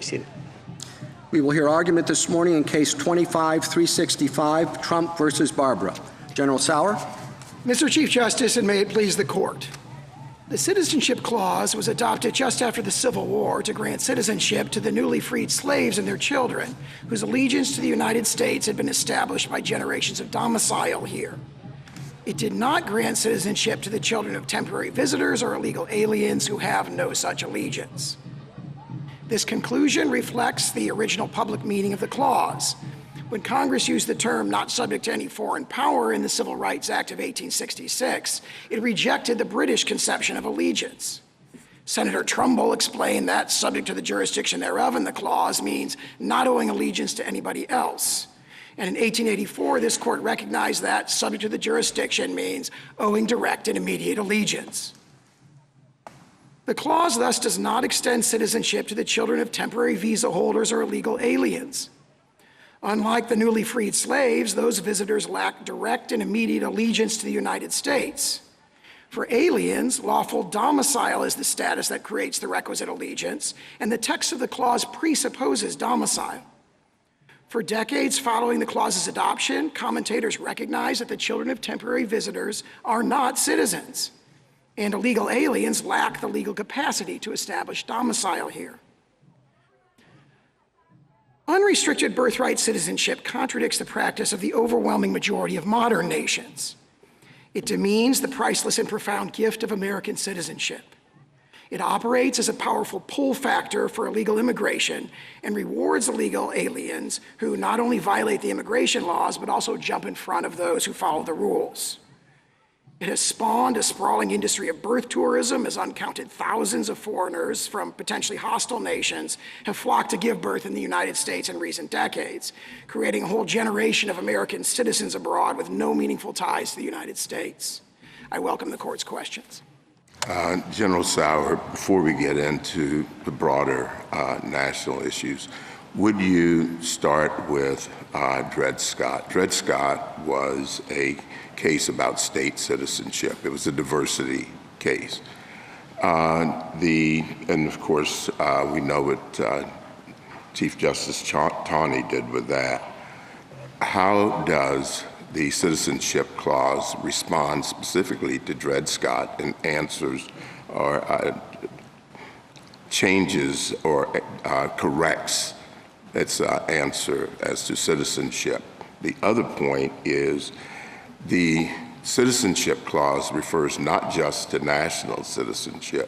seated. We will hear argument this morning in Case 25-365, Trump versus Barbara. General Sauer. Mr. Chief Justice, and may it please the Court. The Citizenship Clause was adopted just after the Civil War to grant citizenship to the newly freed slaves and their children, whose allegiance to the United States had been established by generations of domicile here. It did not grant citizenship to the children of temporary visitors or illegal aliens who have no such allegiance. This conclusion reflects the original public meaning of the clause. When Congress used the term "not subject to any foreign power" in the Civil Rights Act of 1866, it rejected the British conception of allegiance. Senator Trumbull explained that subject to the jurisdiction thereof in the clause means not owing allegiance to anybody else. And in 1884, this court recognized that subject to the jurisdiction means owing direct and immediate allegiance. The clause thus does not extend citizenship to the children of temporary visa holders or illegal aliens. Unlike the newly freed slaves, those visitors lack direct and immediate allegiance to the United States. For aliens, lawful domicile is the status that creates the requisite allegiance, and the text of the clause presupposes domicile. For decades following the clause's adoption, commentators recognized that the children of temporary visitors are not citizens, and illegal aliens lack the legal capacity to establish domicile here. Unrestricted birthright citizenship contradicts the practice of the overwhelming majority of modern nations. It demeans the priceless and profound gift of American citizenship. It operates as a powerful pull factor for illegal immigration and rewards illegal aliens who not only violate the immigration laws, but also jump in front of those who follow the rules. It has spawned a sprawling industry of birth tourism, as uncounted thousands of foreigners from potentially hostile nations have flocked to give birth in the United States in recent decades, creating a whole generation of American citizens abroad with no meaningful ties to the United States. I welcome the Court's questions. General Sauer, before we get into the broader national issues, would you start with Dred Scott? Dred Scott was a case about state citizenship. It was a diversity case. And of course, we know what Chief Justice Taney did with that. How does the Citizenship Clause responds specifically to Dred Scott and answers or changes or corrects its answer as to citizenship? The other point is the Citizenship Clause refers not just to national citizenship,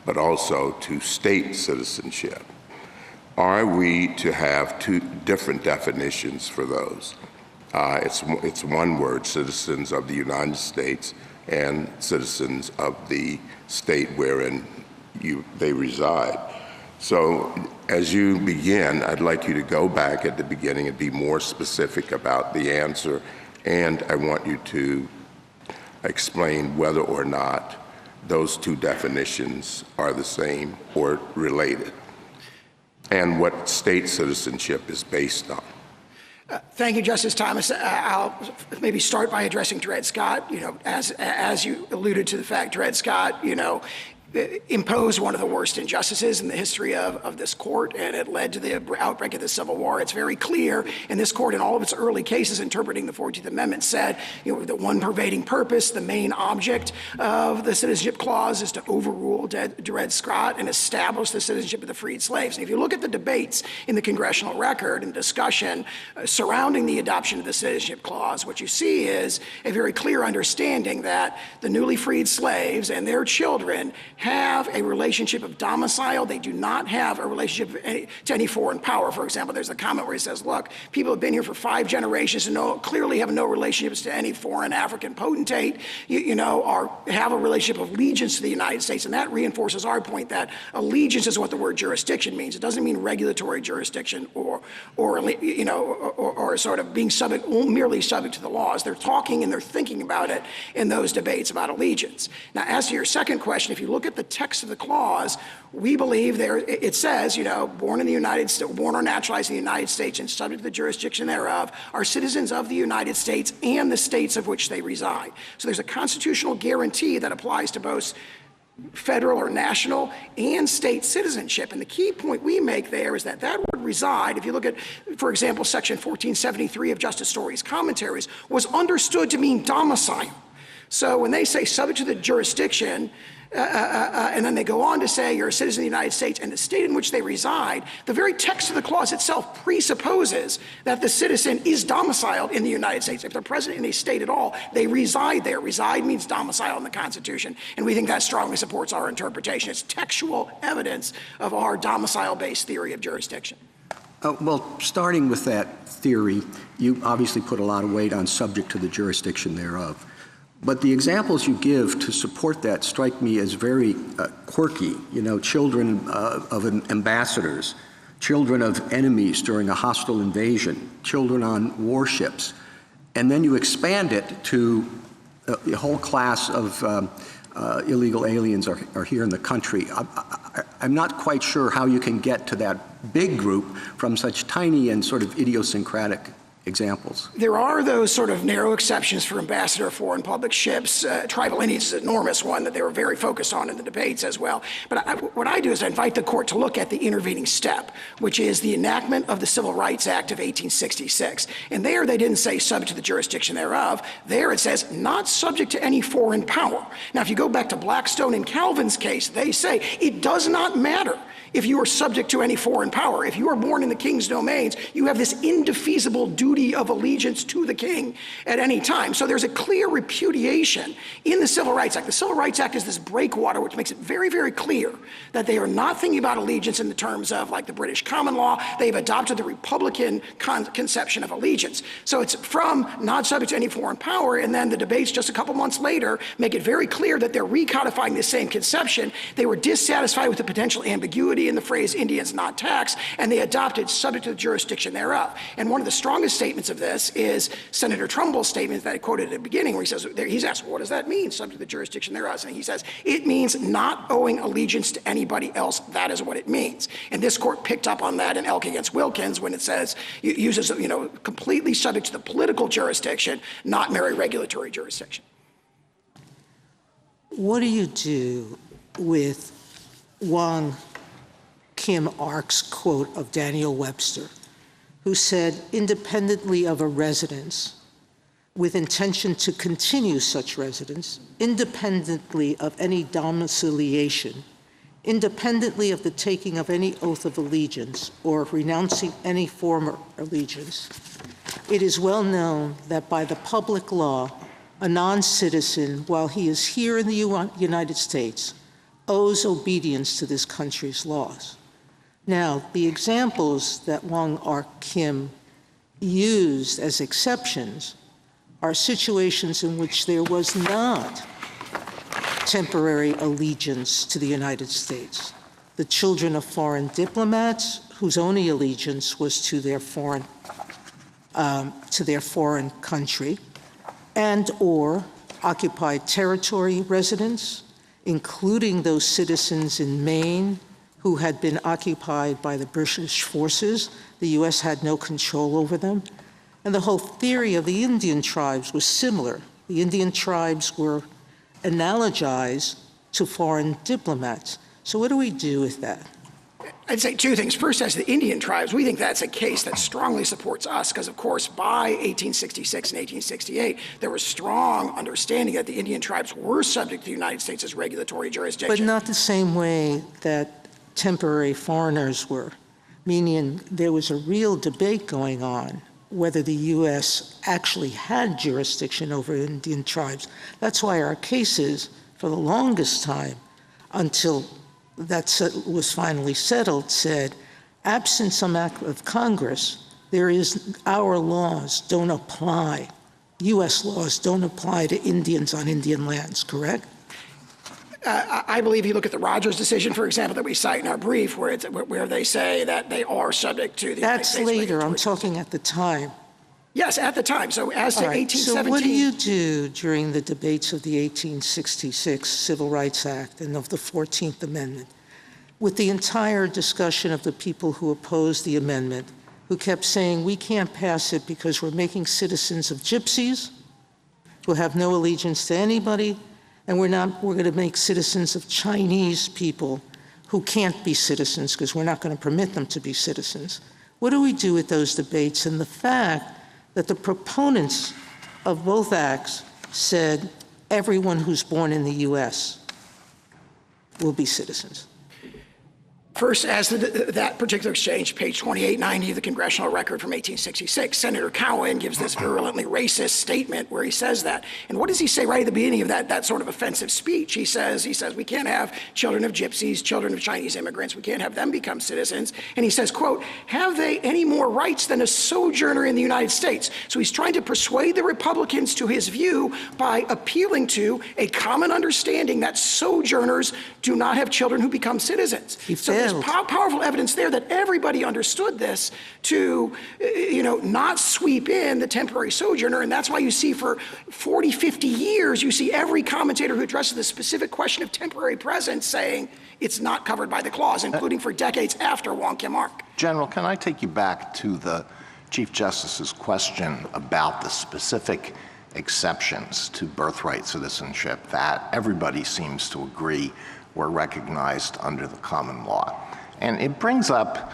but also to state citizenship. Are we to have two different definitions for those? It's one word, citizens of the United States and citizens of the state wherein they reside. So as you begin, I'd like you to go back at the beginning and be more specific about the answer, and I want you to explain whether or not those two definitions are the same or related, and what state citizenship is based on. Thank you, Justice Thomas. I'll maybe start by addressing Dred Scott. As you alluded to the fact, Dred Scott, imposed one of the worst injustices in the history of this court, and it led to the outbreak of the Civil War. It's very clear, and this court in all of its early cases interpreting the 14th Amendment said, the one pervading purpose, the main object of the Citizenship Clause is to overrule Dred Scott and establish the citizenship of the freed slaves. And if you look at the debates in the congressional record and discussion surrounding the adoption of the Citizenship Clause, what you see is a very clear understanding that the newly freed slaves and their children have a relationship of domicile. They do not have a relationship to any foreign power. For example, there's a comment where he says, look, people have been here for 5 generations and clearly have no relationships to any foreign African potentate, or have a relationship of allegiance to the United States. And that reinforces our point that allegiance is what the word jurisdiction means. It doesn't mean regulatory jurisdiction or sort of being merely subject to the laws. They're talking and they're thinking about it in those debates about allegiance. Now, as to your second question, if you look at the text of the clause, we believe it says, born in the United States, born or naturalized in the United States and subject to the jurisdiction thereof, are citizens of the United States and the states of which they reside. So there's a constitutional guarantee that applies to both federal or national and state citizenship. And the key point we make there is that that word reside, if you look at, for example, section 1473 of Justice Story's commentaries, was understood to mean domicile. So when they say subject to the jurisdiction, and then they go on to say you're a citizen of the United States and the state in which they reside, the very text of the clause itself presupposes that the citizen is domiciled in the United States. If they're present in a state at all, they reside there. Reside means domicile in the Constitution, and we think that strongly supports our interpretation. It's textual evidence of our domicile-based theory of jurisdiction. Well, starting with that theory, you obviously put a lot of weight on subject to the jurisdiction thereof. But the examples you give to support that strike me as very quirky. You know, children of ambassadors, children of enemies during a hostile invasion, children on warships. And then you expand it to the whole class of illegal aliens are here in the country. I'm not quite sure how you can get to that big group from such tiny and sort of idiosyncratic examples. There are those sort of narrow exceptions for ambassador foreign public ships. Tribal Indians is an enormous one that they were very focused on in the debates as well. But what I do is I invite the court to look at the intervening step, which is the enactment of the Civil Rights Act of 1866. And there they didn't say subject to the jurisdiction thereof. There it says not subject to any foreign power. Now, if you go back to Blackstone and Calvin's case, they say it does not matter if you are subject to any foreign power. If you are born in the king's domains, you have this indefeasible duty of allegiance to the king at any time. So there's a clear repudiation in the Civil Rights Act. The Civil Rights Act is this breakwater which makes it very, very clear that they are not thinking about allegiance in the terms of like the British common law. They've adopted the Republican conception of allegiance. So it's from not subject to any foreign power, and then the debates just a couple months later make it very clear that they're recodifying this same conception. They were dissatisfied with the potential ambiguity in the phrase Indians not taxed, and they adopted subject to the jurisdiction thereof. And one of the strongest statements of this is Senator Trumbull's statement that I quoted at the beginning, where he says, he's asked, what does that mean, subject to the jurisdiction thereof? And he says, it means not owing allegiance to anybody else. That is what it means. And this court picked up on that in Elk against Wilkins when it says, it uses, completely subject to the political jurisdiction, not mere regulatory jurisdiction. What do you do with Wong Kim Ark's quote of Daniel Webster, who said, independently of a residence, with intention to continue such residence, independently of any domiciliation, independently of the taking of any oath of allegiance or renouncing any former allegiance, it is well known that by the public law, a non-citizen, while he is here in the United States, owes obedience to this country's laws. Now, the examples that Wong Ark Kim used as exceptions are situations in which there was not temporary allegiance to the United States. The children of foreign diplomats whose only allegiance was to their foreign country, and or occupied territory residents, including those citizens in Maine who had been occupied by the British forces. The U.S. had no control over them. And the whole theory of the Indian tribes was similar. The Indian tribes were analogized to foreign diplomats. So what do we do with that? I'd say two things. First, as the Indian tribes, we think that's a case that strongly supports us because, of course, by 1866 and 1868, there was strong understanding that the Indian tribes were subject to the United States' regulatory jurisdiction. But not the same way that temporary foreigners were, meaning there was a real debate going on whether the U.S. actually had jurisdiction over Indian tribes. That's why our cases, for the longest time, until that was finally settled, said, absent some act of Congress, our laws don't apply. U.S. laws don't apply to Indians on Indian lands, correct? I believe you look at the Rogers decision, for example, that we cite in our brief, where they say that they are subject to the United States. That's later. I'm talking at the time. Yes, at the time. So as to 1817. So what do you do during the debates of the 1866 Civil Rights Act and of the 14th Amendment with the entire discussion of the people who opposed the amendment, who kept saying we can't pass it because we're making citizens of gypsies who have no allegiance to anybody, and we're going to make citizens of Chinese people who can't be citizens because we're not going to permit them to be citizens. What do we do with those debates and the fact that the proponents of both acts said everyone who's born in the U.S. will be citizens? First, as to that particular exchange, page 2890 of the congressional record from 1866, Senator Cowan gives this virulently racist statement where he says that. And what does he say right at the beginning of that sort of offensive speech? He says, we can't have children of gypsies, children of Chinese immigrants. We can't have them become citizens. And he says, quote, have they any more rights than a sojourner in the United States? So he's trying to persuade the Republicans to his view by appealing to a common understanding that sojourners do not have children who become citizens. So there's powerful evidence there that everybody understood this to, not sweep in the temporary sojourner. And that's why you see for 40, 50 years, you see every commentator who addresses the specific question of temporary presence saying it's not covered by the clause, including for decades after Wong Kim Ark. General, can I take you back to the Chief Justice's question about the specific exceptions to birthright citizenship that everybody seems to agree were recognized under the common law? And it brings up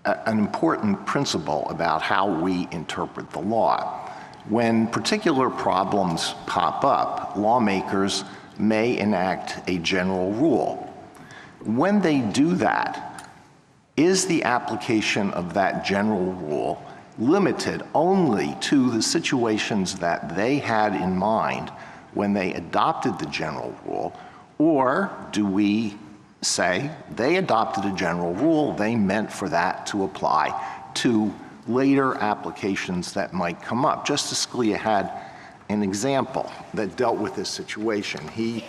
an important principle about how we interpret the law. When particular problems pop up, lawmakers may enact a general rule. When they do that, is the application of that general rule limited only to the situations that they had in mind when they adopted the general rule? Or do we say they adopted a general rule, they meant for that to apply to later applications that might come up? Justice Scalia had an example that dealt with this situation. He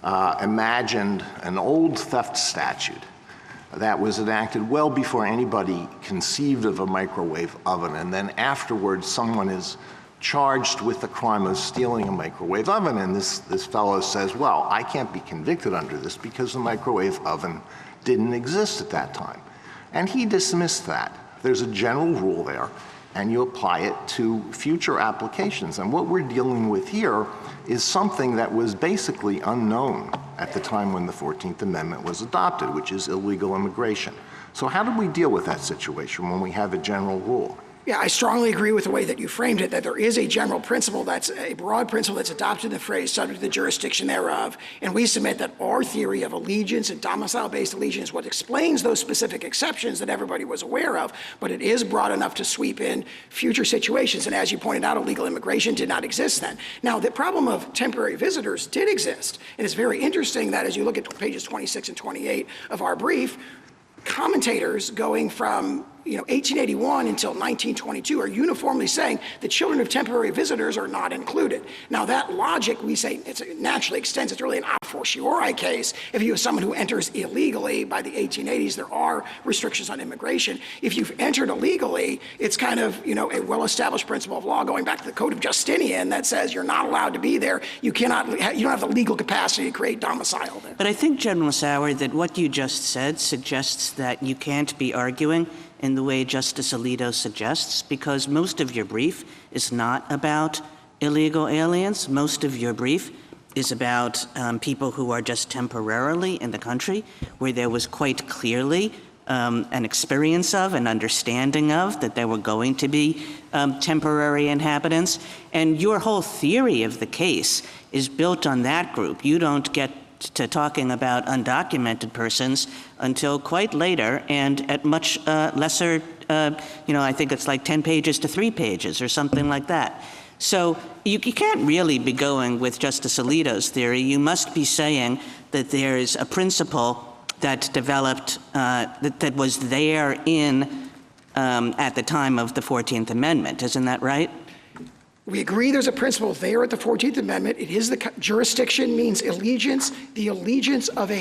imagined an old theft statute that was enacted well before anybody conceived of a microwave oven, and then afterwards someone is charged with the crime of stealing a microwave oven, and this fellow says, well, I can't be convicted under this because the microwave oven didn't exist at that time. And he dismissed that. There's a general rule there, and you apply it to future applications. And what we're dealing with here is something that was basically unknown at the time when the 14th Amendment was adopted, which is illegal immigration. So how do we deal with that situation when we have a general rule? Yeah, I strongly agree with the way that you framed it, that there is a general principle, that's a broad principle that's adopted in the phrase subject to the jurisdiction thereof. And we submit that our theory of allegiance and domicile-based allegiance is what explains those specific exceptions that everybody was aware of, but it is broad enough to sweep in future situations. And as you pointed out, illegal immigration did not exist then. Now, the problem of temporary visitors did exist. And it's very interesting that as you look at pages 26 and 28 of our brief, commentators going from 1881 until 1922 are uniformly saying the children of temporary visitors are not included. Now that logic, we say, it naturally extends. It's really an a fortiori case. If you have someone who enters illegally by the 1880s, there are restrictions on immigration. If you've entered illegally, it's kind of a well-established principle of law going back to the Code of Justinian that says you're not allowed to be there. You don't have the legal capacity to create domicile there. But I think, General Sauer, that what you just said suggests that you can't be arguing in the way Justice Alito suggests, because most of your brief is not about illegal aliens. Most of your brief is about people who are just temporarily in the country, where there was quite clearly an experience of, an understanding of, that there were going to be temporary inhabitants. And your whole theory of the case is built on that group. You don't get to talking about undocumented persons until quite later and at much lesser, I think it's like 10 pages to 3 pages or something like that. So you can't really be going with Justice Alito's theory. You must be saying that there is a principle that developed, that was there at the time of the 14th Amendment. Isn't that right? We agree there's a principle there at the 14th Amendment. It is jurisdiction means allegiance, the allegiance of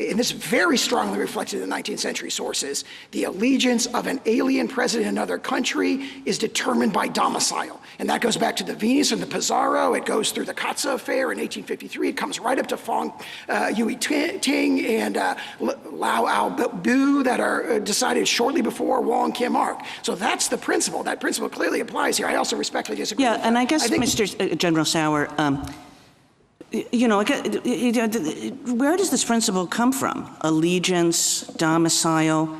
and this is very strongly reflected in the 19th century sources, the allegiance of an alien present in another country is determined by domicile. And that goes back to the Venus and the Pizarro. It goes through the Katza affair in 1853. It comes right up to Fong Yui Ting and Lau Ao Bu that are decided shortly before Wong Kim Ark. So that's the principle. That principle clearly applies here. I also respectfully disagree with that. And I guess, Mr. General Sauer, where does this principle come from? Allegiance, domicile.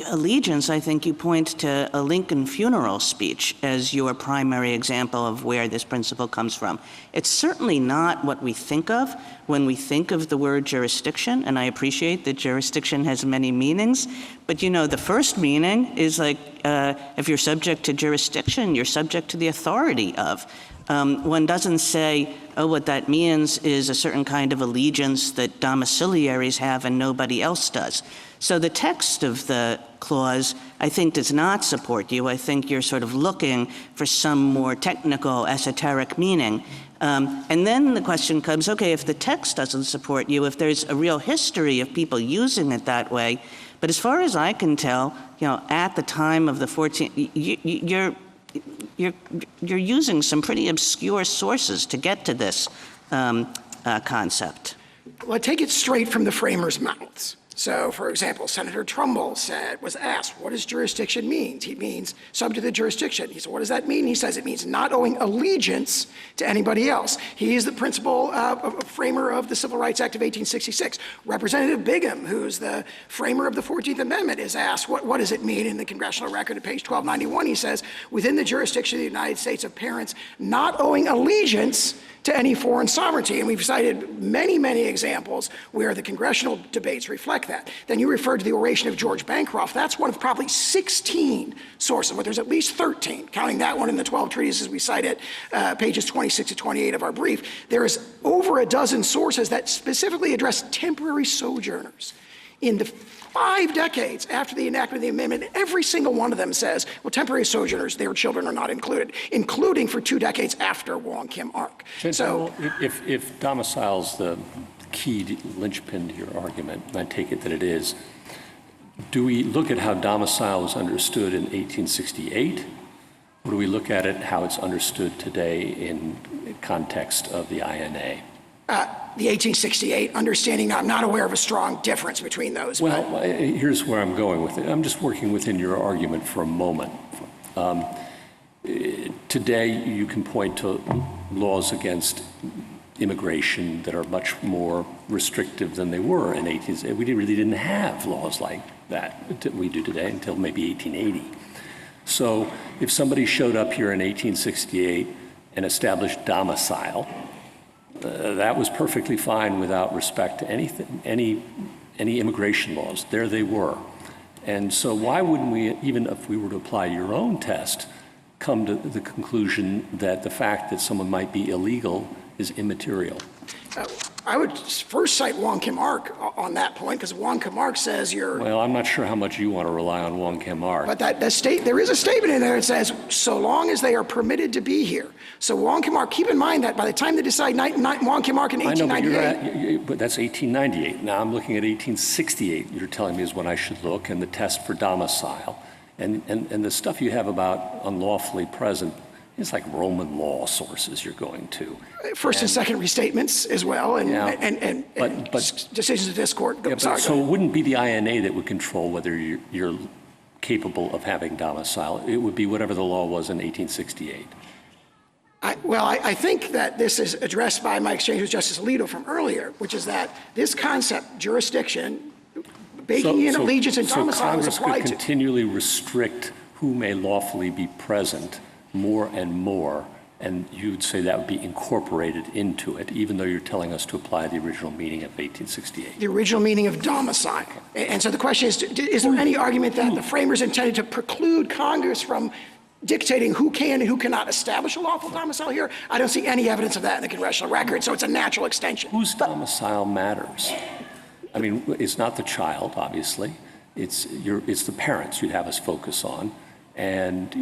Allegiance, I think you point to a Lincoln funeral speech as your primary example of where this principle comes from. It's certainly not what we think of when we think of the word jurisdiction, and I appreciate that jurisdiction has many meanings, but the first meaning is like if you're subject to jurisdiction, you're subject to the authority of. One doesn't say, oh, what that means is a certain kind of allegiance that domiciliaries have and nobody else does. So the text of the clause, I think, does not support you. I think you're sort of looking for some more technical, esoteric meaning. And then the question comes, okay, if the text doesn't support you, if there's a real history of people using it that way, but as far as I can tell, at the time of the 14th, you're using some pretty obscure sources to get to this concept. Well, I take it straight from the framers' mouths. So, for example, Senator Trumbull was asked, what does jurisdiction mean? He means subject to the jurisdiction. He said, what does that mean? He says it means not owing allegiance to anybody else. He is the principal framer of the Civil Rights Act of 1866. Representative Bigham, who's the framer of the 14th Amendment, is asked, what does it mean in the congressional record at page 1291? He says, within the jurisdiction of the United States of parents not owing allegiance to any foreign sovereignty. And we've cited many, many examples where the congressional debates reflect that. Then you referred to the oration of George Bancroft. That's one of probably 16 sources, but there's at least 13, counting that one in the 12 treatises we cite at pages 26 to 28 of our brief. There is over a dozen sources that specifically address temporary sojourners. In the 5 decades after the enactment of the amendment, every single one of them says, well, temporary sojourners, their children are not included, including for 2 decades after Wong Kim Ark. So if domicile's the key linchpin to your argument, and I take it that it is, do we look at how domicile was understood in 1868, or do we look at it how it's understood today in context of the INA? The 1868 understanding, I'm not aware of a strong difference between those. Well, here's where I'm going with it. I'm just working within your argument for a moment. Today, you can point to laws against immigration that are much more restrictive than they were in 1868. We really didn't have laws like that we do today until maybe 1880. So if somebody showed up here in 1868 and established domicile, that was perfectly fine without respect to anything, any immigration laws. There they were. And so why wouldn't we, even if we were to apply your own test, come to the conclusion that the fact that someone might be illegal is immaterial? I would first cite Wong Kim Ark on that point, because Wong Kim Ark says you're... Well, I'm not sure how much you want to rely on Wong Kim Ark. But there is a statement in there that says, so long as they are permitted to be here. So Wong Kim Ark, keep in mind that by the time they decide Wong Kim Ark in 1898... but that's 1898. Now I'm looking at 1868, you're telling me is when I should look, and the test for domicile. And the stuff you have about unlawfully present, it's like Roman law sources you're going to. First and second restatements as well, and decisions of this court. So it wouldn't be the INA that would control whether you're capable of having domicile. It would be whatever the law was in 1868. I think that this is addressed by my exchange with Justice Alito from earlier, which is that this concept, jurisdiction, baking in allegiance and domicile is applied to. So Congress could continually restrict who may lawfully be present more and more, and you'd say that would be incorporated into it, even though you're telling us to apply the original meaning of 1868. The original meaning of domicile. And so the question is there any argument that the framers intended to preclude Congress from dictating who can and who cannot establish a lawful domicile here? I don't see any evidence of that in the congressional record, so it's a natural extension. Whose domicile matters? I mean, it's not the child, obviously. It's the parents you'd have us focus on. And,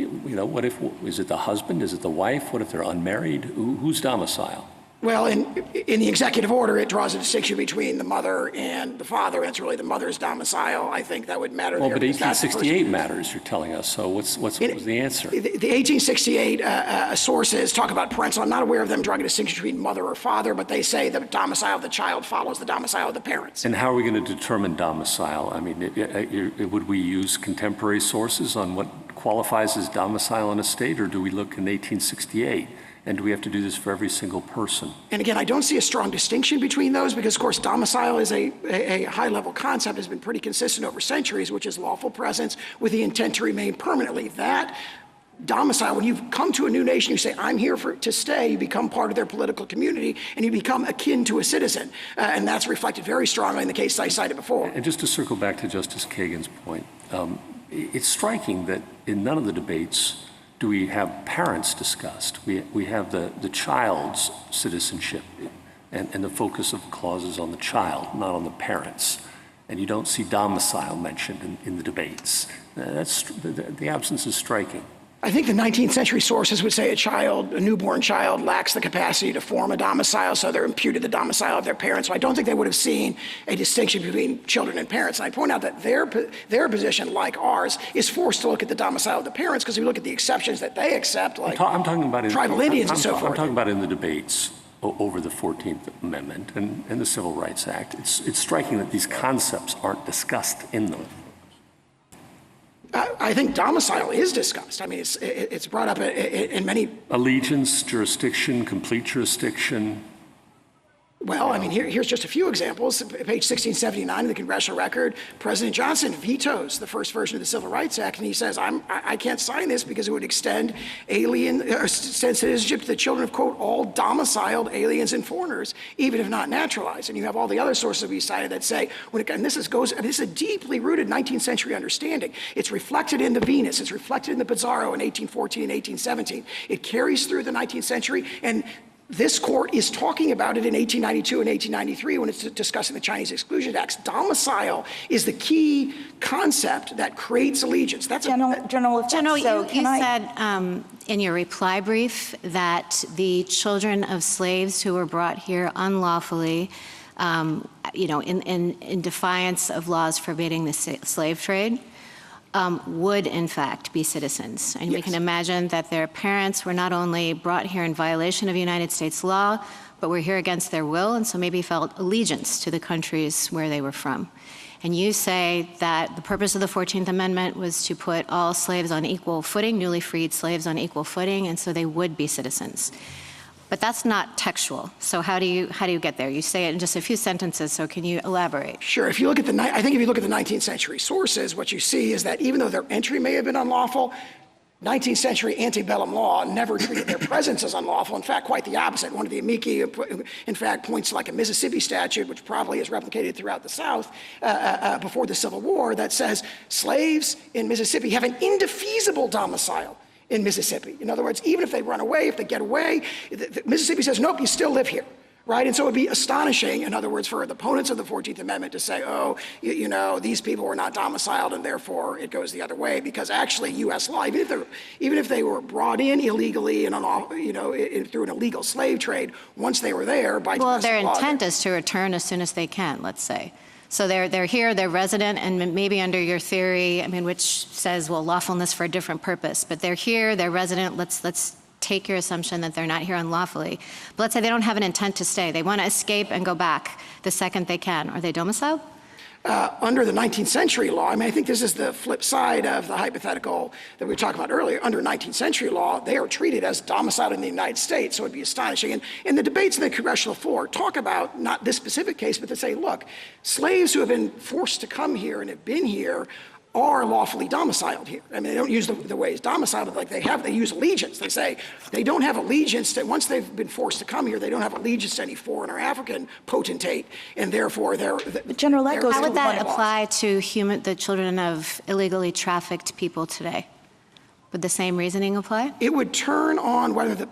what if, is it the husband? Is it the wife? What if they're unmarried? Whose domicile? Well, in the executive order, it draws a distinction between the mother and the father. It's really the mother's domicile. I think that would matter. Well, but 1868 matters, you're telling us. So what was the answer? The 1868 sources talk about parental. I'm not aware of them drawing a distinction between mother or father, but they say the domicile of the child follows the domicile of the parents. And how are we going to determine domicile? I mean, would we use contemporary sources on what qualifies as domicile in a state, or do we look in 1868 And do we have to do this for every single person? And again, I don't see a strong distinction between those because, of course, domicile is a high-level concept, has been pretty consistent over centuries, which is lawful presence with the intent to remain permanently. That domicile, when you come to a new nation, you say, I'm here to stay, you become part of their political community, and you become akin to a citizen. And that's reflected very strongly in the case I cited before. And just to circle back to Justice Kagan's point, it's striking that in none of the debates do we have parents discussed. We have the child's citizenship and the focus of clauses on the child, not on the parents. And you don't see domicile mentioned in the debates. The absence is striking. I think the 19th century sources would say a newborn child lacks the capacity to form a domicile, so they're imputed the domicile of their parents. So I don't think they would have seen a distinction between children and parents. And I point out that their position, like ours, is forced to look at the domicile of the parents because if you look at the exceptions that they accept, like I'm talking about tribal Indians and so forth. I'm talking about in the debates over the 14th Amendment and the Civil Rights Act. It's striking that these concepts aren't discussed in them. I think domicile is discussed. I mean, it's brought up in many. Allegiance, jurisdiction, complete jurisdiction. Well, I mean, here's just a few examples. Page 1679 of the Congressional Record, President Johnson vetoes the first version of the Civil Rights Act, and he says, I can't sign this because it would extend citizenship to the children of, quote, all domiciled aliens and foreigners, even if not naturalized. And you have all the other sources we cited that say, this is a deeply rooted 19th century understanding. It's reflected in the Venus. It's reflected in the Pizarro in 1814 and 1817. It carries through the 19th century, and this court is talking about it in 1892 and 1893 when it's discussing the Chinese Exclusion Acts. Domicile is the key concept that creates allegiance. That's General, you said in your reply brief that the children of slaves who were brought here unlawfully, in defiance of laws forbidding the slave trade, would in fact be citizens. And we can imagine that their parents were not only brought here in violation of United States law, but were here against their will, and so maybe felt allegiance to the countries where they were from. And you say that the purpose of the 14th Amendment was to put all slaves on equal footing, newly freed slaves on equal footing, and so they would be citizens. But that's not textual. So how do you get there? You say it in just a few sentences, so can you elaborate? Sure. If you look at I think if you look at the 19th century sources, what you see is that even though their entry may have been unlawful, 19th century antebellum law never treated their presence as unlawful. In fact, quite the opposite. One of the amici, in fact, points to like a Mississippi statute, which probably is replicated throughout the South before the Civil War, that says slaves in Mississippi have an indefeasible domicile in Mississippi. In other words, even if they run away, if they get away, Mississippi says, nope, you still live here. Right? And so it would be astonishing, in other words, for the opponents of the 14th Amendment to say, these people were not domiciled and therefore it goes the other way, because actually U.S. law, even if they were brought in illegally and through an illegal slave trade, once they were there by their intent is to return as soon as they can, let's say. So they're here, they're resident, and maybe under your theory, which says, lawfulness for a different purpose, but they're here, they're resident, let's take your assumption that they're not here unlawfully. But let's say they don't have an intent to stay. They want to escape and go back the second they can. Are they domiciled? Under the 19th century law, I think this is the flip side of the hypothetical that we were talking about earlier. Under 19th century law, they are treated as domiciled in the United States, so it'd be astonishing. And the debates in the congressional floor talk about not this specific case, but to say, look, slaves who have been forced to come here and have been here are lawfully domiciled here. They don't use the ways domiciled like they use allegiance. They say they don't have allegiance to, once they've been forced to come here, they don't have allegiance to any foreign or African potentate, and therefore General, that goes How would that apply to the children of illegally trafficked people today? Would the same reasoning apply? It would turn on whether the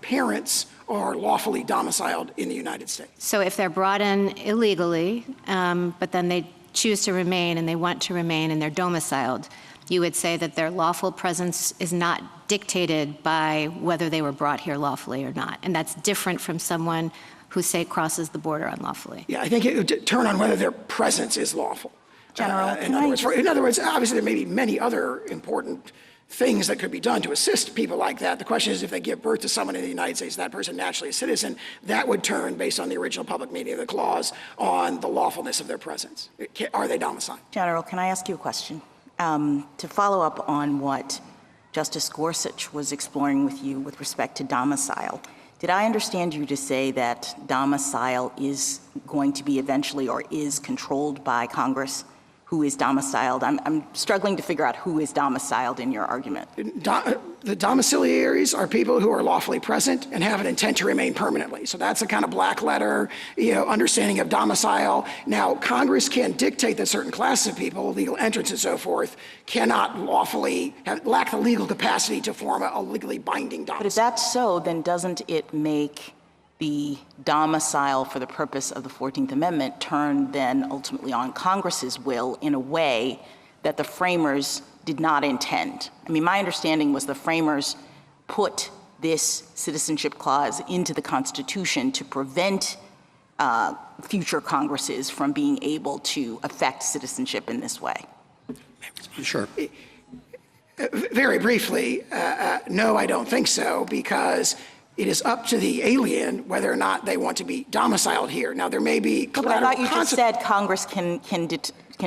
parents are lawfully domiciled in the United States. So if they're brought in illegally, but then they choose to remain and they want to remain and they're domiciled, you would say that their lawful presence is not dictated by whether they were brought here lawfully or not. And that's different from someone who, say, crosses the border unlawfully. Yeah, I think it would turn on whether their presence is lawful. General, in other words, obviously there may be many other important things that could be done to assist people like that. The question is, if they give birth to someone in the United States, that person naturally a citizen, that would turn, based on the original public meaning of the clause, on the lawfulness of their presence. Are they domiciled? General, can I ask you a question? To follow up on what Justice Gorsuch was exploring with you with respect to domicile. Did I understand you to say that domicile is going to be eventually or is controlled by Congress? Who is domiciled? I'm struggling to figure out who is domiciled in your argument. The domiciliaries are people who are lawfully present and have an intent to remain permanently. So that's a kind of black letter, understanding of domicile. Now, Congress can dictate that certain classes of people, legal entrants and so forth, cannot lawfully lack the legal capacity to form a legally binding domicile. But if that's so, then doesn't it make the domicile for the purpose of the 14th Amendment turn then ultimately on Congress's will in a way that the framers did not intend? I mean, my understanding was the framers put this citizenship clause into the Constitution to prevent future Congresses from being able to affect citizenship in this way. Sure. Very briefly, no, I don't think so, because it is up to the alien whether or not they want to be domiciled here. Now, there may be collateral I thought you just said Congress can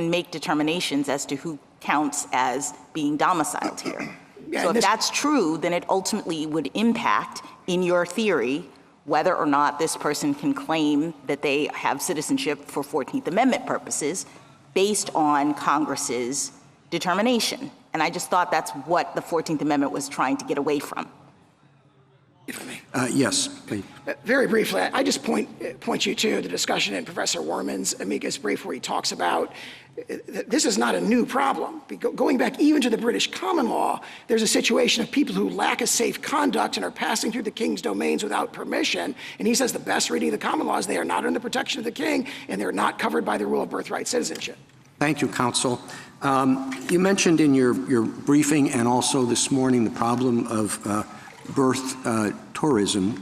make determinations as to who counts as being domiciled here. So if that's true, then it ultimately would impact, in your theory, whether or not this person can claim that they have citizenship for 14th Amendment purposes based on Congress's determination. And I just thought that's what the 14th Amendment was trying to get away from. If I may. Yes, please. Very briefly, I just point you to the discussion in Professor Werman's amicus brief where he talks about this is not a new problem. Going back even to the British common law, there's a situation of people who lack a safe conduct and are passing through the king's domains without permission. And he says the best reading of the common law is they are not under the protection of the king and they're not covered by the rule of birthright citizenship. Thank you, counsel. You mentioned in your briefing and also this morning the problem of birth tourism.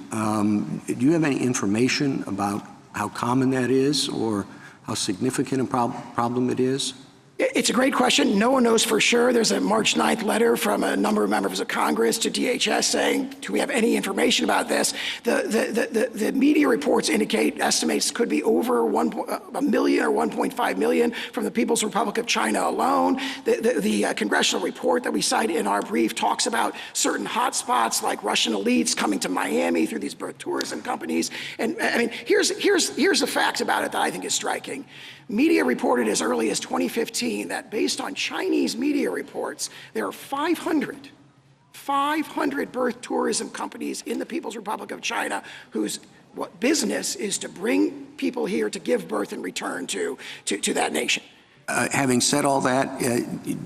Do you have any information about how common that is or how significant a problem it is? It's a great question. No one knows for sure. There's a March 9th letter from a number of members of Congress to DHS saying, do we have any information about this? The media reports indicate estimates could be over a million or 1.5 million from the People's Republic of China alone. The congressional report that we cite in our brief talks about certain hotspots like Russian elites coming to Miami through these birth tourism companies. And I mean, here's the fact about it that I think is striking. Media reported as early as 2015 that based on Chinese media reports, there are 500 birth tourism companies in the People's Republic of China whose business is to bring people here to give birth and return to that nation. Having said all that,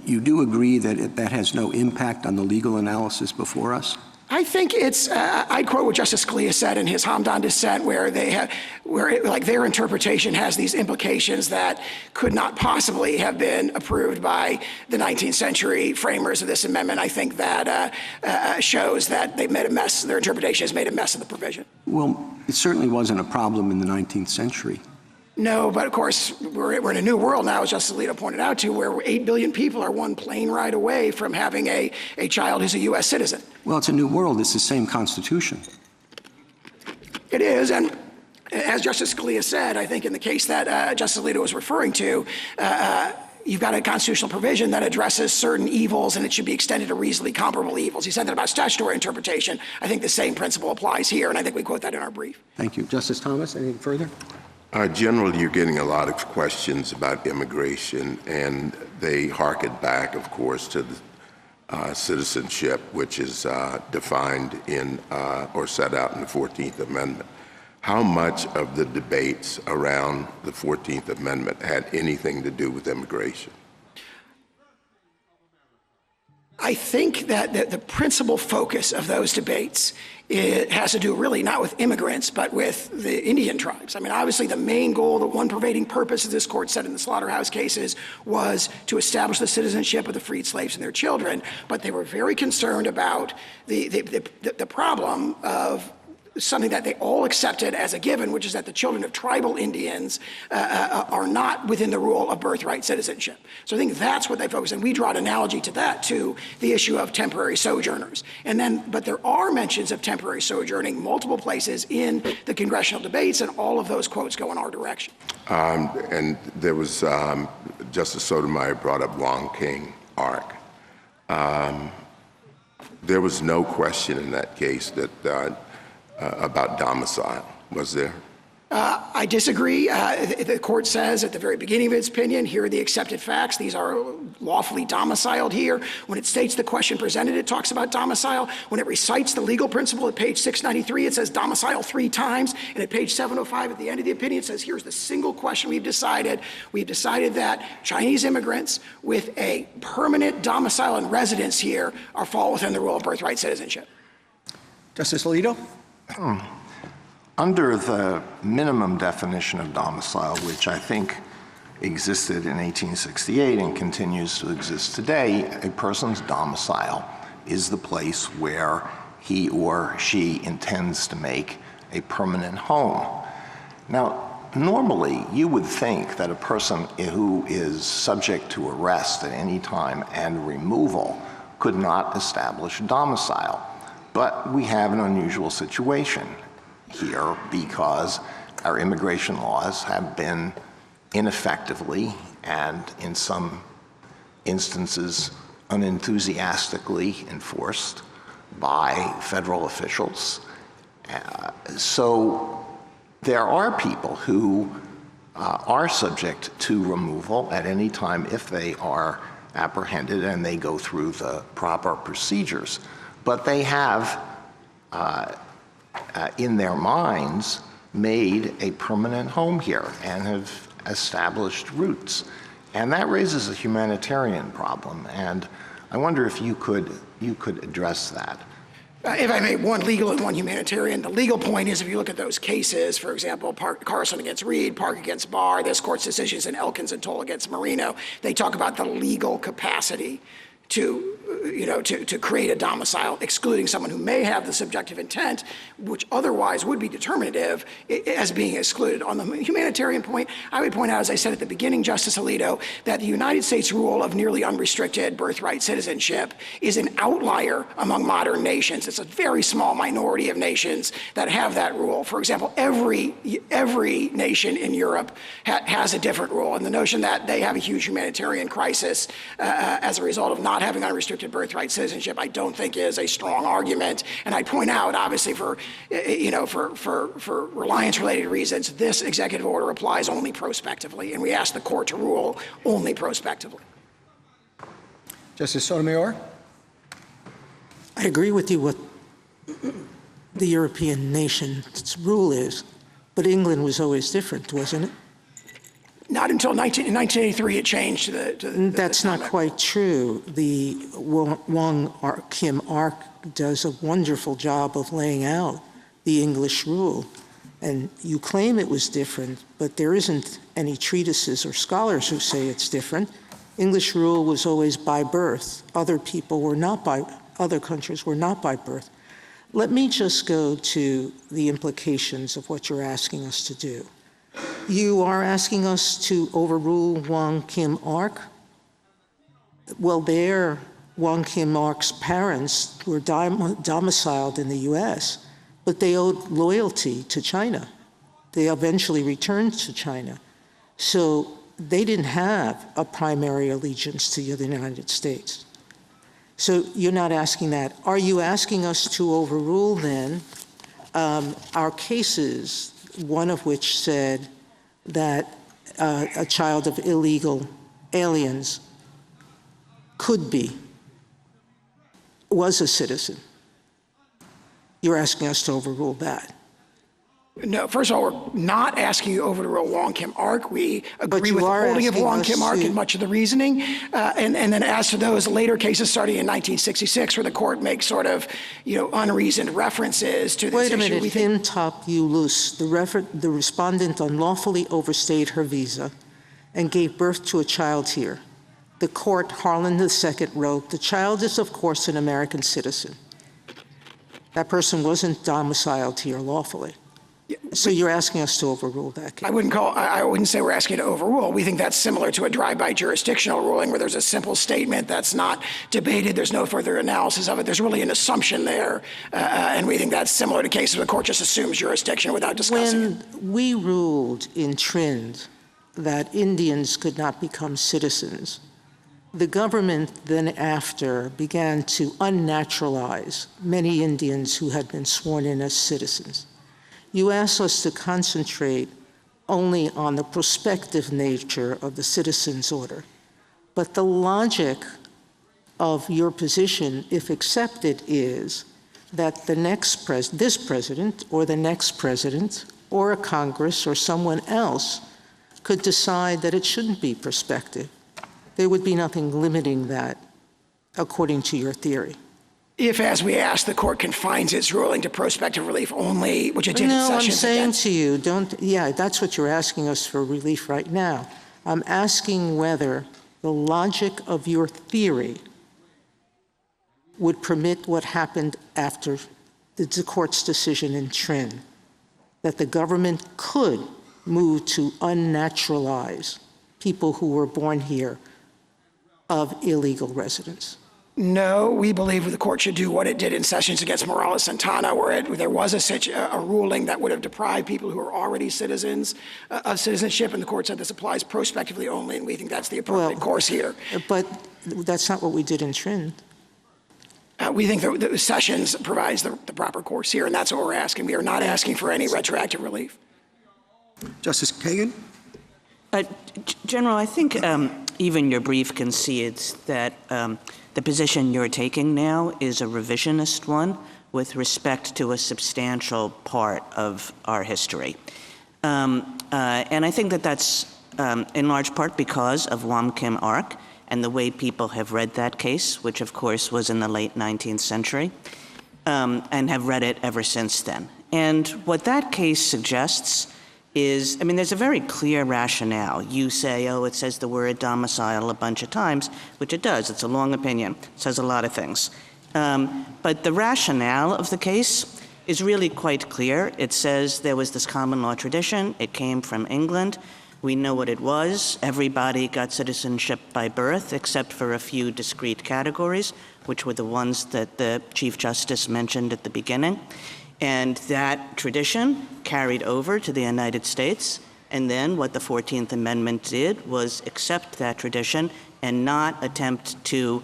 you do agree that that has no impact on the legal analysis before us? I think it's, I'd quote what Justice Scalia said in his Hamdan dissent where their interpretation has these implications that could not possibly have been approved by the 19th century framers of this amendment. I think that shows that they've made a mess, their interpretation has made a mess of the provision. Well, it certainly wasn't a problem in the 19th century. No, but of course, we're in a new world now, as Justice Alito pointed out to, where 8 billion people are one plane ride away from having a child who's a U.S. citizen. Well, it's a new world. It's the same Constitution. It is, and as Justice Scalia said, I think in the case that Justice Alito was referring to, you've got a constitutional provision that addresses certain evils and it should be extended to reasonably comparable evils. He said that about statutory interpretation. I think the same principle applies here, and I think we quote that in our brief. Thank you. Justice Thomas, anything further? Generally, you're getting a lot of questions about immigration, and they harken back, of course, to the citizenship, which is defined in or set out in the 14th Amendment. How much of the debates around the 14th Amendment had anything to do with immigration? I think that the principal focus of those debates has to do really not with immigrants, but with the Indian tribes. I mean, obviously the main goal, the one pervading purpose, as this court said in the slaughterhouse cases, was to establish the citizenship of the freed slaves and their children. But they were very concerned about the problem of something that they all accepted as a given, which is that the children of tribal Indians are not within the rule of birthright citizenship. So I think that's what they focus on. We draw an analogy to that, to the issue of temporary sojourners. But there are mentions of temporary sojourning multiple places in the congressional debates, and all of those quotes go in our direction. And there was, Justice Sotomayor brought up Wong King Ark. There was no question in that case that about domicile, was there? I disagree. The court says at the very beginning of its opinion, here are the accepted facts. These are lawfully domiciled here. When it states the question presented, it talks about domicile. When it recites the legal principle at page 693, it says domicile 3 times. And at page 705 at the end of the opinion, it says here's the single question we've decided. We've decided that Chinese immigrants with a permanent domicile and residence here fall within the rule of birthright citizenship. Justice Alito? Under the minimum definition of domicile, which I think existed in 1868 and continues to exist today, a person's domicile is the place where he or she intends to make a permanent home. Now, normally you would think that a person who is subject to arrest at any time and removal could not establish a domicile. But we have an unusual situation here because our immigration laws have been ineffectively and in some instances unenthusiastically enforced by federal officials. So there are people who are subject to removal at any time if they are apprehended and they go through the proper procedures. But they have in their minds made a permanent home here and have established roots. And that raises a humanitarian problem. And I wonder if you could address that. If I may, one legal and one humanitarian. The legal point is if you look at those cases, for example, Carson against Reed, Park against Barr, this court's decisions in Elkins and Toll against Marino, they talk about the legal capacity to create a domicile, excluding someone who may have the subjective intent, which otherwise would be determinative, as being excluded. On the humanitarian point, I would point out, as I said at the beginning, Justice Alito, that the United States rule of nearly unrestricted birthright citizenship is an outlier among modern nations. It's a very small minority of nations that have that rule. For example, every nation in Europe has a different rule, and the notion that they have a huge humanitarian crisis as a result of not having unrestricted birthright citizenship, I don't think is a strong argument. And I point out, obviously, for reliance-related reasons, this executive order applies only prospectively, and we ask the court to rule only prospectively. Justice Sotomayor? I agree with you what the European nation's rule is, but England was always different, wasn't it? Not until in 1983 it changed to the That's not quite true. The Wong Kim Ark does a wonderful job of laying out the English rule. And you claim it was different, but there isn't any treatises or scholars who say it's different. English rule was always by birth. Other countries were not by birth. Let me just go to the implications of what you're asking us to do. You are asking us to overrule Wong Kim Ark? Well, Wong Kim Ark's parents were domiciled in the U.S., but they owed loyalty to China. They eventually returned to China. So they didn't have a primary allegiance to the United States. So you're not asking that. Are you asking us to overrule, then, our cases, one of which said that a child of illegal aliens was a citizen? You're asking us to overrule that. No, first of all, we're not asking you to overrule Wong Kim Ark. We agree with the holding of Wong Kim Ark and much of the reasoning. And then as to those later cases starting in 1966, where the court makes sort of, unreasoned references to this issue. Wait a minute, Him Top You Loose. The respondent unlawfully overstayed her visa and gave birth to a child here. The court, Harlan II, wrote, the child is, of course, an American citizen. That person wasn't domiciled here lawfully. So you're asking us to overrule that case? I wouldn't say we're asking you to overrule. We think that's similar to a drive-by jurisdictional ruling where there's a simple statement that's not debated. There's no further analysis of it. There's really an assumption there. And we think that's similar to cases where the court just assumes jurisdiction without discussing it. When we ruled in Trind that Indians could not become citizens the government then after began to unnaturalize many Indians who had been sworn in as citizens. You asked us to concentrate only on the prospective nature of the citizen's order. But the logic of your position, if accepted, is that the next this president or the next president or a Congress or someone else could decide that it shouldn't be prospective. There would be nothing limiting that, according to your theory. If, as we asked, the court confines its ruling to prospective relief only, which it did in No, I'm Sessions saying against- to you, that's what you're asking us for relief right now. I'm asking whether the logic of your theory would permit what happened after the court's decision in Trin, that the government could move to unnaturalize people who were born here of illegal residents. No, we believe the court should do what it did in Sessions against Morales-Santana, where there was a ruling that would have deprived people who are already citizens of citizenship, and the court said this applies prospectively only, and we think that's the appropriate course here. But that's not what we did in Trin. We think that Sessions provides the proper course here, and that's what we're asking. We are not asking for any retroactive relief. Justice Kagan? General, I think even your brief concedes that the position you're taking now is a revisionist one with respect to a substantial part of our history. And I think that that's in large part because of Wong Kim Ark and the way people have read that case, which of course was in the late 19th century, and have read it ever since then. And what that case suggests is, there's a very clear rationale. You say, it says the word domicile a bunch of times, which it does. It's a long opinion. It says a lot of things. But the rationale of the case is really quite clear. It says there was this common law tradition. It came from England. We know what it was. Everybody got citizenship by birth, except for a few discrete categories, which were the ones that the Chief Justice mentioned at the beginning. And that tradition carried over to the United States. And then what the 14th Amendment did was accept that tradition and not attempt to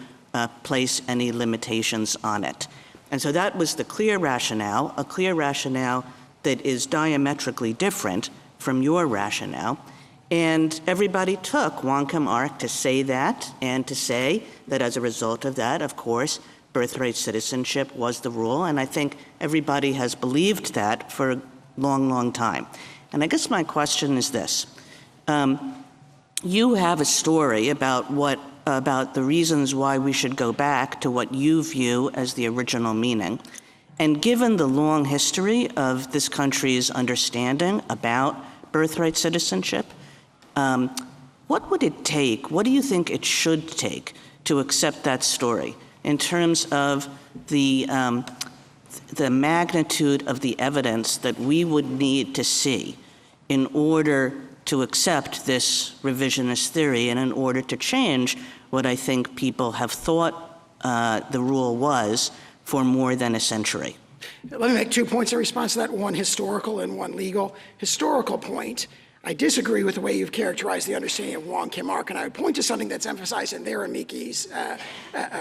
place any limitations on it. And so that was the clear rationale, a clear rationale that is diametrically different from your rationale. And everybody took Wong Kim Ark to say that, and to say that as a result of that, of course, birthright citizenship was the rule, and I think everybody has believed that for a long, long time. And I guess my question is this. You have a story about the reasons why we should go back to what you view as the original meaning. And given the long history of this country's understanding about birthright citizenship, what would it take, what do you think it should take to accept that story in terms of the magnitude of the evidence that we would need to see in order to accept this revisionist theory and in order to change what I think people have thought the rule was for more than a century? Let me make 2 points in response to that, one historical and one legal. Historical point, I disagree with the way you've characterized the understanding of Wong Kim Ark, and I would point to something that's emphasized in their amici's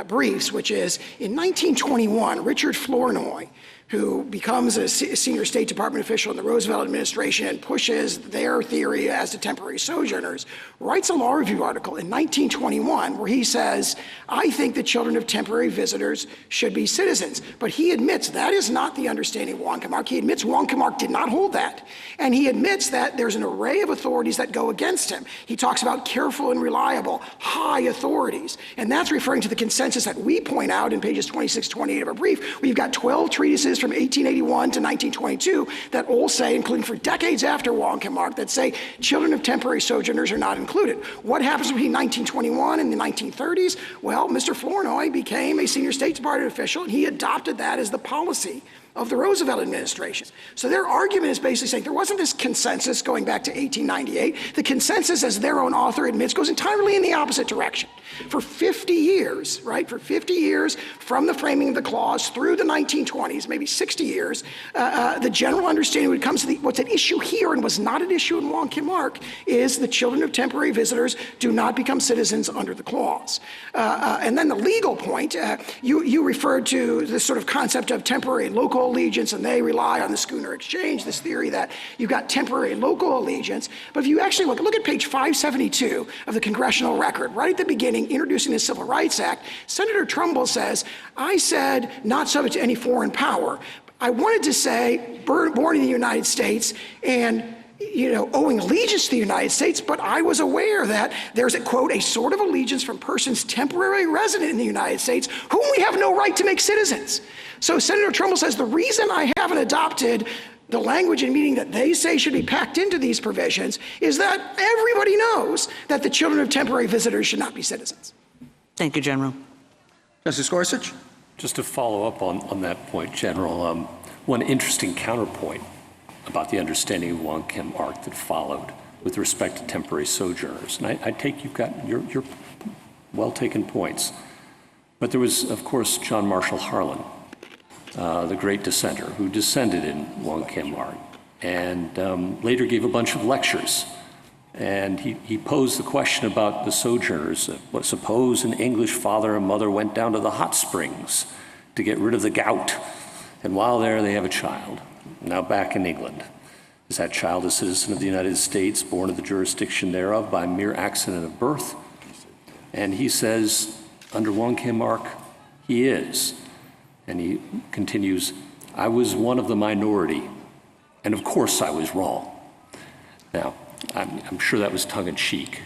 briefs, which is in 1921, Richard Flournoy, who becomes a senior State Department official in the Roosevelt administration and pushes their theory as to temporary sojourners, writes a law review article in 1921 where he says, I think that children of temporary visitors should be citizens. But he admits that is not the understanding of Wong Kim Ark. He admits Wong Kim Ark did not hold that. And he admits that there's an array of authorities that go against him. He talks about careful and reliable, high authorities. And that's referring to the consensus that we point out in pages 26, 28 of our brief. We've got 12 treatises from 1881 to 1922 that all say, including for decades after Wong Kim Ark, that say children of temporary sojourners are not included. What happens between 1921 and the 1930s? Well, Mr. Flournoy became a senior State Department official, and he adopted that as the policy of the Roosevelt administration. So their argument is basically saying there wasn't this consensus going back to 1898. The consensus, as their own author admits, goes entirely in the opposite direction. For 50 years, right, for 50 years from the framing of the clause through the 1920s, maybe 60 years, the general understanding when it comes to what's at issue here and was not at issue in Wong Kim Ark is the children of temporary visitors do not become citizens under the clause. And then the legal point, you referred to this sort of concept of temporary local allegiance, and they rely on the Schooner Exchange, this theory that you've got temporary local allegiance. But if you actually look at page 572 of the congressional record, right at the beginning, introducing the Civil Rights Act, Senator Trumbull says, I said not subject to any foreign power. I wanted to say born in the United States and owing allegiance to the United States, but I was aware that there's a, quote, a sort of allegiance from persons temporarily resident in the United States whom we have no right to make citizens. So Senator Trumbull says the reason I haven't adopted the language and meaning that they say should be packed into these provisions is that everybody knows that the children of temporary visitors should not be citizens. Thank you, General. Justice Gorsuch? Just to follow up on that point, General, one interesting counterpoint about the understanding of Wong Kim Ark that followed with respect to temporary sojourners. And I take you've got your well-taken points. But there was, of course, John Marshall Harlan, the great dissenter, who dissented in Wong Kim Ark and later gave a bunch of lectures. And he posed the question about the sojourners. Suppose an English father and mother went down to the hot springs to get rid of the gout, and while there they have a child, now back in England. Is that child a citizen of the United States, born of the jurisdiction thereof by mere accident of birth? And he says, under Wong Kim Ark, he is. And he continues, I was one of the minority, and of course I was wrong. Now, I'm sure that was tongue-in-cheek,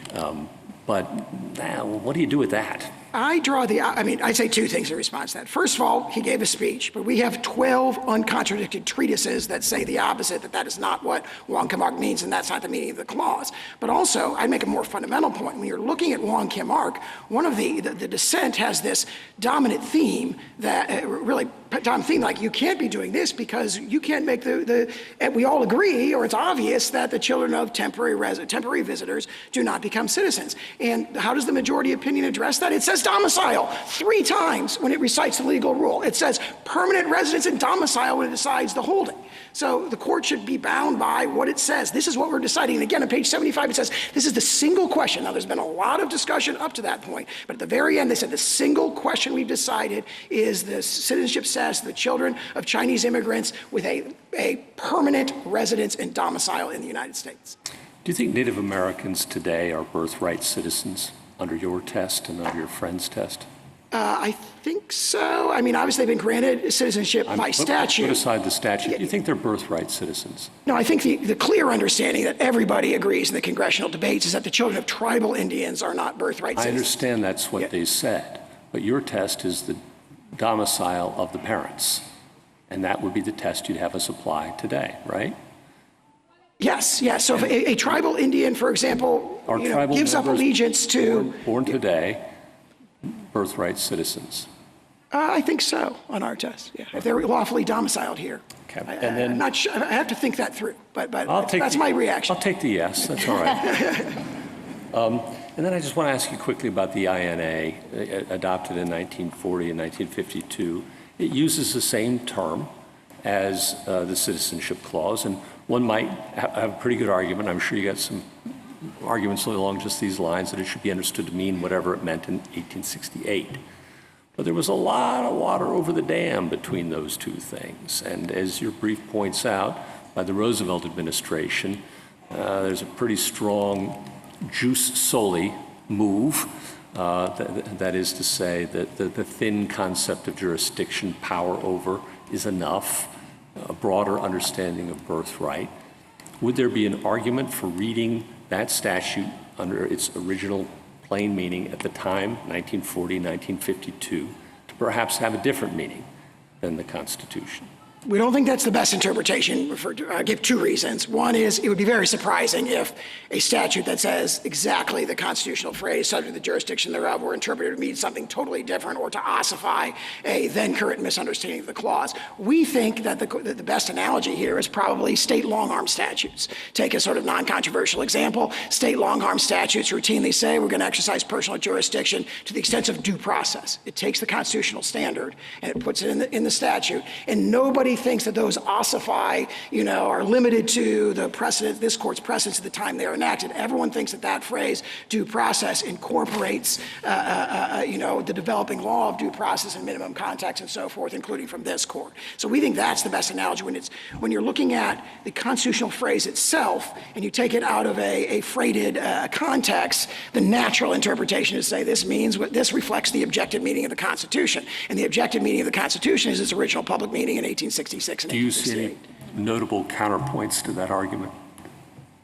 but what do you do with that? I'd say two things in response to that. First of all, he gave a speech, but we have 12 uncontradicted treatises that say the opposite, that is not what Wong Kim Ark means, and that's not the meaning of the clause. But also, I'd make a more fundamental point. When you're looking at Wong Kim Ark, one of the dissent has this dominant theme that like you can't be doing this because you can't make and we all agree, or it's obvious, that the children of temporary visitors do not become citizens. And how does the majority opinion address that? It says domicile 3 times when it recites the legal rule. It says permanent residence and domicile when it decides the holding. So the court should be bound by what it says. This is what we're deciding. And again, on page 75, it says this is the single question. Now, there's been a lot of discussion up to that point, but at the very end, they said the single question we've decided is the citizenship status of the children of Chinese immigrants with a permanent residence and domicile in the United States. Do you think Native Americans today are birthright citizens under your test and under your friend's test? I think so. Obviously, they've been granted citizenship by statute. Put aside the statute. Do you think they're birthright citizens? No, I think the clear understanding that everybody agrees in the congressional debates is that the children of tribal Indians are not birthright citizens. I understand that's what they said, but your test is the domicile of the parents, and that would be the test you'd have us apply today, right? Yes. So if a tribal Indian, for example, gives up allegiance to... Born today, birthright citizens. I think so on our test, yeah. If they're lawfully domiciled here. Okay. I'm not sure. I have to think that through, but that's my reaction. I'll take the yes. That's all right. And then I just want to ask you quickly about the INA, adopted in 1940 and 1952. It uses the same term as the Citizenship Clause, and one might have a pretty good argument. I'm sure you got some arguments along just these lines that it should be understood to mean whatever it meant in 1868. But there was a lot of water over the dam between those two things. And as your brief points out, by the Roosevelt administration, there's a pretty strong jus soli move. That is to say that the thin concept of jurisdiction, power over, is enough, a broader understanding of birthright. Would there be an argument for reading that statute under its original plain meaning at the time, 1940, 1952, to perhaps have a different meaning than the Constitution? We don't think that's the best interpretation. I'll give two reasons. One is it would be very surprising if a statute that says exactly the constitutional phrase subject to the jurisdiction thereof were interpreted to mean something totally different or to ossify a then current misunderstanding of the clause. We think that the best analogy here is probably state long-arm statutes. Take a sort of non-controversial example. State long-arm statutes routinely say we're going to exercise personal jurisdiction to the extent of due process. It takes the constitutional standard and it puts it in the statute, and nobody thinks that those ossify, are limited to the precedent, this court's precedents at the time they are enacted. Everyone thinks that phrase, due process, incorporates, the developing law of due process and minimum context and so forth, including from this court. So we think that's the best analogy when you're looking at the constitutional phrase itself and you take it out of a freighted context. The natural interpretation is to say this reflects the objective meaning of the Constitution, and the objective meaning of the Constitution is its original public meaning in 1866 and 1868. Do you see any notable counterpoints to that argument?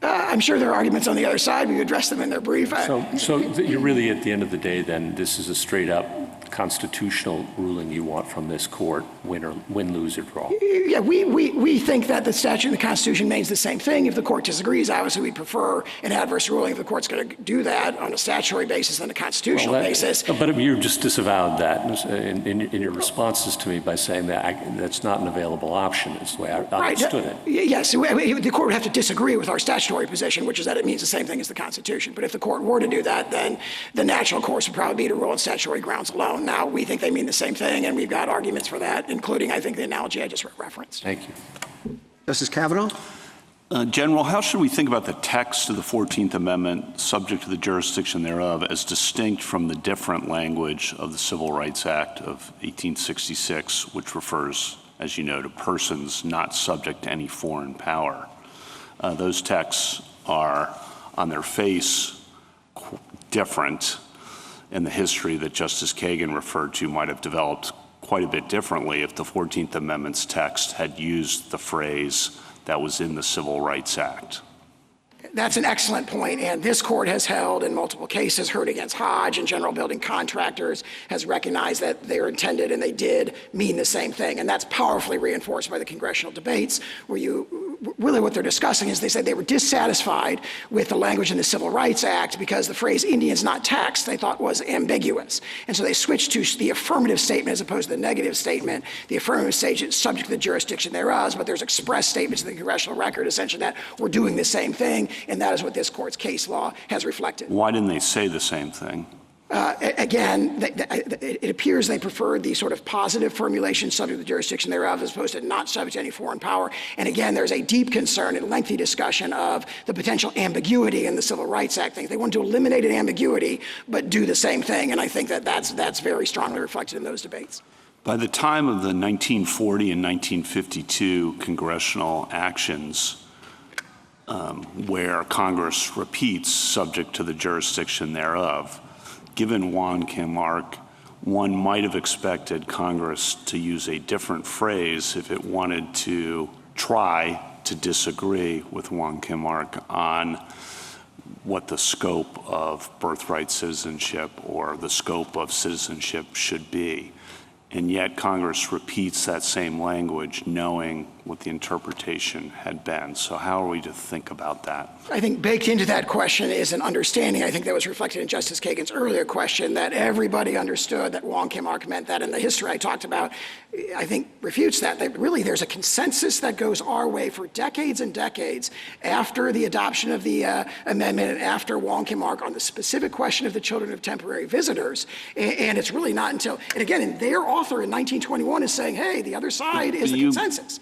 I'm sure there are arguments on the other side. We addressed them in their brief. So you're really, at the end of the day, then, this is a straight-up constitutional ruling you want from this court, win, lose, or draw? Yeah, we think that the statute and the Constitution means the same thing. If the court disagrees, obviously we prefer an adverse ruling if the court's going to do that on a statutory basis than a constitutional basis. But you just disavowed that in your responses to me by saying that that's not an available option, is the way I understood it. Yes, the court would have to disagree with our statutory position, which is that it means the same thing as the Constitution. But if the court were to do that, then the natural course would probably be to rule on statutory grounds alone. Now, we think they mean the same thing, and we've got arguments for that, including, I think, the analogy I just referenced. Thank you. Justice Kavanaugh? General, how should we think about the text of the 14th Amendment, subject to the jurisdiction thereof, as distinct from the different language of the Civil Rights Act of 1866, which refers, as you know, to persons not subject to any foreign power? Those texts are, on their face, different, and the history that Justice Kagan referred to might have developed quite a bit differently if the 14th Amendment's text had used the phrase that was in the Civil Rights Act. That's an excellent point, and this court has held in multiple cases, Hurt against Hodge and General Building Contractors, has recognized that they're intended and they did mean the same thing, and that's powerfully reinforced by the congressional debates, where really what they're discussing is they said they were dissatisfied with the language in the Civil Rights Act because the phrase Indians not taxed they thought was ambiguous. And so they switched to the affirmative statement as opposed to the negative statement. The affirmative statement is subject to the jurisdiction thereof, but there's express statements in the congressional record essentially that we're doing the same thing, and that is what this court's case law has reflected. Why didn't they say the same thing? Again, it appears they preferred the sort of positive formulation subject to the jurisdiction thereof as opposed to not subject to any foreign power. And again, there's a deep concern and lengthy discussion of the potential ambiguity in the Civil Rights Act thing. They want to eliminate an ambiguity, but do the same thing. And I think that's very strongly reflected in those debates. By the time of the 1940 and 1952 congressional actions, where Congress repeats subject to the jurisdiction thereof, given Juan Kim Ark, one might have expected Congress to use a different phrase if it wanted to try to disagree with Juan Kim Ark on what the scope of birthright citizenship or the scope of citizenship should be. And yet Congress repeats that same language knowing what the interpretation had been. So how are we to think about that? I think baked into that question is an understanding, I think that was reflected in Justice Kagan's earlier question, that everybody understood that Juan Kim Ark meant that, and the history I talked about, I think, refutes that. Really, there's a consensus that goes our way for decades and decades after the adoption of the amendment and after Juan Kim Ark on the specific question of the children of temporary visitors. And it's really not until, and again, their author in 1921 is saying, hey, the other side is the consensus.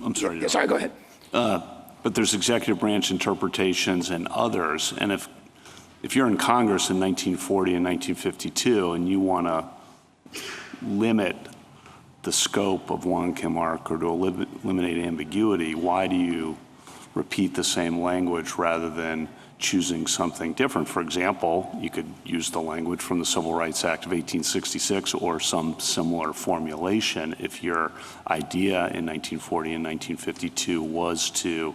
I'm sorry. Yeah, sorry, go ahead. But there's executive branch interpretations and others. And if you're in Congress in 1940 and 1952 and you want to limit the scope of Juan Kim Ark or to eliminate ambiguity, why do you repeat the same language rather than choosing something different? For example, you could use the language from the Civil Rights Act of 1866 or some similar formulation if your idea in 1940 and 1952 was to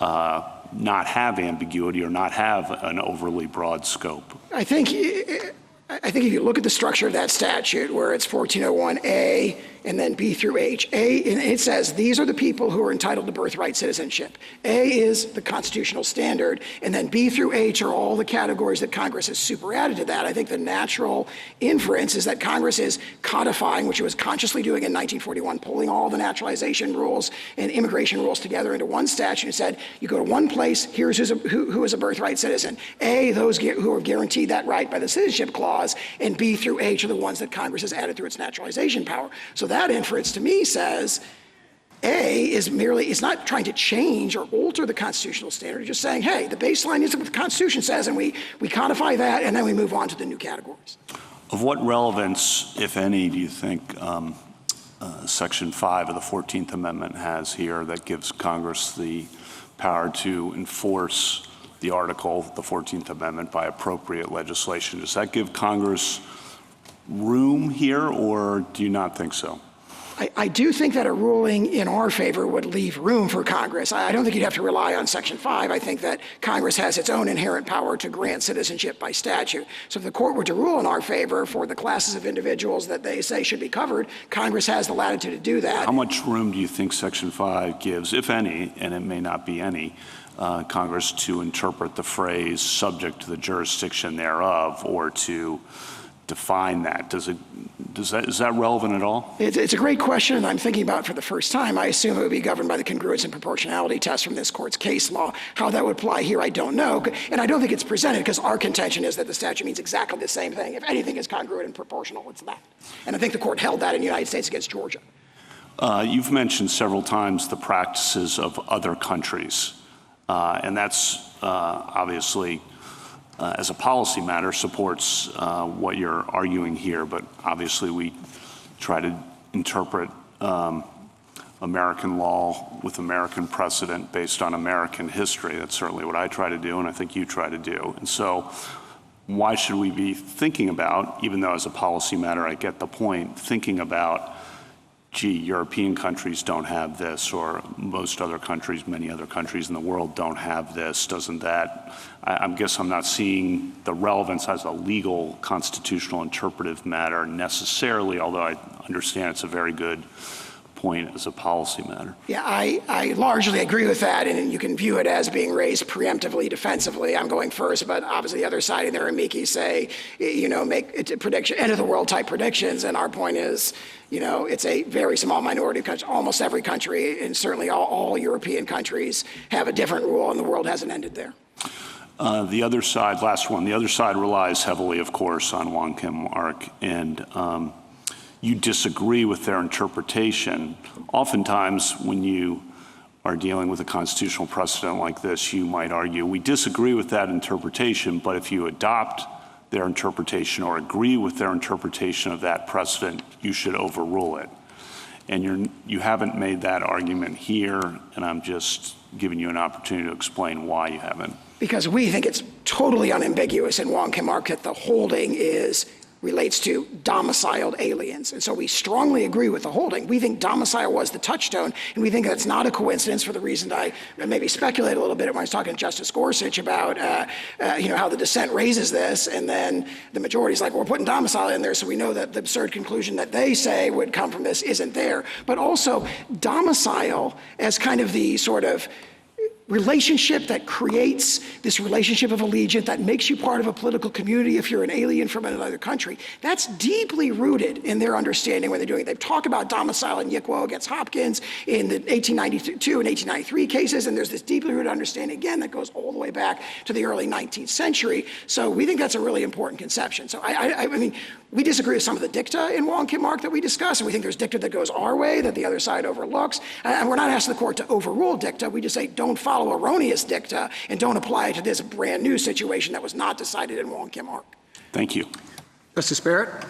not have ambiguity or not have an overly broad scope. I think if you look at the structure of that statute, where it's 1401A, and then B through H. A, and it says these are the people who are entitled to birthright citizenship. A is the constitutional standard, and then B through H are all the categories that Congress has superadded to that. I think the natural inference is that Congress is codifying, which it was consciously doing in 1941, pulling all the naturalization rules and immigration rules together into one statute and said, you go to one place, here's who is a birthright citizen. A, those who are guaranteed that right by the Citizenship Clause, and B through H are the ones that Congress has added through its naturalization power. So that inference to me says A is merely, it's not trying to change or alter the constitutional standard, it's just saying, hey, the baseline is what the Constitution says, and we codify that, and then we move on to the new categories. Of what relevance, if any, do you think Section 5 of the 14th Amendment has here that gives Congress the power to enforce the article, the 14th Amendment, by appropriate legislation? Does that give Congress room here, or do you not think so? I do think that a ruling in our favor would leave room for Congress. I don't think you'd have to rely on Section 5. I think that Congress has its own inherent power to grant citizenship by statute. So if the court were to rule in our favor for the classes of individuals that they say should be covered, Congress has the latitude to do that. How much room do you think Section 5 gives, if any, and it may not be any, Congress to interpret the phrase subject to the jurisdiction thereof, or to define that? Is that relevant at all? It's a great question, and I'm thinking about it for the first time. I assume it would be governed by the congruence and proportionality test from this court's case law. How that would apply here, I don't know. And I don't think it's presented, because our contention is that the statute means exactly the same thing. If anything is congruent and proportional, it's that. And I think the court held that in the United States against Georgia. You've mentioned several times the practices of other countries. And that's obviously, as a policy matter, supports what you're arguing here. But obviously, we try to interpret American law with American precedent based on American history. That's certainly what I try to do, and I think you try to do. And so why should we be thinking about, even though as a policy matter I get the point, thinking about, gee, European countries don't have this, or most other countries, many other countries in the world don't have this, doesn't that? I guess I'm not seeing the relevance as a legal, constitutional, interpretive matter necessarily, although I understand it's a very good point as a policy matter. Yeah, I largely agree with that, and you can view it as being raised preemptively, defensively. I'm going first, but obviously the other side in their amici say, make it a prediction, end of the world type predictions, and our point is, it's a very small minority of countries. Almost every country, and certainly all European countries, have a different rule, and the world hasn't ended there. The other side, last one, the other side relies heavily, of course, on Wong Kim Ark, and you disagree with their interpretation. Oftentimes, when you are dealing with a constitutional precedent like this, you might argue, we disagree with that interpretation, but if you adopt their interpretation or agree with their interpretation of that precedent, you should overrule it. And you haven't made that argument here, and I'm just giving you an opportunity to explain why you haven't. Because we think it's totally unambiguous in Wong Kim Ark that the holding relates to domiciled aliens. And so we strongly agree with the holding. We think domicile was the touchstone, and we think that's not a coincidence for the reason I maybe speculate a little bit when I was talking to Justice Gorsuch about how the dissent raises this, and then the majority's like, we're putting domicile in there, so we know that the absurd conclusion that they say would come from this isn't there. But also domicile as kind of the sort of relationship that creates this relationship of allegiance that makes you part of a political community if you're an alien from another country. That's deeply rooted in their understanding when they're doing it. They talk about domicile in Yikwo against Hopkins in the 1892 and 1893 cases, and there's this deeply rooted understanding, again, that goes all the way back to the early 19th century. So we think that's a really important conception. So I mean, we disagree with some of the dicta in Wong Kim Ark that we discuss, and we think there's dicta that goes our way that the other side overlooks. And we're not asking the court to overrule dicta. We just say don't follow erroneous dicta and don't apply it to this brand new situation that was not decided in Wong Kim Ark. Thank you. Justice Barrett?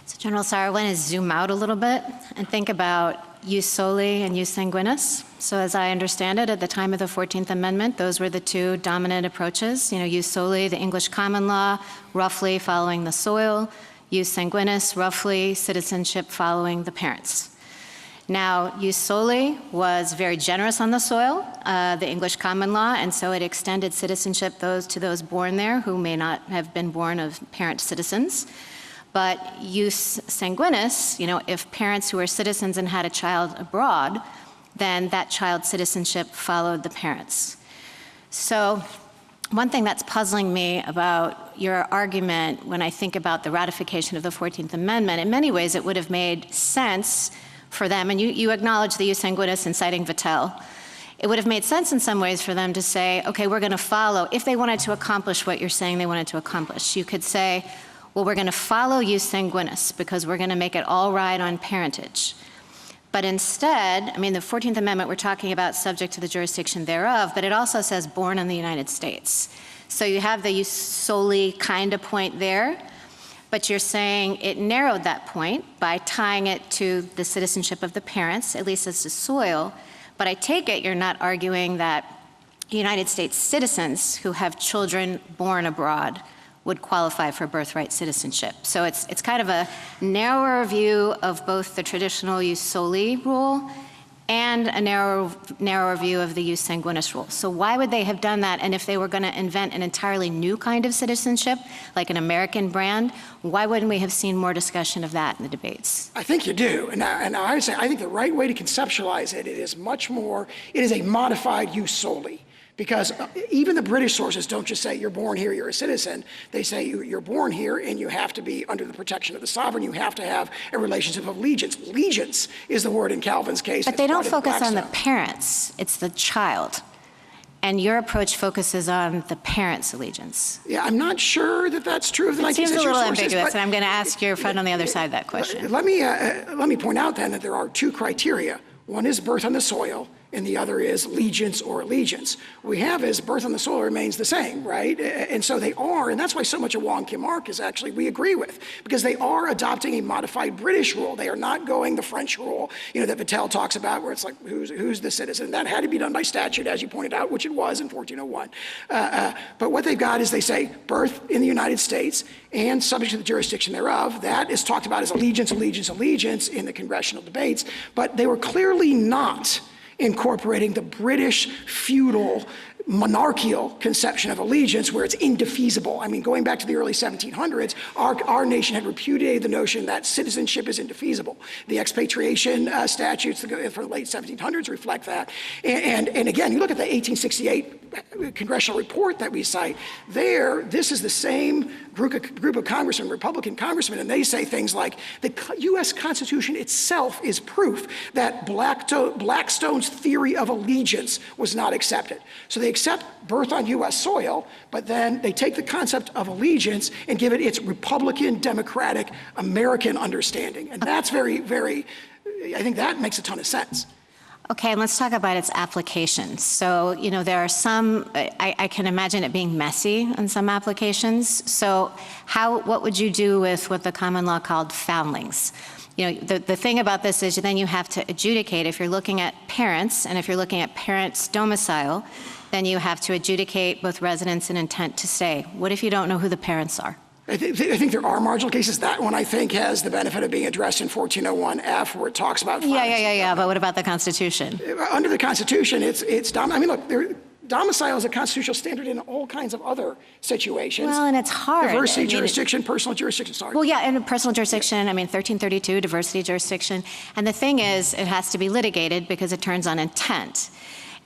So General Sauer, I want to zoom out a little bit and think about jus soli and jus sanguinis. So as I understand it, at the time of the 14th Amendment, those were the two dominant approaches. Jus soli, the English common law, roughly following the soil. Jus sanguinis, roughly citizenship following the parents. Now, jus soli was very generous on the soil, the English common law, and so it extended citizenship to those born there who may not have been born of parent citizens. But jus sanguinis, if parents who are citizens and had a child abroad, then that child's citizenship followed the parents. So one thing that's puzzling me about your argument when I think about the ratification of the 14th Amendment, in many ways it would have made sense for them, and you acknowledge the jus sanguinis in citing Vattel. It would have made sense in some ways for them to say, okay, we're going to follow, if they wanted to accomplish what you're saying they wanted to accomplish. You could say, well, we're going to follow jus sanguinis because we're going to make it all ride on parentage. But instead, the 14th Amendment, we're talking about subject to the jurisdiction thereof, but it also says born in the United States. So you have the jus soli kind of point there, but you're saying it narrowed that point by tying it to the citizenship of the parents, at least as to soil. But I take it you're not arguing that United States citizens who have children born abroad would qualify for birthright citizenship. So it's kind of a narrower view of both the traditional jus soli rule and a narrower view of the jus sanguinis rule. So why would they have done that? And if they were going to invent an entirely new kind of citizenship, like an American brand, why wouldn't we have seen more discussion of that in the debates? I think you do. And I would say, I think the right way to conceptualize it, it is a modified jus soli. Because even the British sources don't just say you're born here, you're a citizen. They say you're born here and you have to be under the protection of the sovereign. You have to have a relationship of allegiance. Allegiance is the word in Calvin's case. But they don't focus on the parents. It's the child. And your approach focuses on the parents' allegiance. Yeah, I'm not sure that that's true of the 19th century sources. It seems a little ambiguous, and I'm going to ask your friend on the other side that question. Let me point out then that there are two criteria. One is birth on the soil, and the other is legiance or allegiance. What we have is birth on the soil remains the same, right? And so they are, and that's why so much of Wong Kim Ark is actually we agree with, because they are adopting a modified British rule. They are not going the French rule, that Vattel talks about, where it's like who's the citizen. That had to be done by statute, as you pointed out, which it was in 1401. But what they've got is they say birth in the United States and subject to the jurisdiction thereof. That is talked about as allegiance, allegiance, allegiance in the congressional debates, but they were clearly not incorporating the British feudal monarchical conception of allegiance where it's indefeasible. Going back to the early 1700s, our nation had repudiated the notion that citizenship is indefeasible. The expatriation statutes from the late 1700s reflect that. And again, you look at the 1868 congressional report that we cite, this is the same group of congressmen, Republican congressmen, and they say things like, the U.S. Constitution itself is proof that Blackstone's theory of allegiance was not accepted. So they accept birth on U.S. soil, but then they take the concept of allegiance and give it its Republican, Democratic, American understanding. And that's very, very, I think that makes a ton of sense. Okay, and let's talk about its applications. So, there are some, I can imagine it being messy in some applications. So what would you do with what the common law called foundlings? The thing about this is then you have to adjudicate. If you're looking at parents, and if you're looking at parents' domicile, then you have to adjudicate both residence and intent to stay. What if you don't know who the parents are? I think there are marginal cases. That one, I think, has the benefit of being addressed in 1401F, where it talks about... Yeah, but what about the Constitution? Under the Constitution, it's domicile is a constitutional standard in all kinds of other situations. Well, and it's hard. Diversity, jurisdiction, personal jurisdiction, sorry. Well, yeah, and personal jurisdiction, 1332, diversity jurisdiction. And the thing is, it has to be litigated because it turns on intent.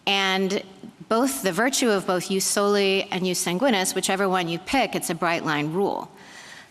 And the virtue of both jus soli and jus sanguinis, whichever one you pick, it's a bright line rule.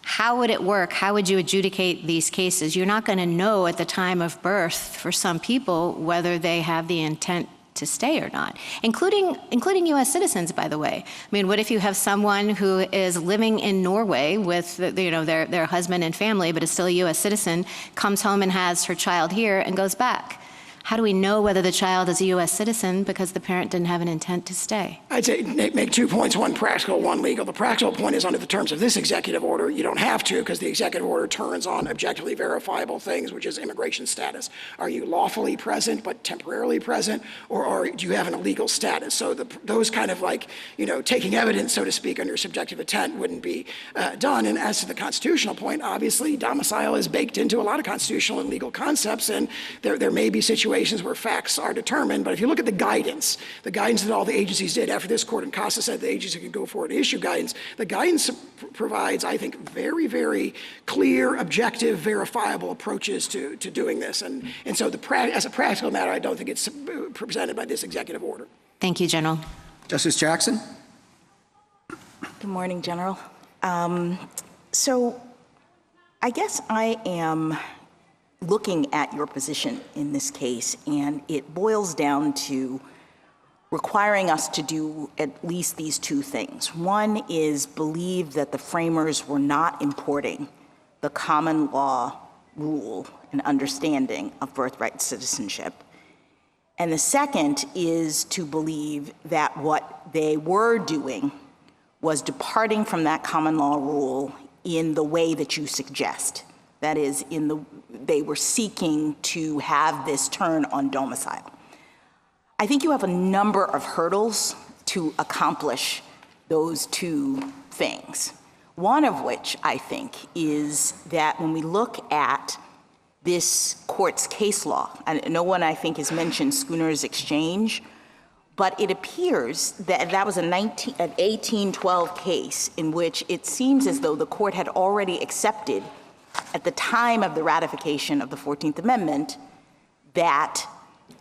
How would it work? How would you adjudicate these cases? You're not going to know at the time of birth for some people whether they have the intent to stay or not, including U.S. citizens, by the way. What if you have someone who is living in Norway with their husband and family, but is still a U.S. citizen, comes home and has her child here and goes back? How do we know whether the child is a U.S. citizen because the parent didn't have an intent to stay? I'd say make 2 points, one practical, one legal. The practical point is under the terms of this executive order, you don't have to because the executive order turns on objectively verifiable things, which is immigration status. Are you lawfully present but temporarily present, or do you have an illegal status? So those kind of taking evidence, so to speak, under subjective intent wouldn't be done. And as to the constitutional point, obviously domicile is baked into a lot of constitutional and legal concepts, and there may be situations situations where facts are determined, but if you look at the guidance that all the agencies did after this court in Costa said the agency could go forward and issue guidance, the guidance provides, I think, very, very clear, objective, verifiable approaches to doing this. And so as a practical matter, I don't think it's presented by this executive order. Thank you, General. Justice Jackson? Good morning, General. So I guess I am looking at your position in this case, and it boils down to requiring us to do at least these two things. One is believe that the framers were not importing the common law rule and understanding of birthright citizenship. And the second is to believe that what they were doing was departing from that common law rule in the way that you suggest. That is, they were seeking to have this turn on domicile. I think you have a number of hurdles to accomplish those two things. One of which, I think, is that when we look at this court's case law, and no one, I think, has mentioned Schooner's Exchange, but it appears that that was an 1812 case in which it seems as though the court had already accepted at the time of the ratification of the 14th Amendment that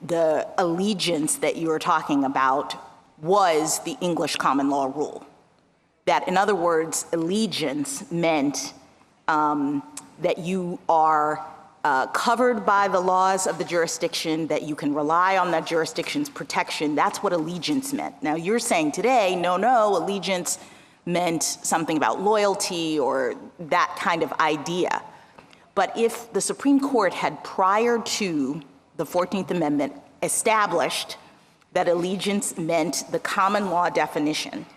the allegiance that you were talking about was the English common law rule. That, in other words, allegiance meant that you are covered by the laws of the jurisdiction, that you can rely on that jurisdiction's protection. That's what allegiance meant. Now, you're saying today, no, allegiance meant something about loyalty or that kind of idea. But if the Supreme Court had, prior to the 14th Amendment, established that allegiance meant the common law definition,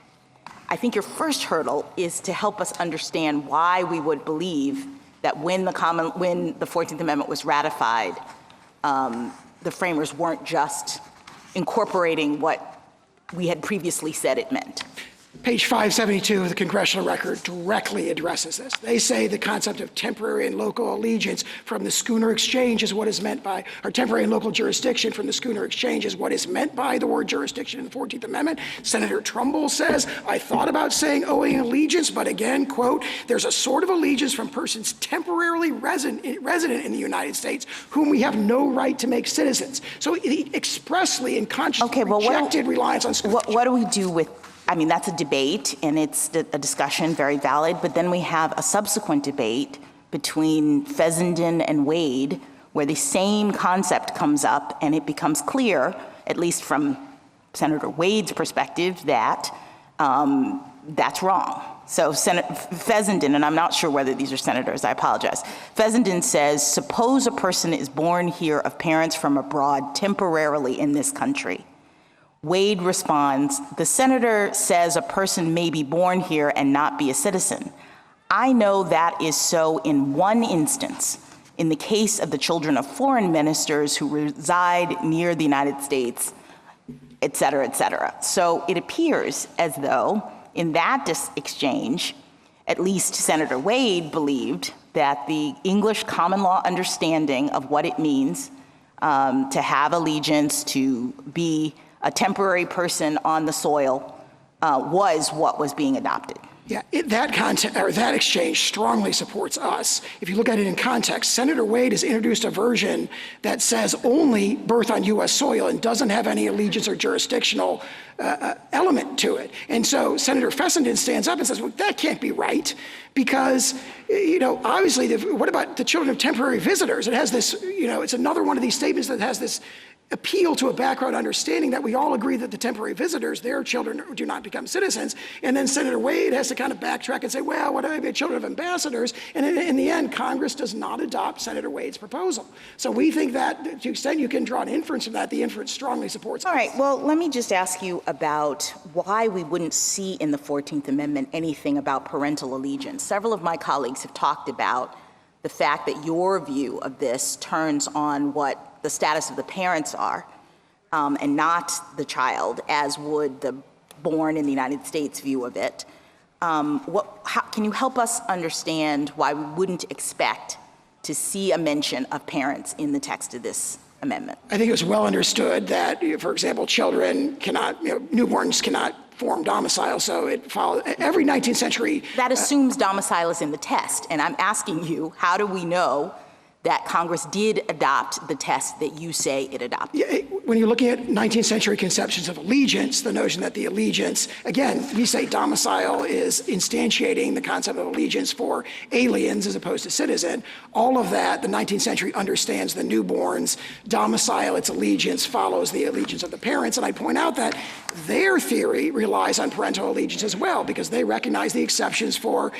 I think your first hurdle is to help us understand why we would believe that when the 14th Amendment was ratified, the framers weren't just incorporating what we had previously said it meant. Page 572 of the congressional record directly addresses this. They say the concept of temporary and local allegiance from the Schooner Exchange is what is meant by, or temporary and local jurisdiction from the Schooner Exchange is what is meant by the word jurisdiction in the 14th Amendment. Senator Trumbull says, I thought about saying owing allegiance, but again, quote, there's a sort of allegiance from persons temporarily resident in the United States whom we have no right to make citizens. So he expressly and consciously rejected reliance on Schooner. What do we do with, I mean, that's a debate, and it's a discussion, very valid, but then we have a subsequent debate between Fessenden and Wade, where the same concept comes up, and it becomes clear, at least from Senator Wade's perspective, that that's wrong. So Fessenden, and I'm not sure whether these are senators, I apologize. Fessenden says, suppose a person is born here of parents from abroad temporarily in this country. Wade responds, the senator says a person may be born here and not be a citizen. I know that is so in one instance, in the case of the children of foreign ministers who reside near the United States, et cetera, et cetera. So it appears as though in that exchange, at least Senator Wade believed that the English common law understanding of what it means to have allegiance, to be a temporary person on the soil, was what was being adopted. Yeah, that exchange strongly supports us. If you look at it in context, Senator Wade has introduced a version that says only birth on U.S. soil and doesn't have any allegiance or jurisdictional element to it. And so Senator Fessenden stands up and says, well, that can't be right because, obviously, what about the children of temporary visitors? It has this, it's another one of these statements that has this appeal to a background understanding that we all agree that the temporary visitors, their children do not become citizens. And then Senator Wade has to kind of backtrack and say, well, what are the children of ambassadors? And in the end, Congress does not adopt Senator Wade's proposal. So we think that to the extent you can draw an inference from that, the inference strongly supports us. All right, well, let me just ask you about why we wouldn't see in the 14th Amendment anything about parental allegiance. Several of my colleagues have talked about the fact that your view of this turns on what the status of the parents are, and not the child, as would the born in the United States view of it. Can you help us understand why we wouldn't expect to see a mention of parents in the text of this Amendment? I think it was well understood that, for example, children cannot, newborns cannot form domicile, so it follows every 19th century. That assumes domicile is in the test, and I'm asking you, how do we know that Congress did adopt the test that you say it adopted? When you're looking at 19th century conceptions of allegiance, the notion that the allegiance, again, we say domicile is instantiating the concept of allegiance for aliens as opposed to citizen. All of that, the 19th century understands the newborn's domicile, its allegiance follows the allegiance of the parents. And I point out that their theory relies on parental allegiance as well, because they recognize the exceptions for,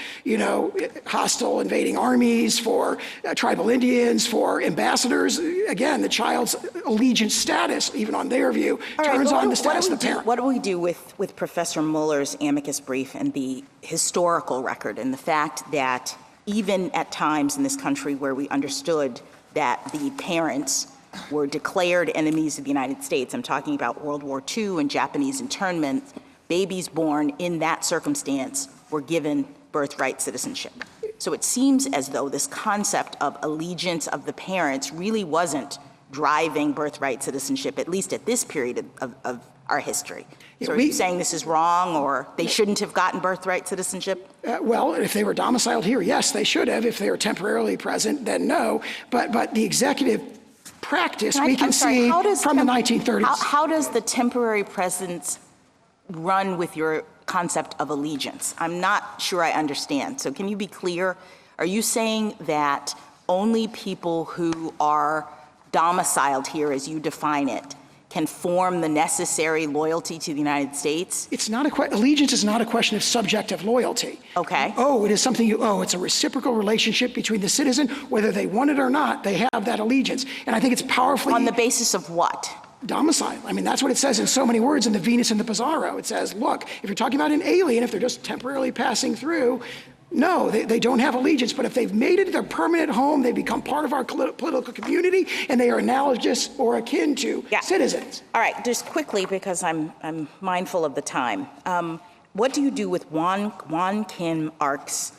hostile invading armies, for tribal Indians, for ambassadors. Again, the child's allegiance status, even on their view, turns on the status of the parent. What do we do with Professor Mueller's amicus brief and the historical record and the fact that even at times in this country where we understood that the parents were declared enemies of the United States, I'm talking about World War II and Japanese internment, babies born in that circumstance were given birthright citizenship. So it seems as though this concept of allegiance of the parents really wasn't driving birthright citizenship, at least at this period of our history. So are you saying this is wrong, or they shouldn't have gotten birthright citizenship? Well, if they were domiciled here, yes, they should have. If they were temporarily present, then no. But the executive practice, we can see from the 1930s. How does the temporary presence run with your concept of allegiance? I'm not sure I understand. So can you be clear? Are you saying that only people who are domiciled here, as you define it, can form the necessary loyalty to the United States? It's not allegiance is not a question of subjective loyalty. Okay. It is something you owe. It's a reciprocal relationship between the citizen, whether they want it or not, they have that allegiance. And I think it's powerfully— On the basis of what? Domicile. I mean, that's what it says in so many words in the Venus and the Pizarro. It says, look, if you're talking about an alien, if they're just temporarily passing through, no, they don't have allegiance. But if they've made it their permanent home, they become part of our political community, and they are analogous or akin to citizens. All right, just quickly, because I'm mindful of the time. What do you do with Juan Kim Ark's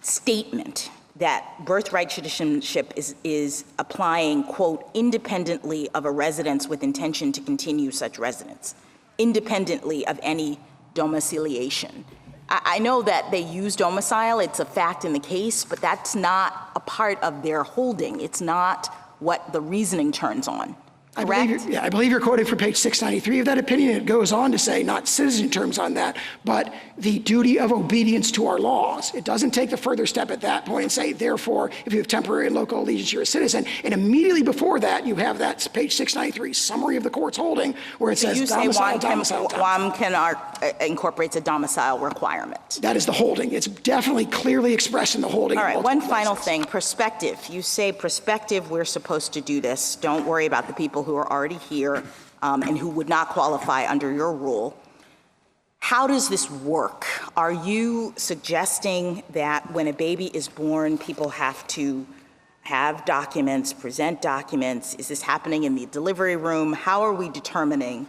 statement that birthright citizenship is applying, quote, independently of a residence with intention to continue such residence, independently of any domiciliation? I know that they use domicile, it's a fact in the case, but that's not a part of their holding. It's not what the reasoning turns on. Correct? I believe you're quoting from page 693 of that opinion. It goes on to say, not citizen terms on that, but the duty of obedience to our laws. It doesn't take the further step at that point and say, therefore, if you have temporary and local allegiance, you're a citizen. And immediately before that, you have that page 693 summary of the court's holding, where it says domicile, domicile. Juan Kim Ark incorporates a domicile requirement. That is the holding. It's definitely clearly expressed in the holding. All right, one final thing, perspective. You say perspective, we're supposed to do this. Don't worry about the people who are already here and who would not qualify under your rule. How does this work? Are you suggesting that when a baby is born, people have to have documents, present documents? Is this happening in the delivery room? How are we determining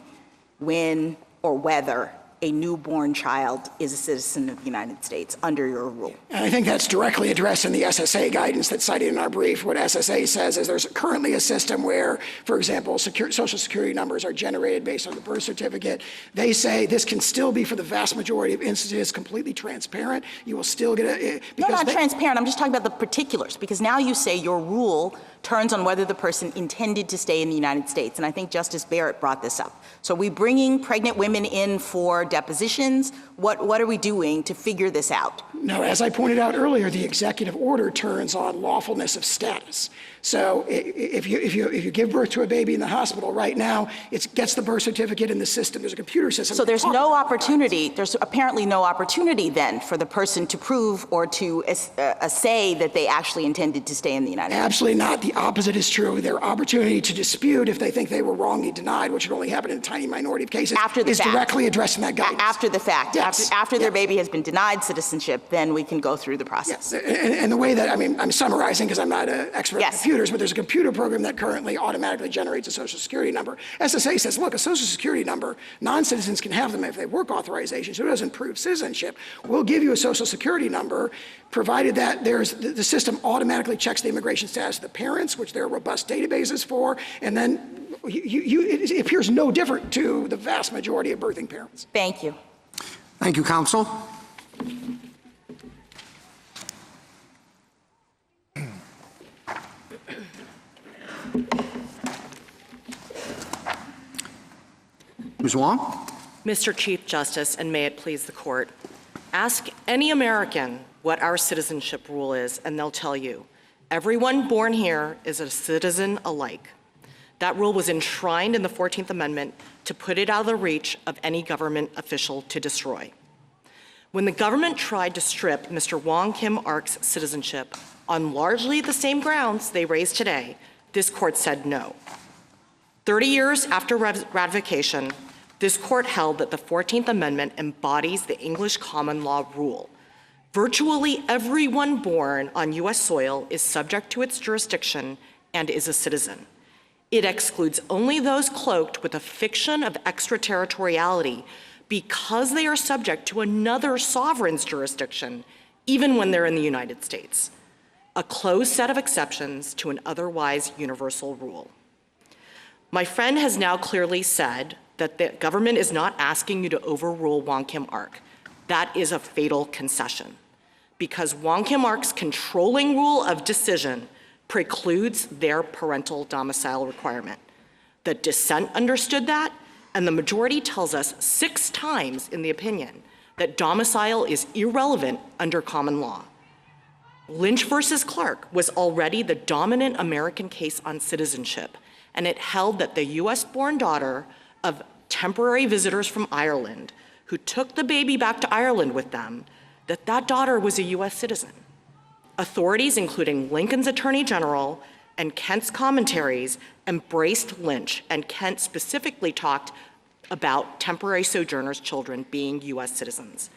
when or whether a newborn child is a citizen of the United States under your rule? And I think that's directly addressed in the SSA guidance that's cited in our brief. What SSA says is there's currently a system where, for example, Social Security numbers are generated based on the birth certificate. They say this can still be, for the vast majority of instances, completely transparent. You will still get a— No, not transparent. I'm just talking about the particulars, because now you say your rule turns on whether the person intended to stay in the United States. And I think Justice Barrett brought this up. So are we bringing pregnant women in for depositions? What are we doing to figure this out? No, as I pointed out earlier, the executive order turns on lawfulness of status. So if you give birth to a baby in the hospital right now, it gets the birth certificate in the system. There's a computer system. So there's no opportunity, there's apparently no opportunity then for the person to prove or to say that they actually intended to stay in the United States? Absolutely not. The opposite is true. Their opportunity to dispute if they think they were wrongly denied, which would only happen in a tiny minority of cases, is directly addressed in that guidance. After the fact. Yes. After their baby has been denied citizenship, then we can go through the process. Yes. And the way that, I'm summarizing because I'm not an expert in computers, but there's a computer program that currently automatically generates a Social Security number. SSA says, look, a Social Security number, non-citizens can have them if they have work authorization, so it doesn't prove citizenship. We'll give you a Social Security number, provided that the system automatically checks the immigration status of the parents, parents, which there are robust databases for, and then it appears no different to the vast majority of birthing parents. Thank you. Thank you, counsel. Ms. Wong? Mr. Chief Justice, and may it please the court, ask any American what our citizenship rule is, and they'll tell you, everyone born here is a citizen alike. That rule was enshrined in the 14th Amendment to put it out of the reach of any government official to destroy. When the government tried to strip Mr. Wong Kim Ark's citizenship on largely the same grounds they raised today, this court said no. 30 years after ratification, this court held that the 14th Amendment embodies the English common law rule. Virtually everyone born on U.S. soil is subject to its jurisdiction and is a citizen. It excludes only those cloaked with a fiction of extraterritoriality because they are subject to another sovereign's jurisdiction, even when they're in the United States. A closed set of exceptions to an otherwise universal rule. My friend has now clearly said that the government is not asking you to overrule Wong Kim Ark. That is a fatal concession, because Wong Kim Ark's controlling rule of decision precludes their parental domicile requirement. The dissent understood that, and the majority tells us 6 times in the opinion that domicile is irrelevant under common law. Lynch versus Clark was already the dominant American case on citizenship, and it held that the US-born daughter of temporary visitors from Ireland who took the baby back to Ireland with them, that daughter was a US citizen. Authorities, including Lincoln's Attorney General and Kent's commentaries, embraced Lynch, and Kent specifically talked about temporary sojourners' children being US citizens.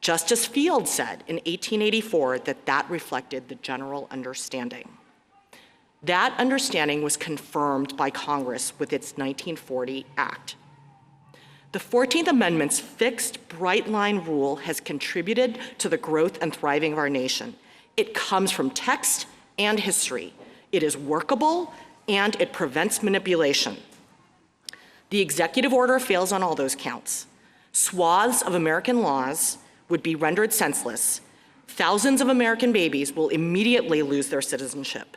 Justice Field said in 1884 that reflected the general understanding. That understanding was confirmed by Congress with its 1940 Act. The 14th Amendment's fixed, bright-line rule has contributed to the growth and thriving of our nation. It comes from text and history. It is workable, and it prevents manipulation. The executive order fails on all those counts. Swaths of American laws would be rendered senseless. Thousands of American babies will immediately lose their citizenship.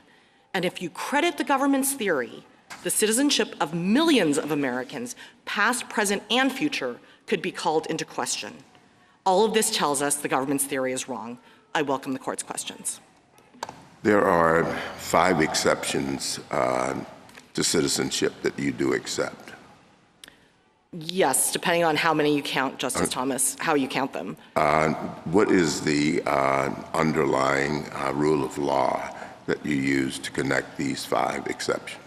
And if you credit the government's theory, the citizenship of millions of Americans, past, present, and future, could be called into question. All of this tells us the government's theory is wrong. I welcome the court's questions. There are 5 exceptions to citizenship that you do accept. Yes, depending on how many you count, Justice Thomas, how you count them. What is the underlying rule of law that you use to connect these 5 exceptions?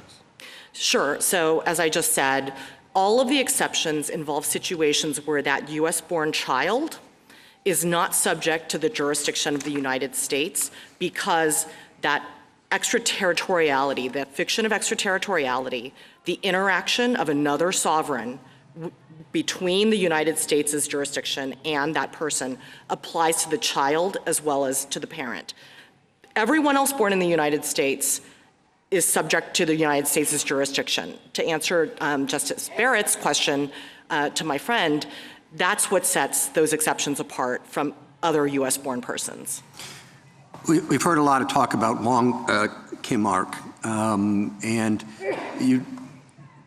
Sure. So as I just said, all of the exceptions involve situations where that US-born child is not subject to the jurisdiction of the United States because that extraterritoriality, that fiction of extraterritoriality, the interaction of another sovereign between the United States' jurisdiction and that person applies to the child as well as to the parent. Everyone else born in the United States is subject to the United States' jurisdiction. To answer Justice Barrett's question to my friend, that's what sets those exceptions apart from other US-born persons. We've heard a lot of talk about Wong Kim Ark, and you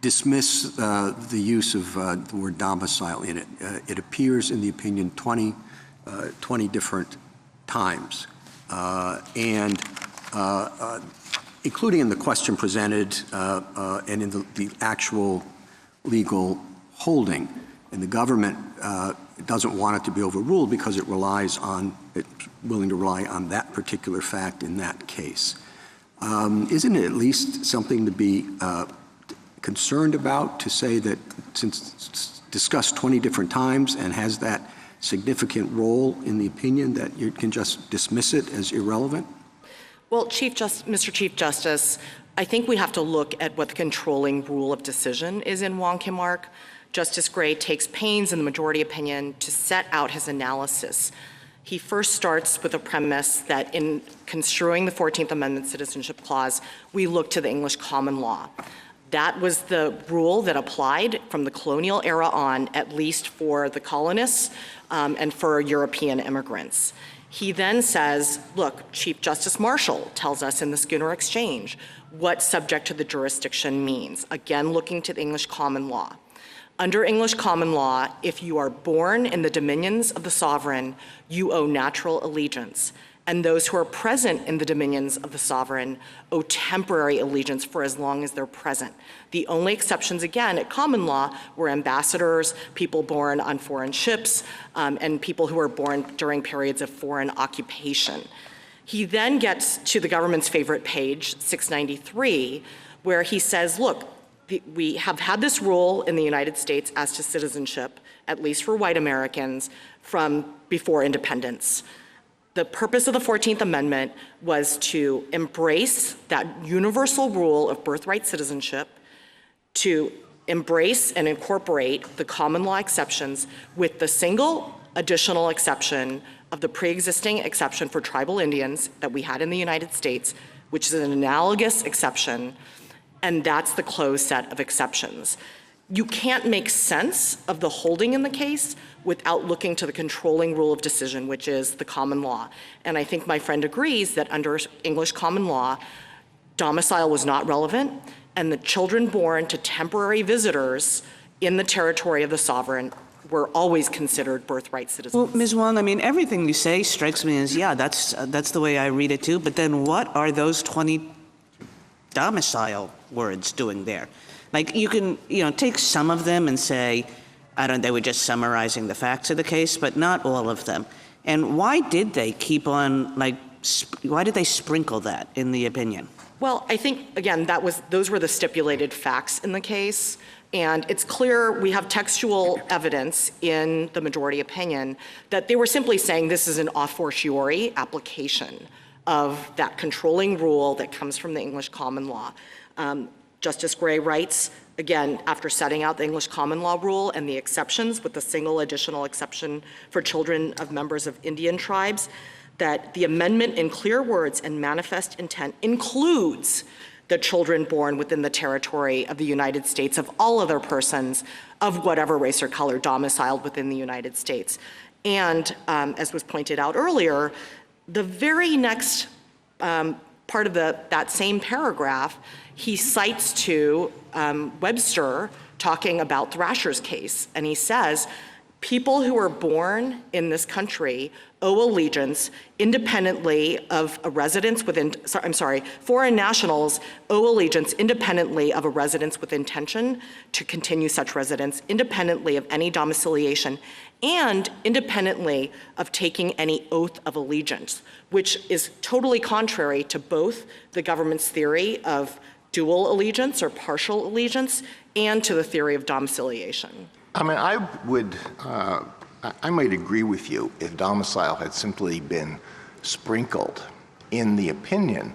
dismiss the use of the word domicile in it. It appears in the opinion 20 different times, and including in the question presented and in the actual legal holding. And the government doesn't want it to be overruled because it's willing to rely on that particular fact in that case. Isn't it at least something to be concerned about, to say that since it's discussed 20 different times and has that significant role in the opinion, that you can just dismiss it as irrelevant? Well, Mr. Chief Justice, I think we have to look at what the controlling rule of decision is in Wong Kim Ark. Justice Gray takes pains in the majority opinion to set out his analysis. He first starts with a premise that in construing the 14th Amendment Citizenship Clause, we look to the English common law. That was the rule that applied from the colonial era on, at least for the colonists and for European immigrants. He then says, look, Chief Justice Marshall tells us in the Schooner Exchange what subject to the jurisdiction means, again looking to the English common law. Under English common law, if you are born in the dominions of the sovereign, you owe natural allegiance. And those who are present in the dominions of the sovereign owe temporary allegiance for as long as they're present. The only exceptions, again, at common law were ambassadors, people born on foreign ships, and people who were born during periods of foreign occupation. He then gets to the government's favorite page, 693, where he says, look, we have had this rule in the United States as to citizenship, at least for white Americans, from before independence. The purpose of the 14th Amendment was to embrace that universal rule of birthright citizenship, to embrace and incorporate the common law exceptions with the single additional exception of the pre-existing exception for tribal Indians that we had in the United States, which is an analogous exception, and that's the closed set of exceptions. You can't make sense of the holding in the case without looking to the controlling rule of decision, which is the common law. And I think my friend agrees that under English common law, domicile was not relevant, and the children born to temporary visitors in the territory of the sovereign were always considered birthright citizens. Well, Ms. Wong, I mean, everything you say strikes me as, yeah, that's the way I read it too, but then what are those 20 domicile words doing there? Like, you can, take some of them and say, they were just summarizing the facts of the case, but not all of them. And why did they keep on, why did they sprinkle that in the opinion? Well, I think, again, those were the stipulated facts in the case. And it's clear we have textual evidence in the majority opinion that they were simply saying this is an a fortiori application of that controlling rule that comes from the English common law. Justice Gray writes, again, after setting out the English common law rule and the exceptions with the single additional exception for children of members of Indian tribes, that the amendment in clear words and manifest intent includes the children born within the territory of the United States of all other persons of whatever race or color domiciled within the United States. And as was pointed out earlier, the very next part of that same paragraph, he cites to Webster talking about Thrasher's case, and he says, people who are born in this country owe allegiance independently of a residence within, foreign nationals owe allegiance independently of a residence with intention to continue such residence, independently of any domiciliation, and independently of taking any oath of allegiance, which is totally contrary to both the government's theory of dual allegiance or partial allegiance and to the theory of domiciliation. I mean, I might agree with you if domicile had simply been sprinkled in the opinion.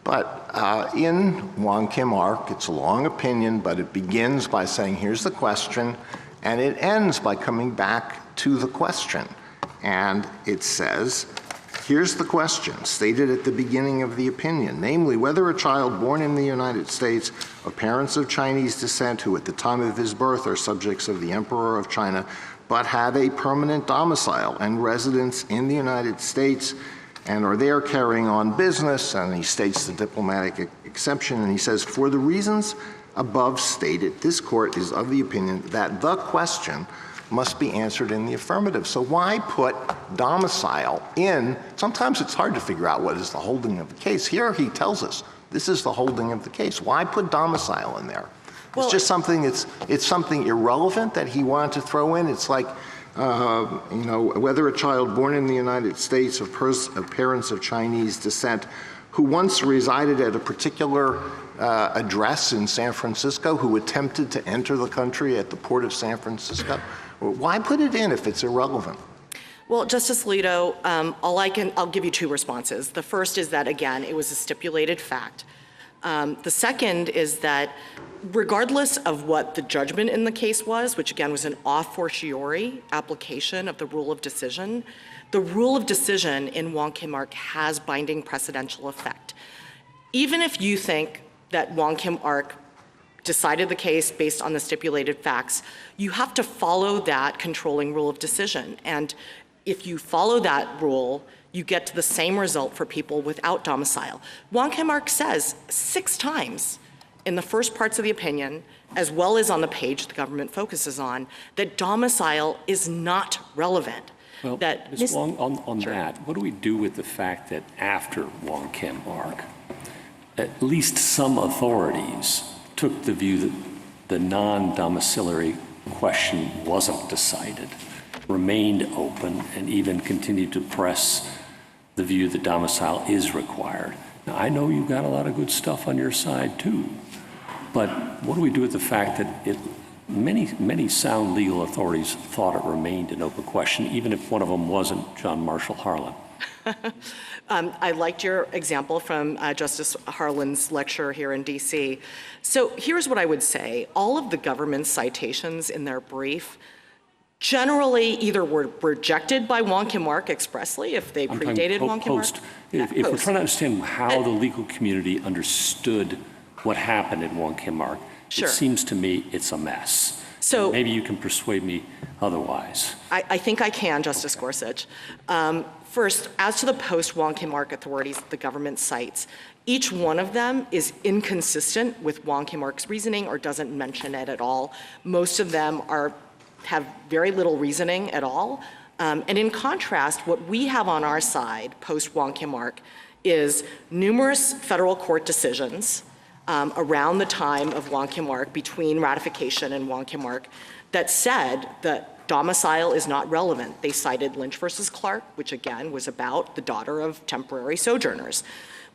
But in Wong Kim Ark, it's a long opinion, but it begins by saying, here's the question, and it ends by coming back to the question. And it says, here's the question, stated at the beginning of the opinion, namely, whether a child born in the United States of parents of Chinese descent who at the time of his birth are subjects of the Emperor of China, but have a permanent domicile and residence in the United States and are there carrying on business, and he states the diplomatic exception, and he says, for the reasons above stated, this court is of the opinion that the question must be answered in the affirmative. So why put domicile in? Sometimes it's hard to figure out what is the holding of the case. Here he tells us this is the holding of the case. Why put domicile in there? Well, it's just something, it's something irrelevant that he wanted to throw in. It's like, whether a child born in the United States of parents of Chinese descent who once resided at a particular address in San Francisco, who attempted to enter the country at the port of San Francisco. Why put it in if it's irrelevant? Well, Justice Alito, I'll give you two responses. The first is that, again, it was a stipulated fact. The second is that regardless of what the judgment in the case was, which again was an a fortiori application of the rule of decision, The rule of decision in Wong Kim Ark has binding precedential effect. Even if you think that Wong Kim Ark decided the case based on the stipulated facts, you have to follow that controlling rule of decision. And if you follow that rule, you get to the same result for people without domicile. Wong Kim Ark says 6 times in the first parts of the opinion, as well as on the page the government focuses on, that domicile is not relevant. Well, that Ms. Wong, on that, what do we do with the fact that after Wong Kim Ark, at least some authorities took the view that the non-domiciliary question wasn't decided, remained open, and even continued to press the view that domicile is required? Now, I know you've got a lot of good stuff on your side, too, but what do we do with the fact that many sound legal authorities thought it remained an open question, even if one of them wasn't John Marshall Harlan? I liked your example from Justice Harlan's lecture here in DC. So here's what I would say. All of the government's citations in their brief generally either were rejected by Wong Kim Ark expressly, if they predated Wong Kim Ark. If we're trying to understand how the legal community understood what happened in Wong Kim Ark, Sure. It seems to me it's a mess. So maybe you can persuade me otherwise. I think I can, Justice Gorsuch. First, as to the post-Wong Kim Ark authorities that the government cites, each one of them is inconsistent with Wong Kim Ark's reasoning or doesn't mention it at all. Most of them have very little reasoning at all. And in contrast, what we have on our side, post-Wong Kim Ark, is numerous federal court decisions around the time of Wong Kim Ark, between ratification and Wong Kim Ark, that said that domicile is not relevant. They cited Lynch versus Clark, which again was about the daughter of temporary sojourners.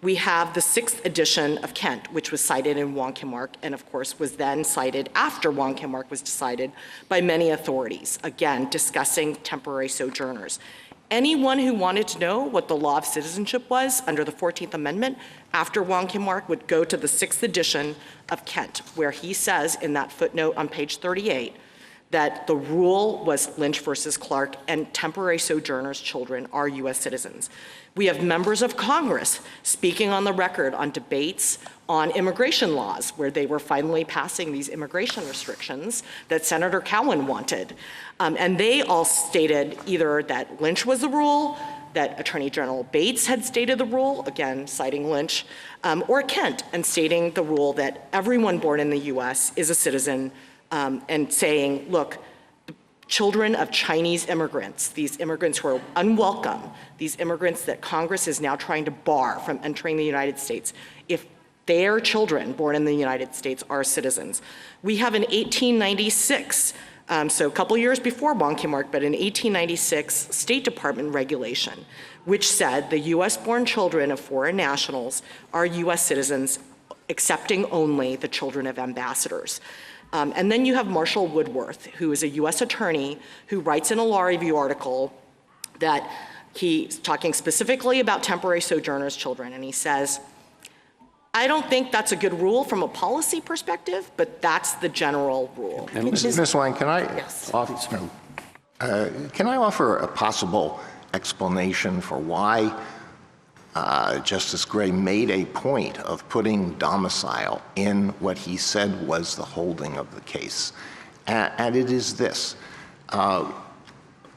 We have the 6th edition of Kent, which was cited in Wong Kim Ark, and of course was then cited after Wong Kim Ark was decided by many authorities, again discussing temporary sojourners. Anyone who wanted to know what the law of citizenship was under the 14th Amendment after Wong Kim Ark would go to the 6th edition of Kent, where he says in that footnote on page 38 that the rule was Lynch versus Clark and temporary sojourners' children are U.S. citizens. We have members of Congress speaking on the record on debates on immigration laws, where they were finally passing these immigration restrictions that Senator Cowan wanted. And they all stated either that Lynch was the rule, that Attorney General Bates had stated the rule, again citing Lynch, or Kent and stating the rule that everyone born in the U.S. is a citizen, and saying, look, children of Chinese immigrants, these immigrants who are unwelcome, these immigrants that Congress is now trying to bar from entering the United States, if their children born in the United States are citizens. We have in 1896, so a couple years before Wong Kim Ark, but in 1896, State Department regulation, which said the US-born children of foreign nationals are US citizens, accepting only the children of ambassadors. And then you have Marshall Woodworth, who is a US attorney who writes in a law review article that he's talking specifically about temporary sojourners' children, and he says, I don't think that's a good rule from a policy perspective, but that's the general rule. Ms. Wang, can I Yes. offer a possible explanation for why Justice Gray made a point of putting domicile in what he said was the holding of the case? And it is this.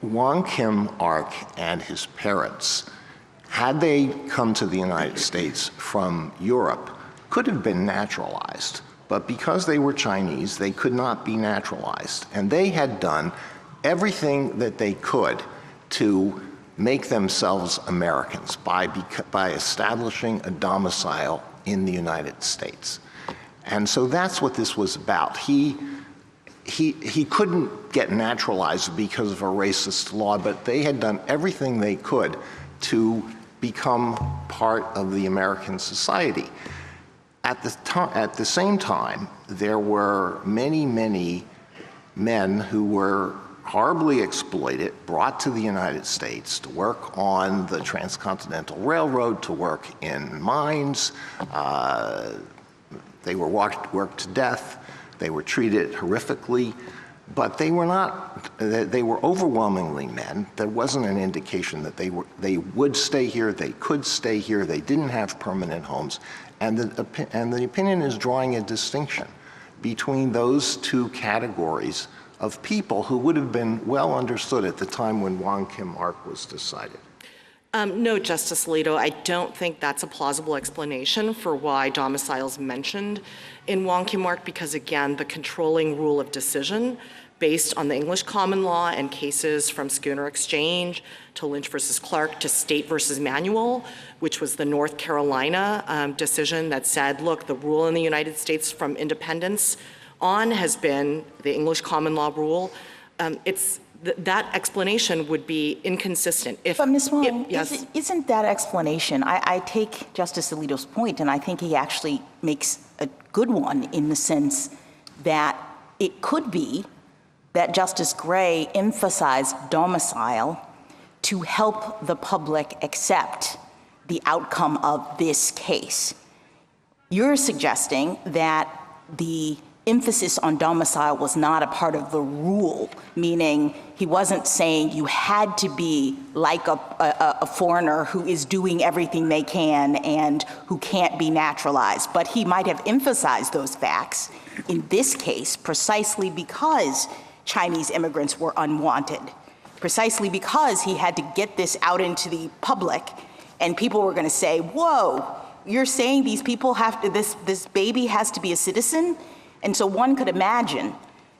Wong Kim Ark and his parents, had they come to the United States from Europe, could have been naturalized. But because they were Chinese, they could not be naturalized. And they had done everything that they could to make themselves Americans by establishing a domicile in the United States. And so that's what this was about. He couldn't get naturalized because of a racist law, but they had done everything they could to become part of the American society. At the same time, there were many, many men who were horribly exploited, brought to the United States to work on the Transcontinental Railroad, to work in mines. They were worked to death. They were treated horrifically. But they were not, they were overwhelmingly men. There wasn't an indication that they would stay here, they could stay here, they didn't have permanent homes. And the opinion is drawing a distinction between those two categories of people who would have been well understood at the time when Wong Kim Ark was decided. No, Justice Alito, I don't think that's a plausible explanation for why domicile is mentioned in Wong Kim Ark, because again, the controlling rule of decision based on the English common law and cases from Schooner Exchange to Lynch versus Clark to State versus Manuel, which was the North Carolina decision that said, look, the rule in the United States from independence on has been the English common law rule. That explanation would be inconsistent. But Ms. Wong, yes. Isn't that explanation, I take Justice Alito's point, and I think he actually makes a good one in the sense that it could be that Justice Gray emphasized domicile to help the public accept the outcome of this case. You're suggesting that the emphasis on domicile was not a part of the rule, meaning he wasn't saying you had to be like a foreigner who is doing everything they can and who can't be naturalized, but he might have emphasized those facts in this case precisely because Chinese immigrants were unwanted, precisely because he had to get this out into the public and people were going to say, whoa, you're saying these people have to, this baby has to be a citizen? And so one could imagine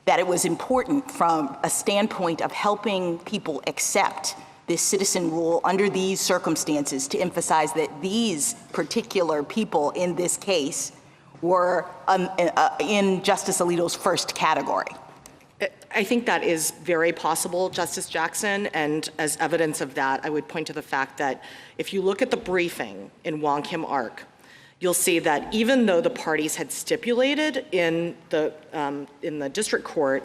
that it was important from a standpoint of helping people accept this citizen rule under these circumstances to emphasize that these particular people in this case were in Justice Alito's first category. I think that is very possible, Justice Jackson, and as evidence of that, I would point to the fact that if you look at the briefing in Wong Kim Ark, you'll see that even though the parties had stipulated in the district court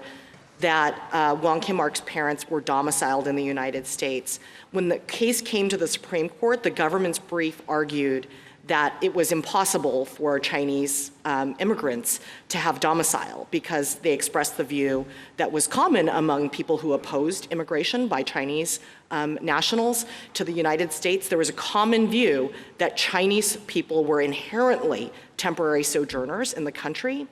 that Wong Kim Ark's parents were domiciled in the United States, when the case came to the Supreme Court, the government's brief argued that it was impossible for Chinese immigrants to have domicile because they expressed the view that was common among people who opposed immigration by Chinese nationals to the United States. There was a common view that Chinese people were inherently temporary sojourners in the country.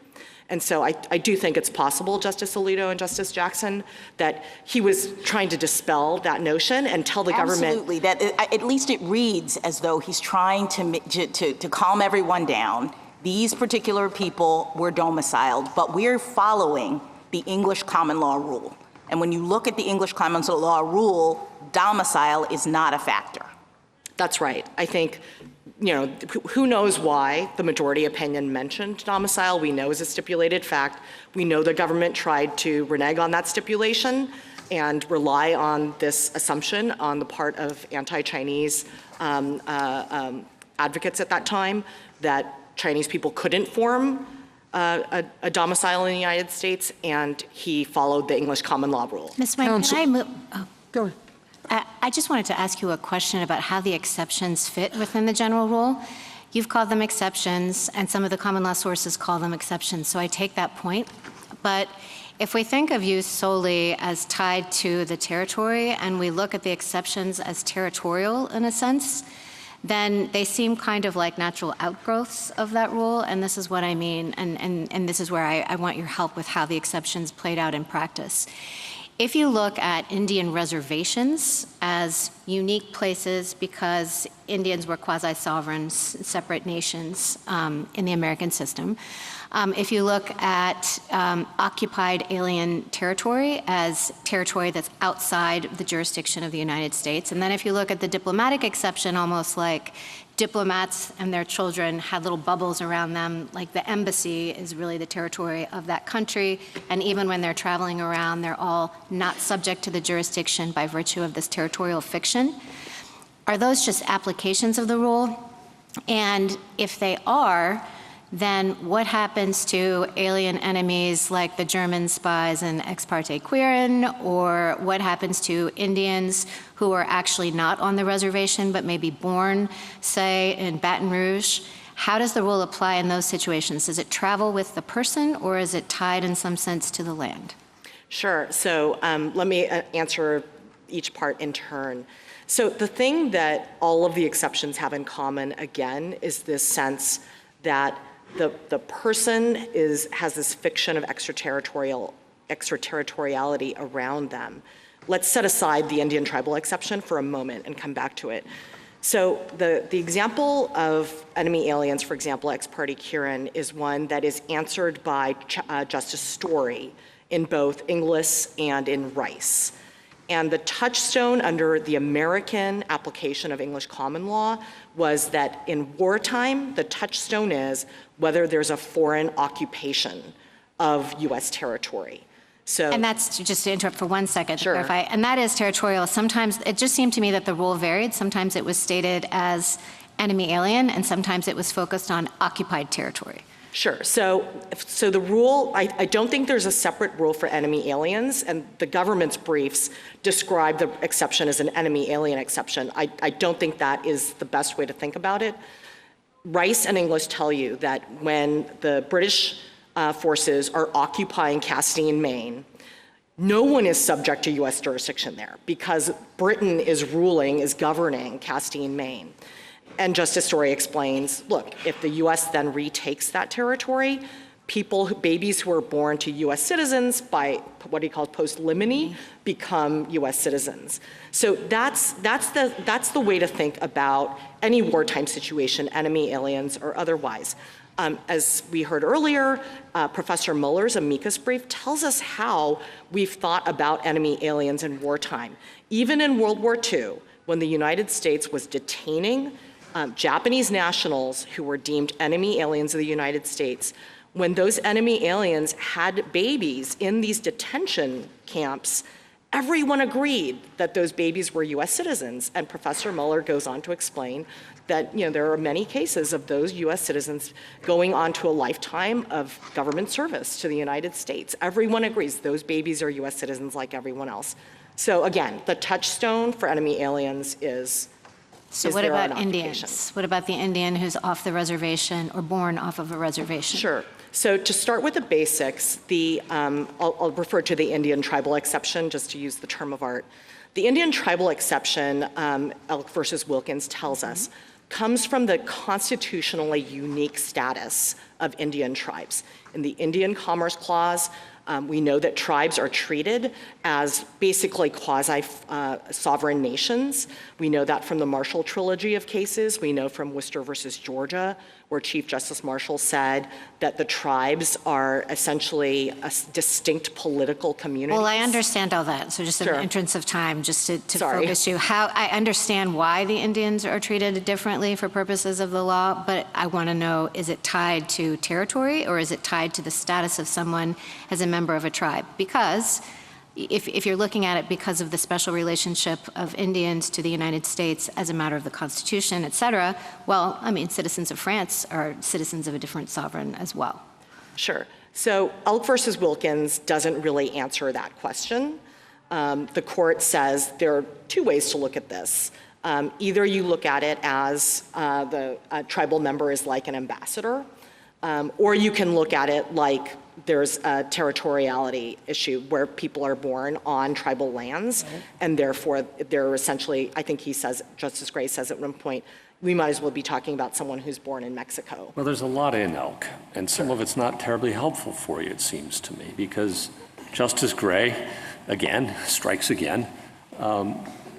And so I do think it's possible, Justice Alito and Justice Jackson, that he was trying to dispel that notion and tell the government. Absolutely, that at least it reads as though he's trying to calm everyone down. These particular people were domiciled, but we're following the English common law rule. And when you look at the English common law rule, domicile is not a factor. That's right. I think, you know, who knows why the majority opinion mentioned domicile. We know is a stipulated fact. We know the government tried to renege on that stipulation and rely on this assumption on the part of anti-Chinese advocates at that time that Chinese people couldn't form a domicile in the United States, and he followed the English common law rule. Ms. Wang, can I move? Go ahead. I just wanted to ask you a question about how the exceptions fit within the general rule. You've called them exceptions, and some of the common law sources call them exceptions, so I take that point. But if we think of use solely as tied to the territory, and we look at the exceptions as territorial in a sense, then they seem kind of like natural outgrowths of that rule, and this is what I mean, and this is where I want your help with how the exceptions played out in practice. If you look at Indian reservations as unique places because Indians were quasi-sovereign, separate nations in the American system, if you look at occupied alien territory as territory that's outside the jurisdiction of the United States, and then if you look at the diplomatic exception, almost like diplomats and their children had little bubbles around them, like the embassy is really the territory of that country, and even when they're traveling around, they're all not subject to the jurisdiction by virtue of this territorial fiction. Are those just applications of the rule? And if they are, then what happens to alien enemies like the German spies in Ex parte Quirin, or what happens to Indians who are actually not on the reservation but may be born, say, in Baton Rouge? How does the rule apply in those situations? Does it travel with the person, or is it tied in some sense to the land? Sure. So let me answer each part in turn. So the thing that all of the exceptions have in common, again, is this sense that the person has this fiction of extraterritoriality around them. Let's set aside the Indian tribal exception for a moment and come back to it. So the example of enemy aliens, for example, ex parte Kieran, is one that is answered by Justice Story in both Inglis and in Rice. And the touchstone under the American application of English common law was that in wartime, the touchstone is whether there's a foreign occupation of US territory. So, and that's, just to interrupt for 1 second to Sure. clarify, and that is territorial. Sometimes, it just seemed to me that the rule varied. Sometimes it was stated as enemy alien, and sometimes it was focused on occupied territory. Sure. So the rule, I don't think there's a separate rule for enemy aliens, and the government's briefs describe the exception as an enemy alien exception. I don't think that is the best way to think about it. Rice and English tell you that when the British forces are occupying Castine, Maine, no one is subject to US jurisdiction there because Britain is governing Castine, Maine. And Justice Story explains, look, if the US then retakes that territory, babies who are born to US citizens by what he called post limine become US citizens. So that's the way to think about any wartime situation, enemy aliens or otherwise. As we heard earlier, Professor Muller's amicus brief tells us how we've thought about enemy aliens in wartime. Even in World War II, when the United States was detaining Japanese nationals who were deemed enemy aliens of the United States, when those enemy aliens had babies in these detention camps, everyone agreed that those babies were US citizens. And Professor Muller goes on to explain that there are many cases of those US citizens going on to a lifetime of government service to the United States. Everyone agrees those babies are US citizens like everyone else. So again, the touchstone for enemy aliens is So what about Indians? What about the Indian who's off the reservation or born off of a reservation? Sure. So to start with the basics, I'll refer to the Indian tribal exception just to use the term of art. The Indian tribal exception, Elk versus Wilkins tells us, comes from the constitutionally unique status of Indian tribes. In the Indian Commerce Clause, we know that tribes are treated as basically quasi-sovereign nations. We know that from the Marshall Trilogy of cases. We know from Worcester versus Georgia, where Chief Justice Marshall said that the tribes are essentially a distinct political community. Well, I understand all that. So just in the interest of time, just to focus you, I understand why the Indians are treated differently for purposes of the law, but I want to know, is it tied to territory or is it tied to the status of someone as a member of a tribe? Because if you're looking at it because of the special relationship of Indians to the United States as a matter of the Constitution, et cetera, well, I mean, citizens of France are citizens of a different sovereign as well. Sure. So Elk versus Wilkins doesn't really answer that question. The court says there are two ways to look at this. Either you look at it as the tribal member is like an ambassador, or you can look at it like there's a territoriality issue where people are born on tribal lands, and therefore they're essentially, I think he says, Justice Gray says at one point, we might as well be talking about someone who's born in Mexico. Well, there's a lot in Elk, and some of it's not terribly helpful for you, it seems to me, because Justice Gray, again, strikes again,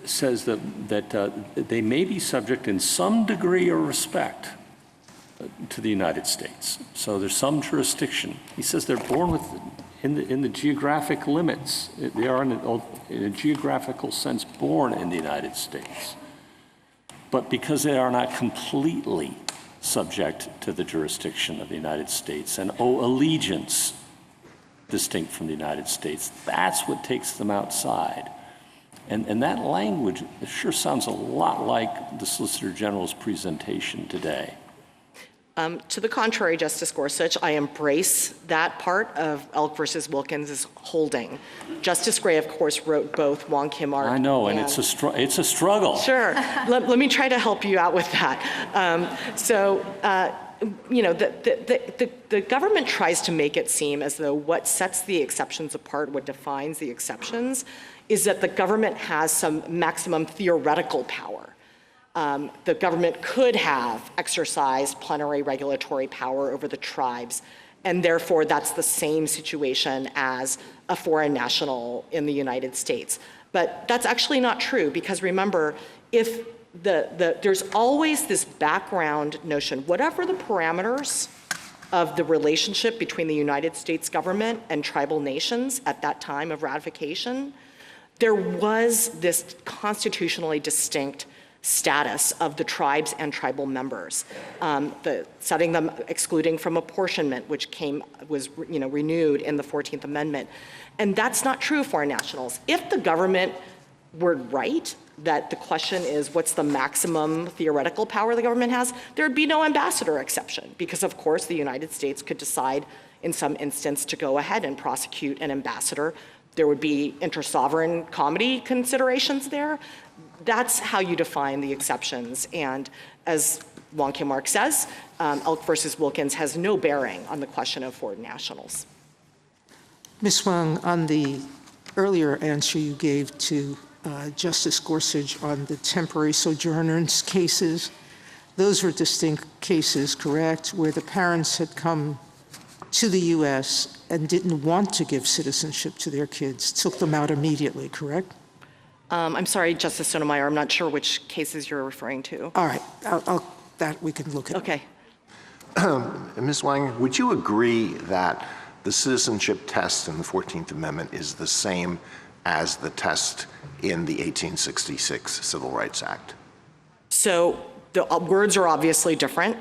says that they may be subject in some degree or respect to the United States. So there's some jurisdiction. He says they're born in the geographic limits. They are in a geographical sense born in the United States. But because they are not completely subject to the jurisdiction of the United States and owe allegiance distinct from the United States, that's what takes them outside. And that language sure sounds a lot like the Solicitor General's presentation today. To the contrary, Justice Gorsuch, I embrace that part of Elk versus Wilkins' holding. Justice Gray, of course, wrote both Wong Kim Ark. I know, and it's a struggle. Sure. Let me try to help you out with that. you know, the government tries to make it seem as though what sets the exceptions apart, what defines the exceptions, is that the government has some maximum theoretical power. The government could have exercised plenary regulatory power over the tribes, and therefore that's the same situation as a foreign national in the United States. But that's actually not true, because remember, if there's always this background notion, whatever the parameters of the relationship between the United States government and tribal nations at that time of ratification, there was this constitutionally distinct status of the tribes and tribal members, setting them, excluding from apportionment, which was renewed in the 14th Amendment. And that's not true of foreign nationals. If the government were right, that the question is what's the maximum theoretical power the government has, there'd be no ambassador exception, because of course the United States could decide in some instance to go ahead and prosecute an ambassador. There would be inter-sovereign comity considerations there. That's how you define the exceptions. And as Wong Kim Ark says, Elk versus Wilkins has no bearing on the question of foreign nationals. Ms. Wong, on the earlier answer you gave to Justice Gorsuch on the temporary sojourners cases, those were distinct cases, correct, where the parents had come to the U.S. and didn't want to give citizenship to their kids, took them out immediately, correct? I'm sorry, Justice Sotomayor, I'm not sure which cases you're referring to. All right, that we can look at. Okay. Ms. Wang, would you agree that the citizenship test in the 14th Amendment is the same as the test in the 1866 Civil Rights Act? So the words are obviously different.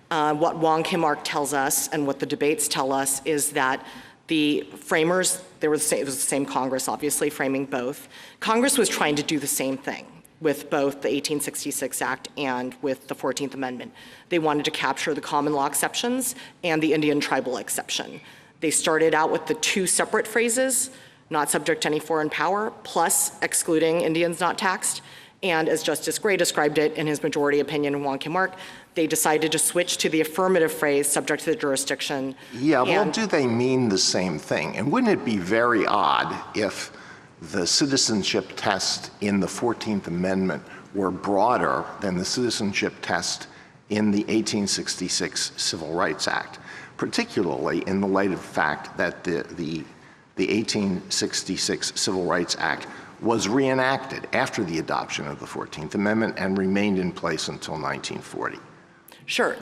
What Wong Kim Ark tells us and what the debates tell us is that the framers, it was the same Congress obviously framing both. Congress was trying to do the same thing with both the 1866 Act and with the 14th Amendment. They wanted to capture the common law exceptions and the Indian tribal exception. They started out with the two separate phrases, not subject to any foreign power, plus excluding Indians not taxed. And as Justice Gray described it in his majority opinion in Wong Kim Ark, they decided to switch to the affirmative phrase, subject to the jurisdiction. Yeah, well, do they mean the same thing? And wouldn't it be very odd if the citizenship test in the 14th Amendment were broader than the citizenship test in the 1866 Civil Rights Act, particularly in the light of the fact that the 1866 Civil Rights Act was reenacted after the adoption of the 14th Amendment and remained in place until 1940. Sure,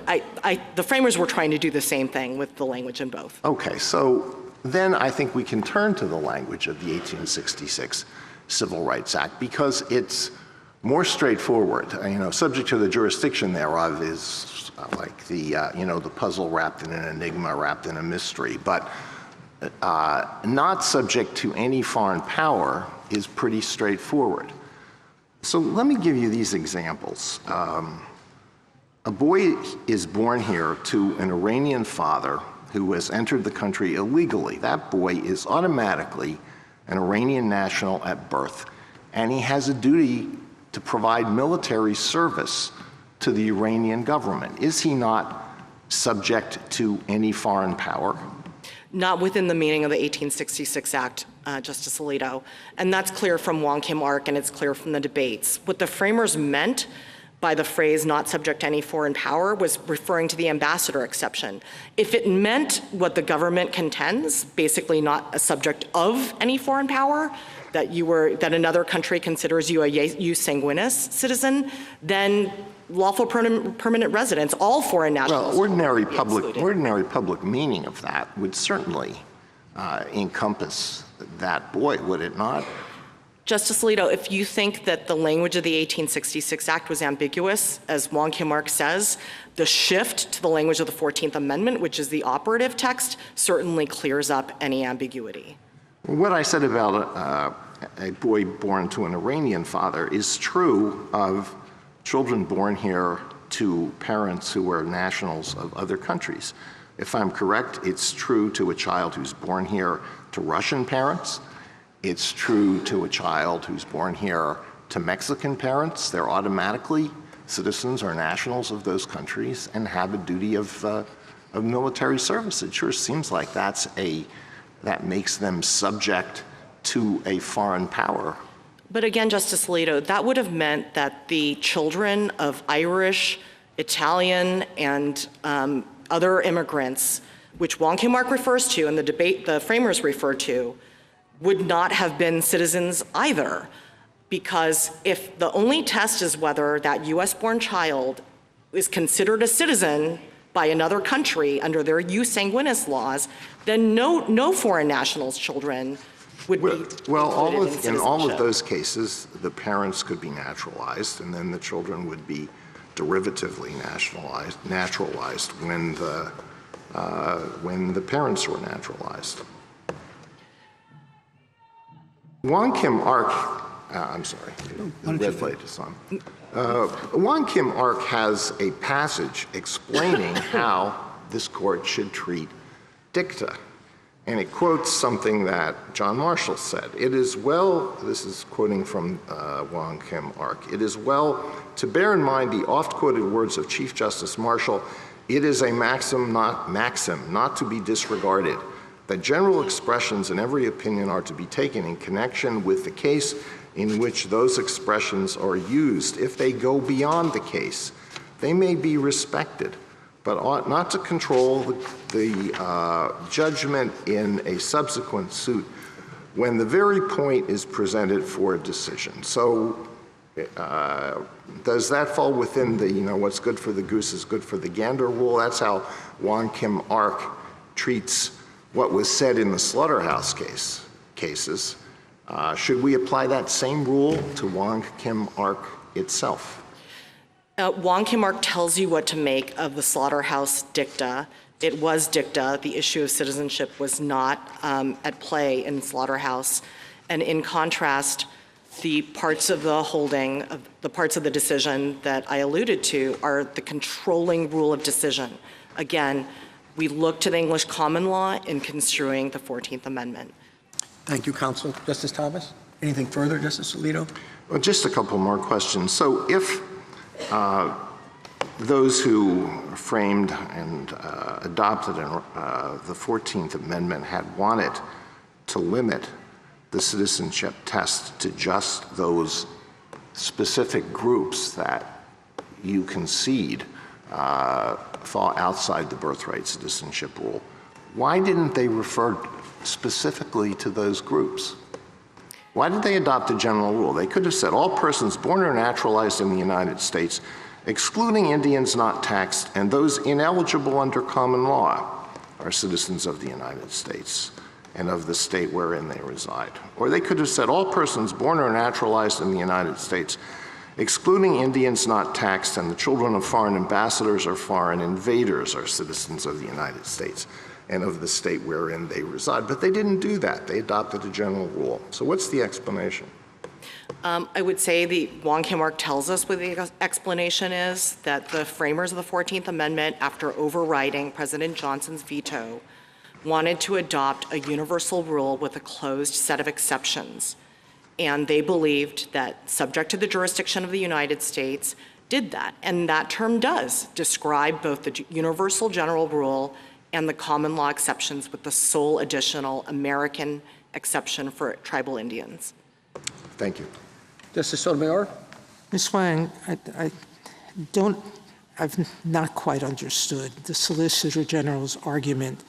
the framers were trying to do the same thing with the language in both. Okay, so then I think we can turn to the language of the 1866 Civil Rights Act because it's more straightforward. Subject to the jurisdiction thereof is like the puzzle wrapped in an enigma, wrapped in a mystery, but not subject to any foreign power is pretty straightforward. So let me give you these examples. A boy is born here to an Iranian father who has entered the country illegally. That boy is automatically an Iranian national at birth, and he has a duty to provide military service to the Iranian government. Is he not subject to any foreign power? Not within the meaning of the 1866 Act, Justice Alito. And that's clear from Wong Kim Ark, and it's clear from the debates. What the framers meant by the phrase not subject to any foreign power was referring to the ambassador exception. If it meant what the government contends, basically not a subject of any foreign power, that another country considers you a jus sanguinis citizen, then lawful permanent residents, all foreign nationals. Well, ordinary public meaning of that would certainly encompass that boy, would it not? Justice Alito, if you think that the language of the 1866 Act was ambiguous, as Wong Kim Ark says, the shift to the language of the 14th Amendment, which is the operative text, certainly clears up any ambiguity. What I said about a boy born to an Iranian father is true of children born here to parents who are nationals of other countries. If I'm correct, it's true to a child who's born here to Russian parents. It's true to a child who's born here to Mexican parents. They're automatically citizens or nationals of those countries and have a duty of military service. It sure seems like that makes them subject to a foreign power. But again, Justice Alito, that would have meant that the children of Irish, Italian, and other immigrants, which Wong Kim Ark refers to and the framers refer to, would not have been citizens either. Because if the only test is whether that US-born child is considered a citizen by another country under their jus sanguinis laws, then no foreign nationals' children would be in all of those cases, the parents could be naturalized, and then the children would be derivatively naturalized when the parents were naturalized. Wong Kim Ark, I'm sorry, the red light is on. Wong Kim Ark has a passage explaining how this court should treat dicta. And it quotes something that John Marshall said. It is well, this is quoting from Wong Kim Ark, it is well to bear in mind the oft-quoted words of Chief Justice Marshall, it is a maxim not to be disregarded, that general expressions in every opinion are to be taken in connection with the case in which those expressions are used. If they go beyond the case, they may be respected, but ought not to control the judgment in a subsequent suit when the very point is presented for a decision. So does that fall within the, what's good for the goose is good for the gander rule? That's how Wong Kim Ark treats what was said in the slaughterhouse cases. Should we apply that same rule to Wong Kim Ark itself? Wong Kim Ark tells you what to make of the slaughterhouse dicta. It was dicta. The issue of citizenship was not at play in slaughterhouse. And in contrast, the parts of the holding, the parts of the decision that I alluded to are the controlling rule of decision. Again, we look to the English common law in construing the 14th Amendment. Thank you, counsel. Justice Thomas? Anything further, Justice Alito? Well, just a couple more questions. So if those who framed and adopted the 14th Amendment had wanted to limit the citizenship test to just those specific groups that you concede fall outside the birthright citizenship rule, why didn't they refer specifically to those groups? Why did they adopt a general rule? They could have said all persons born or naturalized in the United States, excluding Indians not taxed, and those ineligible under common law are citizens of the United States and of the state wherein they reside. Or they could have said all persons born or naturalized in the United States, excluding Indians not taxed, and the children of foreign ambassadors or foreign invaders are citizens of the United States and of the state wherein they reside. But they didn't do that. They adopted a general rule. So what's the explanation? I would say the Wong Kim Ark tells us what the explanation is, that the framers of the 14th Amendment, after overriding President Johnson's veto, wanted to adopt a universal rule with a closed set of exceptions. And they believed that, subject to the jurisdiction of the United States, did that. And that term does describe both the universal general rule and the common law exceptions, with the sole additional American exception for tribal Indians. Thank you. Justice Sotomayor? Ms. Wang, I've not quite understood the Solicitor General's argument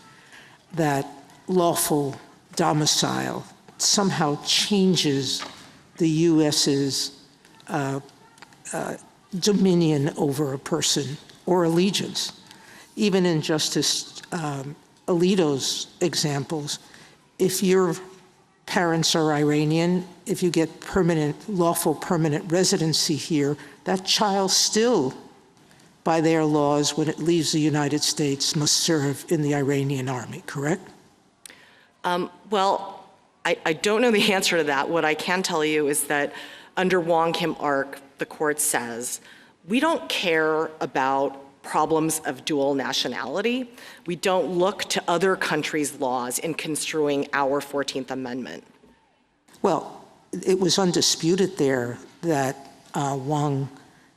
that lawful domicile somehow changes the U.S.'s dominion over a person or allegiance. Even in Justice Alito's examples, if your parents are Iranian, if you get lawful permanent residency here, that child still, by their laws, when it leaves the United States, must serve in the Iranian army, correct? Well, I don't know the answer to that. What I can tell you is that under Wong Kim Ark, the court says, we don't care about problems of dual nationality. We don't look to other countries' laws in construing our 14th Amendment. Well, it was undisputed there that Wong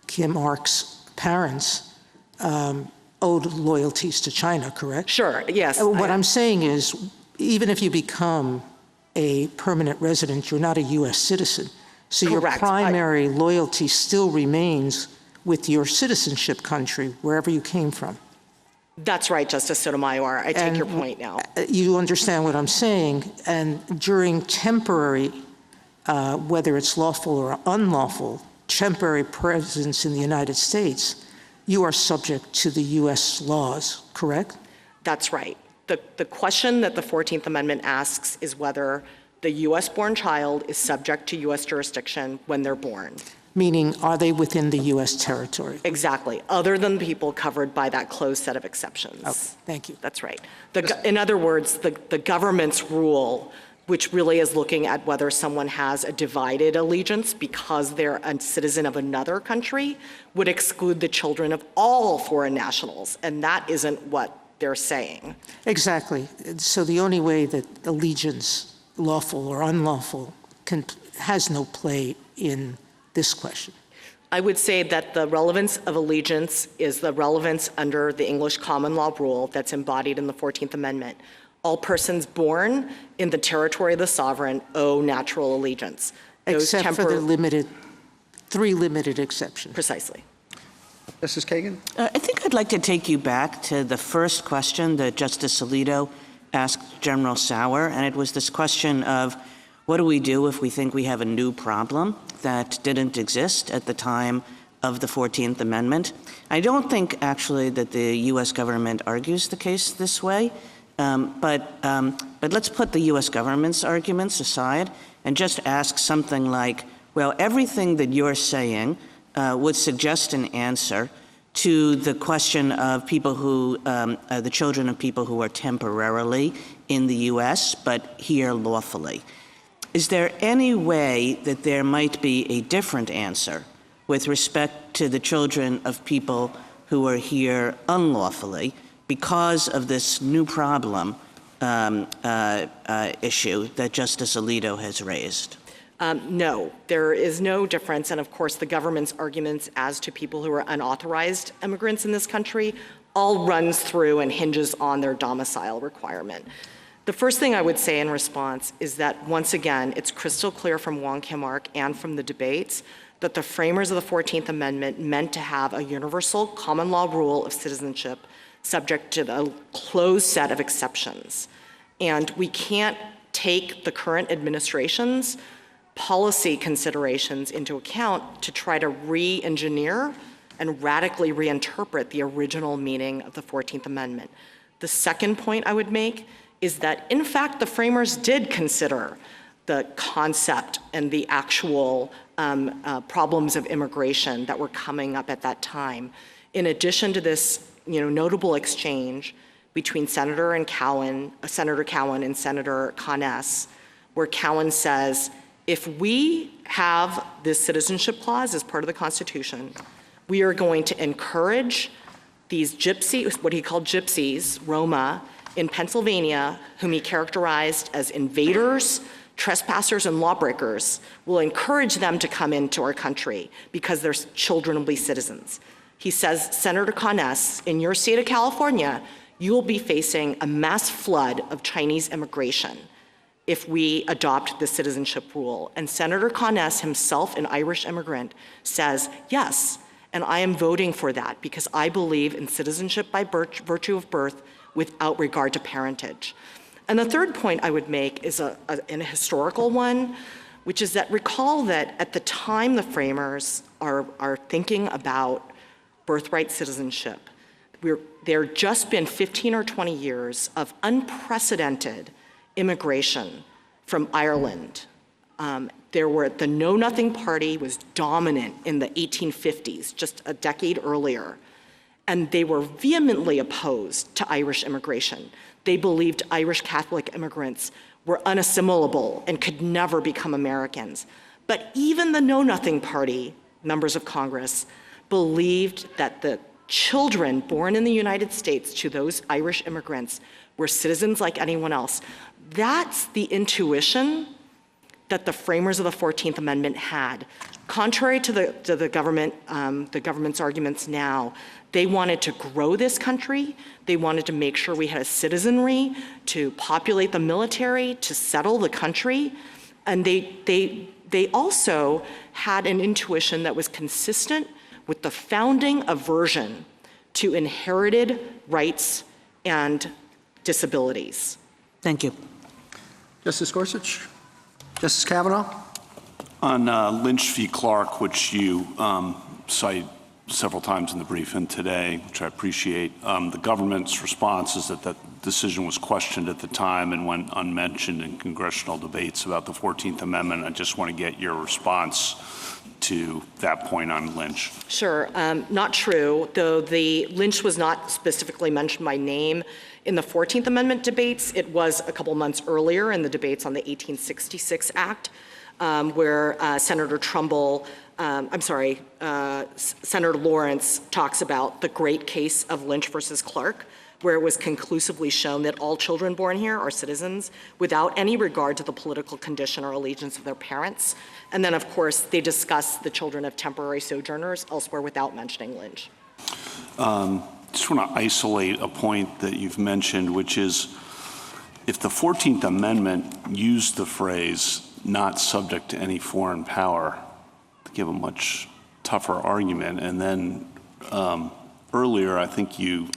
Kim Ark's parents owed loyalties to China, correct? Sure, yes. What I'm saying is, even if you become a permanent resident, you're not a U.S. citizen. So your Correct. primary loyalty still remains with your citizenship country, wherever you came from. That's right, Justice Sotomayor. I take your point now. You understand what I'm saying? And during temporary, whether it's lawful or unlawful, temporary presence in the United States, you are subject to the U.S. laws, correct? That's right. The question that the 14th Amendment asks is whether the U.S.-born child is subject to U.S. jurisdiction when they're born. Meaning, are they within the U.S. territory? Exactly, other than the people covered by that closed set of exceptions. Okay, thank you. That's right. In other words, the government's rule, which really is looking at whether someone has a divided allegiance because they're a citizen of another country, would exclude the children of all foreign nationals, and that isn't what they're saying. Exactly. So the only way that allegiance, lawful or unlawful, has no play in this question. I would say that the relevance of allegiance is the relevance under the English common law rule that's embodied in the 14th Amendment. All persons born in the territory of the sovereign owe natural allegiance. Except for the three limited exceptions. Precisely. Justice Kagan? I think I'd like to take you back to the first question that Justice Alito asked General Sauer, and it was this question of what do we do if we think we have a new problem that didn't exist at the time of the 14th Amendment? I don't think, actually, that the U.S. government argues the case this way, but let's put the U.S. government's arguments aside and just ask something like, well, everything that you're saying would suggest an answer to the question of people who, the children of people who are temporarily in the U.S. but here lawfully. Is there any way that there might be a different answer with respect to the children of people who are here unlawfully because of this new problem issue that Justice Alito has raised? No, there is no difference. And of course, the government's arguments as to people who are unauthorized immigrants in this country all runs through and hinges on their domicile requirement. The first thing I would say in response is that, once again, it's crystal clear from Wong Kim Ark and from the debates that the framers of the 14th Amendment meant to have a universal common law rule of citizenship subject to the closed set of exceptions. And we can't take the current administration's policy considerations into account to try to re-engineer and radically reinterpret the original meaning of the 14th Amendment. The second point I would make is that, in fact, the framers did consider the concept and the actual problems of immigration that were coming up at that time. In addition to this, notable exchange between Senator Cowan and Senator Conness, where Cowan says, if we have this citizenship clause as part of the Constitution, we are going to encourage these gypsies, what he called gypsies, Roma, in Pennsylvania, whom he characterized as invaders, trespassers, and lawbreakers, will encourage them to come into our country because their children will be citizens. He says, Senator Conness, in your state of California, you will be facing a mass flood of Chinese immigration if we adopt the citizenship rule. And Senator Conness, himself an Irish immigrant, says, yes, and I am voting for that because I believe in citizenship by virtue of birth without regard to parentage. And the third point I would make is a historical one, which is that recall that at the time the framers are thinking about birthright citizenship, there had just been 15 or 20 years of unprecedented immigration from Ireland. The Know Nothing Party was dominant in the 1850s, just a decade earlier. And they were vehemently opposed to Irish immigration. They believed Irish Catholic immigrants were unassimilable and could never become Americans. But even the Know Nothing Party, members of Congress, believed that the children born in the United States to those Irish immigrants were citizens like anyone else. That's the intuition that the framers of the 14th Amendment had. Contrary to the government's arguments now, they wanted to grow this country. They wanted to make sure we had a citizenry to populate the military, to settle the country. And they also had an intuition that was consistent with the founding aversion to inherited rights and disabilities. Thank you. Justice Gorsuch? Justice Kavanaugh? On Lynch v. Clark, which you cite several times in the briefing today, which I appreciate, the government's response is that that decision was questioned at the time and went unmentioned in congressional debates about the 14th Amendment. I just want to get your response to that point on Lynch. Sure, not true, though the Lynch was not specifically mentioned by name in the 14th Amendment debates. It was a couple months earlier in the debates on the 1866 Act, where Senator Lawrence talks about the great case of Lynch versus Clark, where it was conclusively shown that all children born here are citizens without any regard to the political condition or allegiance of their parents. And then, of course, they discuss the children of temporary sojourners elsewhere without mentioning Lynch. Just want to isolate a point that you've mentioned, which is if the 14th Amendment used the phrase not subject to any foreign power, to give a much tougher argument. And then earlier, I think you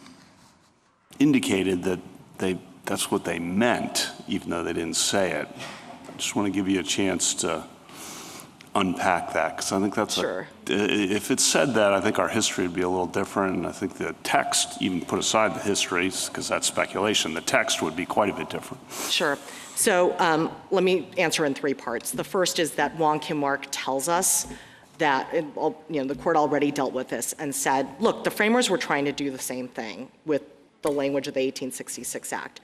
indicated that that's what they meant, even though they didn't say it. I just want to give you a chance to unpack that, because I think that's Sure. If it said that, I think our history would be a little different, and I think the text, even put aside the history, because that's speculation, the text would be quite a bit different. Sure. So let me answer in three parts. The first is that Wong Kim Ark tells us that the court already dealt with this and said, look, the framers were trying to do the same thing with the language of the 1866 Act.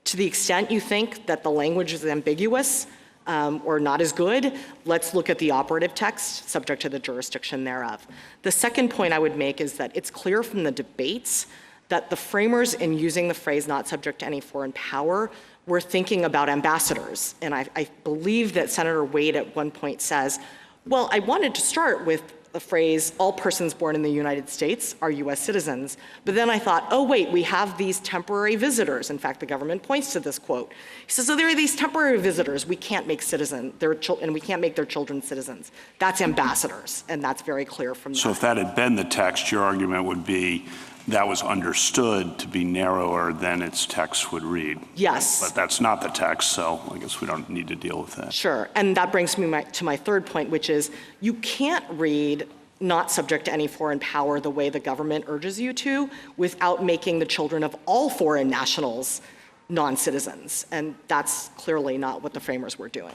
To the extent you think that the language is ambiguous or not as good, let's look at the operative text subject to the jurisdiction thereof. The second point I would make is that it's clear from the debates that the framers, in using the phrase not subject to any foreign power, were thinking about ambassadors. And I believe that Senator Wade at one point says, well, I wanted to start with the phrase, all persons born in the United States are US citizens. But then I thought, oh wait, we have these temporary visitors. In fact, the government points to this quote. He says, so there are these temporary visitors we can't make and we can't make their children citizens. That's ambassadors, and that's very clear from that. So if that had been the text, your argument would be that was understood to be narrower than its text would read. Yes. But that's not the text, so I guess we don't need to deal with that. Sure, and that brings me to my third point, which is you can't read not subject to any foreign power the way the government urges you to without making the children of all foreign nationals non-citizens, and that's clearly not what the framers were doing.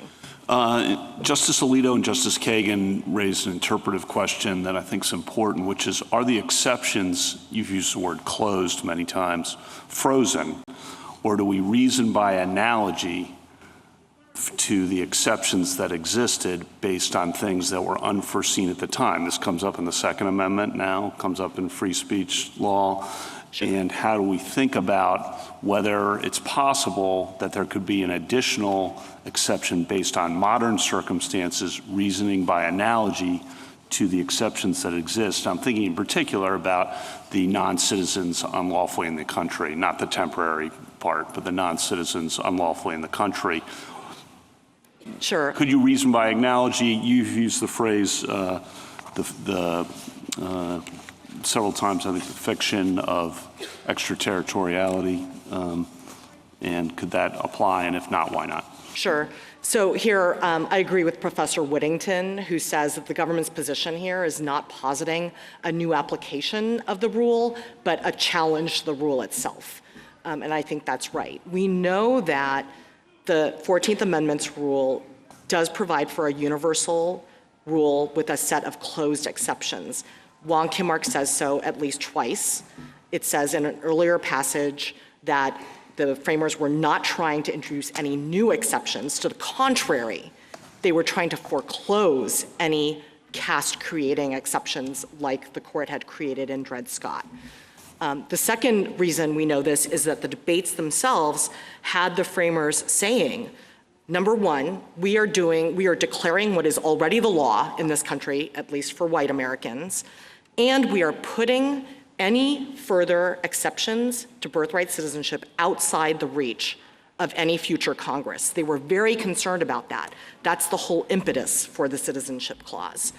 Justice Alito and Justice Kagan raised an interpretive question that I think is important, which is, are the exceptions, you've used the word closed many times, frozen, or do we reason by analogy to the exceptions that existed based on things that were unforeseen at the time? This comes up in the Second Amendment now, comes up in free speech law. Sure. And how do we think about whether it's possible that there could be an additional exception based on modern circumstances, reasoning by analogy to the exceptions that exist? I'm thinking in particular about the non-citizens unlawfully in the country, not the temporary part, but the non-citizens unlawfully in the country. Sure. Could you reason by analogy? You've used the phrase, several times, I think, the fiction of extraterritoriality, and could that apply, and if not, why not? Sure. So here, I agree with Professor Whittington, who says that the government's position here is not positing a new application of the rule, but a challenge to the rule itself. And I think that's right. We know that the 14th Amendment's rule does provide for a universal rule with a set of closed exceptions. Wong Kim Ark says so at least twice. It says in an earlier passage that the framers were not trying to introduce any new exceptions. To the contrary, they were trying to foreclose any caste-creating exceptions like the court had created in Dred Scott. The second reason we know this is that the debates themselves had the framers saying, Number one, we are declaring what is already the law in this country, at least for white Americans, and we are putting any further exceptions to birthright citizenship outside the reach of any future Congress. They were very concerned about that. That's the whole impetus for the Citizenship Clause.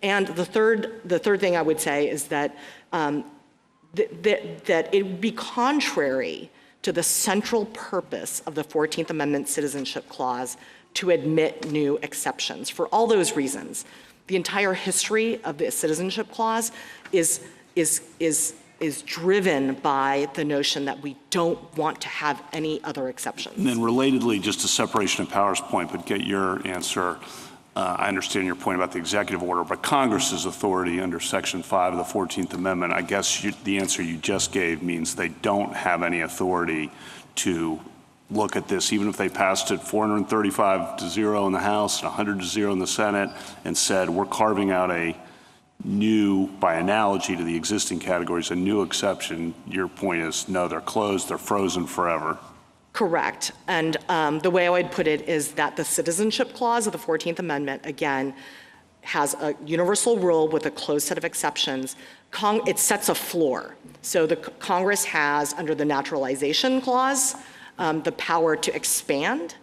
And the third thing I would say is that that it would be contrary to the central purpose of the 14th Amendment Citizenship Clause to admit new exceptions. For all those reasons, the entire history of the Citizenship Clause is driven by the notion that we don't want to have any other exceptions. And then relatedly, just a separation of powers point, but get your answer. I understand your point about the executive order, but Congress's authority under Section 5 of the 14th Amendment, I guess the answer you just gave means they don't have any authority to look at this, even if they passed it 435-0 in the House and 100-0 in the Senate and said, we're carving out a new, by analogy to the existing categories, a new exception. Your point is, no, they're closed, they're frozen forever. Correct. And the way I would put it is that the Citizenship Clause of the 14th Amendment, again, has a universal rule with a closed set of exceptions. It sets a floor. So the Congress has, under the Naturalization Clause, the power to expand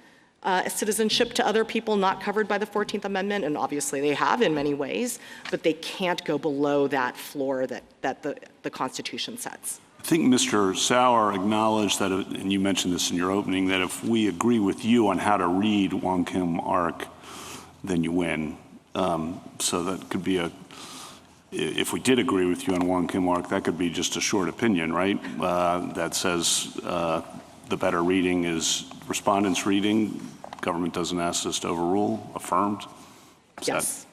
citizenship to other people not covered by the 14th Amendment, and obviously they have in many ways, but they can't go below that floor that the Constitution sets. I think Mr. Sauer acknowledged that, and you mentioned this in your opening, that if we agree with you on how to read Wong Kim Ark, then you win. So that could be if we did agree with you on Wong Kim Ark, that could be just a short opinion, right? That says the better reading is respondent's reading. Government doesn't ask us to overrule, affirmed. Yes.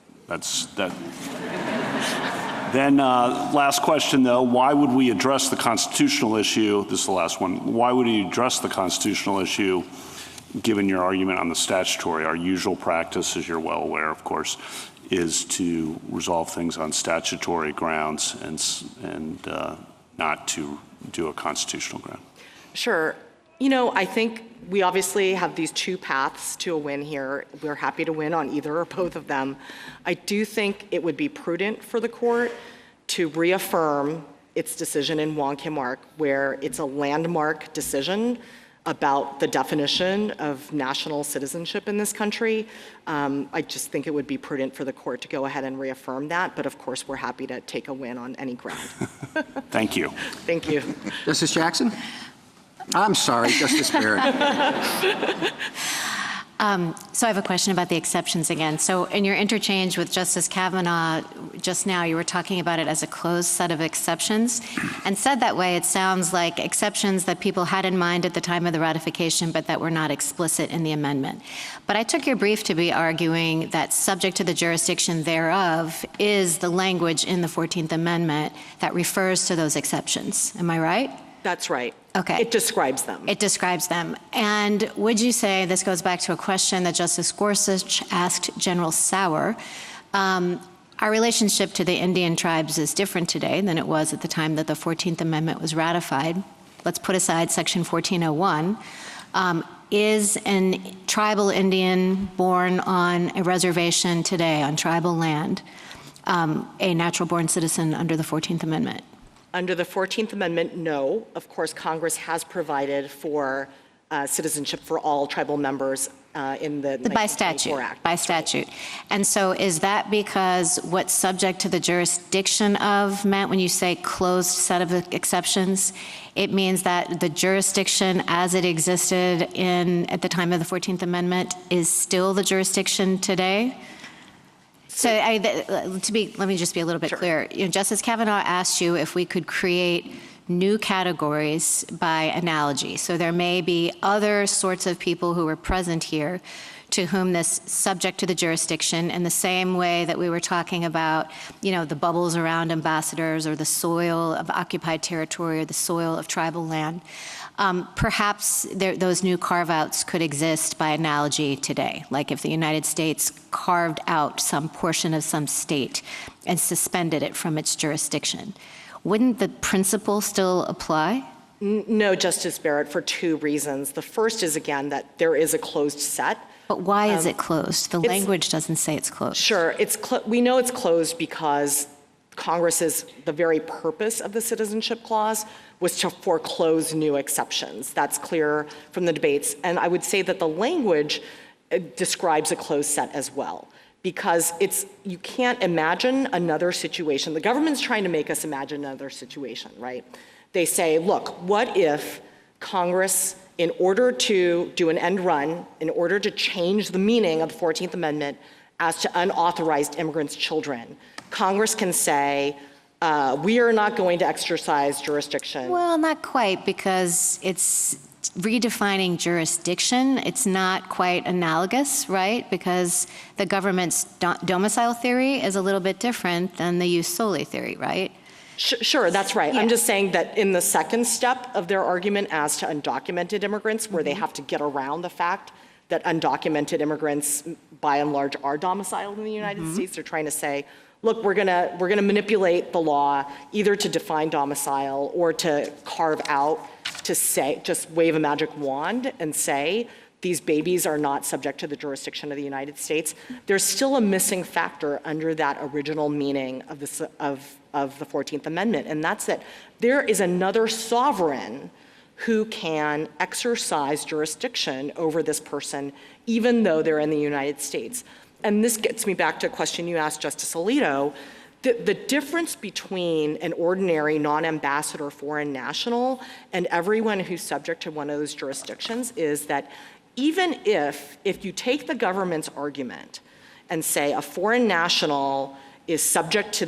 Then last question, though, why would we address the constitutional issue? This is the last one. Why would we address the constitutional issue, given your argument on the statutory? Our usual practice, as you're well aware, of course, is to resolve things on statutory grounds and not to do a constitutional ground. Sure. I think we obviously have these two paths to a win here. We're happy to win on either or both of them. I do think it would be prudent for the court to reaffirm its decision in Wong Kim Ark, where it's a landmark decision about the definition of national citizenship in this country. I just think it would be prudent for the court to go ahead and reaffirm that, but of course we're happy to take a win on any ground. Thank you. Thank you. Justice Jackson? I'm sorry, Justice Barrett. So I have a question about the exceptions again. So in your interchange with Justice Kavanaugh just now, you were talking about it as a closed set of exceptions. And said that way, it sounds like exceptions that people had in mind at the time of the ratification, but that were not explicit in the amendment. But I took your brief to be arguing that subject to the jurisdiction thereof is the language in the 14th Amendment that refers to those exceptions. Am I right? That's right. Okay. It describes them. It describes them. And would you say, this goes back to a question that Justice Gorsuch asked General Sauer, our relationship to the Indian tribes is different today than it was at the time that the 14th Amendment was ratified. Let's put aside Section 1401. Is a tribal Indian born on a reservation today, on tribal land, a natural-born citizen under the 14th Amendment? Under the 14th Amendment, no. Of course, Congress has provided for citizenship for all tribal members in the 1924 Act. By statute. And so is that because what's subject to the jurisdiction of meant when you say closed set of exceptions? It means that the jurisdiction as it existed at the time of the 14th Amendment is still the jurisdiction today? So let me just be a little bit clear. Justice Kavanaugh asked you if we could create new categories by analogy. So there may be other sorts of people who were present here to whom this subject to the jurisdiction in the same way that we were talking about, the bubbles around ambassadors or the soil of occupied territory or the soil of tribal land. Perhaps those new carve-outs could exist by analogy today, like if the United States carved out some portion of some state and suspended it from its jurisdiction. Wouldn't the principle still apply? No, Justice Barrett, for two reasons. The first is, again, that there is a closed set. But why is it closed? The language doesn't say it's closed. Sure, we know it's closed because Congress's, the very purpose of the Citizenship Clause was to foreclose new exceptions. That's clear from the debates. And I would say that the language describes a closed set as well, because you can't imagine another situation. The government's trying to make us imagine another situation, right? They say, look, what if Congress, in order to do an end run, in order to change the meaning of the 14th Amendment as to unauthorized immigrants' children, Congress can say, we are not going to exercise jurisdiction. Well, not quite, because it's redefining jurisdiction. It's not quite analogous, right? Because the government's domicile theory is a little bit different than the jus soli theory, right? Sure, that's right. Yeah. I'm just saying that in the second step of their argument as to undocumented immigrants, where they have to get around the fact that undocumented immigrants, by and large, are domiciled in the United States, they're trying to say, look, we're gonna manipulate the law either to define domicile or to carve out, to say, just wave a magic wand and say, these babies are not subject to the jurisdiction of the United States. There's still a missing factor under that original meaning of the 14th Amendment, and that's that there is another sovereign who can exercise jurisdiction over this person, even though they're in the United States. And this gets me back to a question you asked Justice Alito. The difference between an ordinary non-ambassador foreign national and everyone who's subject to one of those jurisdictions is that even if you take the government's argument and say a foreign national is subject to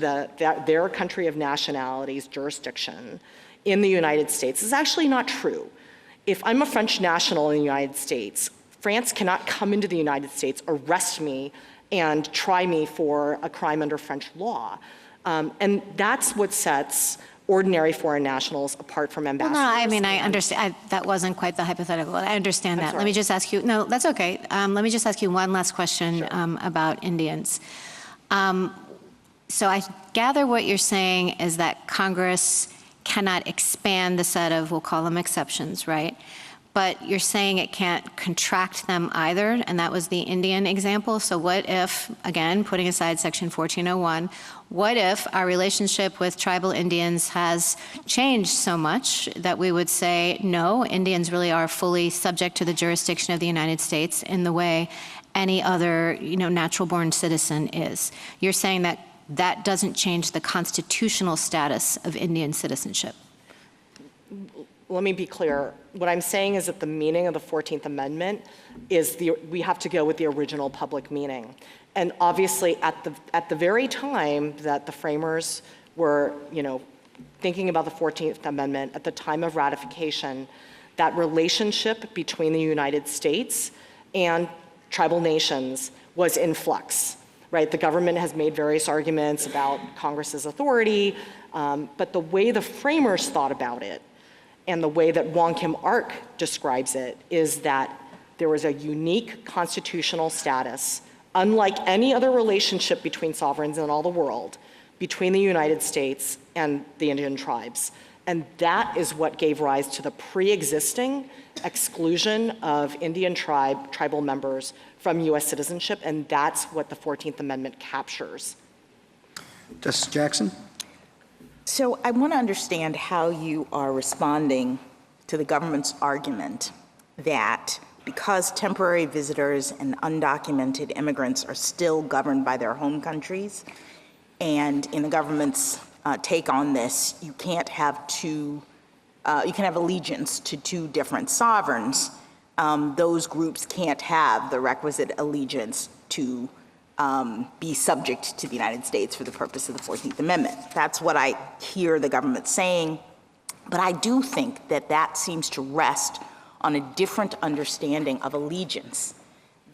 their country of nationality's jurisdiction in the United States, is actually not true. If I'm a French national in the United States, France cannot come into the United States, arrest me, and try me for a crime under French law. And that's what sets ordinary foreign nationals apart from ambassadors. Well, no, I mean, I understand. That wasn't quite the hypothetical. I understand that. Let me just ask you, no, that's okay. Let me just ask you one last question about Indians. So I gather what you're saying is that Congress cannot expand the set of, we'll call them exceptions, right? But you're saying it can't contract them either, and that was the Indian example. So what if, again, putting aside Section 1401, what if our relationship with tribal Indians has changed so much that we would say, no, Indians really are fully subject to the jurisdiction of the United States in the way any other, natural-born citizen is? You're saying that that doesn't change the constitutional status of Indian citizenship. Let me be clear. What I'm saying is that the meaning of the 14th Amendment is we have to go with the original public meaning. And obviously, at the very time that the framers were, thinking about the 14th Amendment, at the time of ratification, that relationship between the United States and tribal nations was in flux, right? The government has made various arguments about Congress's authority, but the way the framers thought about it and the way that Wong Kim Ark describes it is that there was a unique constitutional status, unlike any other relationship between sovereigns in all the world, between the United States and the Indian tribes. And that is what gave rise to the pre-existing exclusion of Indian tribal members from U.S. citizenship, and that's what the 14th Amendment captures. Justice Jackson? So I want to understand how you are responding to the government's argument that because temporary visitors and undocumented immigrants are still governed by their home countries, and in the government's take on this, you can't have you can have allegiance to two different sovereigns. Those groups can't have the requisite allegiance to be subject to the United States for the purpose of the 14th Amendment. That's what I hear the government saying. But I do think that that seems to rest on a different understanding of allegiance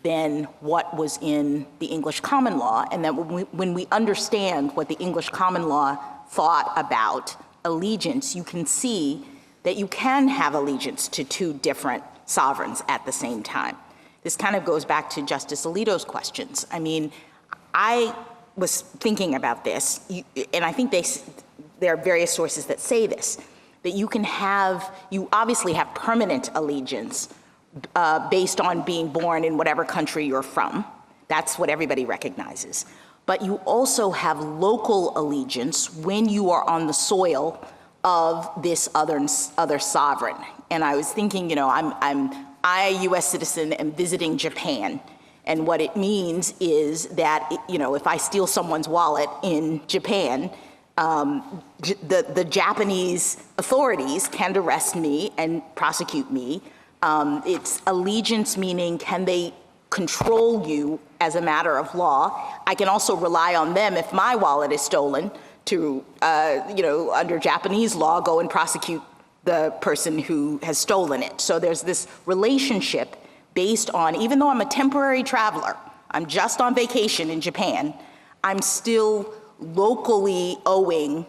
than what was in the English common law, and that when we understand what the English common law thought about allegiance, you can see that you can have allegiance to two different sovereigns at the same time. This kind of goes back to Justice Alito's questions. I mean, I was thinking about this, and I think there are various sources that say this, that you obviously have permanent allegiance based on being born in whatever country you're from. That's what everybody recognizes. But you also have local allegiance when you are on the soil of this other sovereign. And I was thinking, I, a U.S. citizen, am visiting Japan. And what it means is that, if I steal someone's wallet in Japan, the Japanese authorities can arrest me and prosecute me. It's allegiance, meaning can they control you as a matter of law. I can also rely on them if my wallet is stolen to, under Japanese law, go and prosecute the person who has stolen it. So there's this relationship based on, even though I'm a temporary traveler, I'm just on vacation in Japan, I'm still locally owing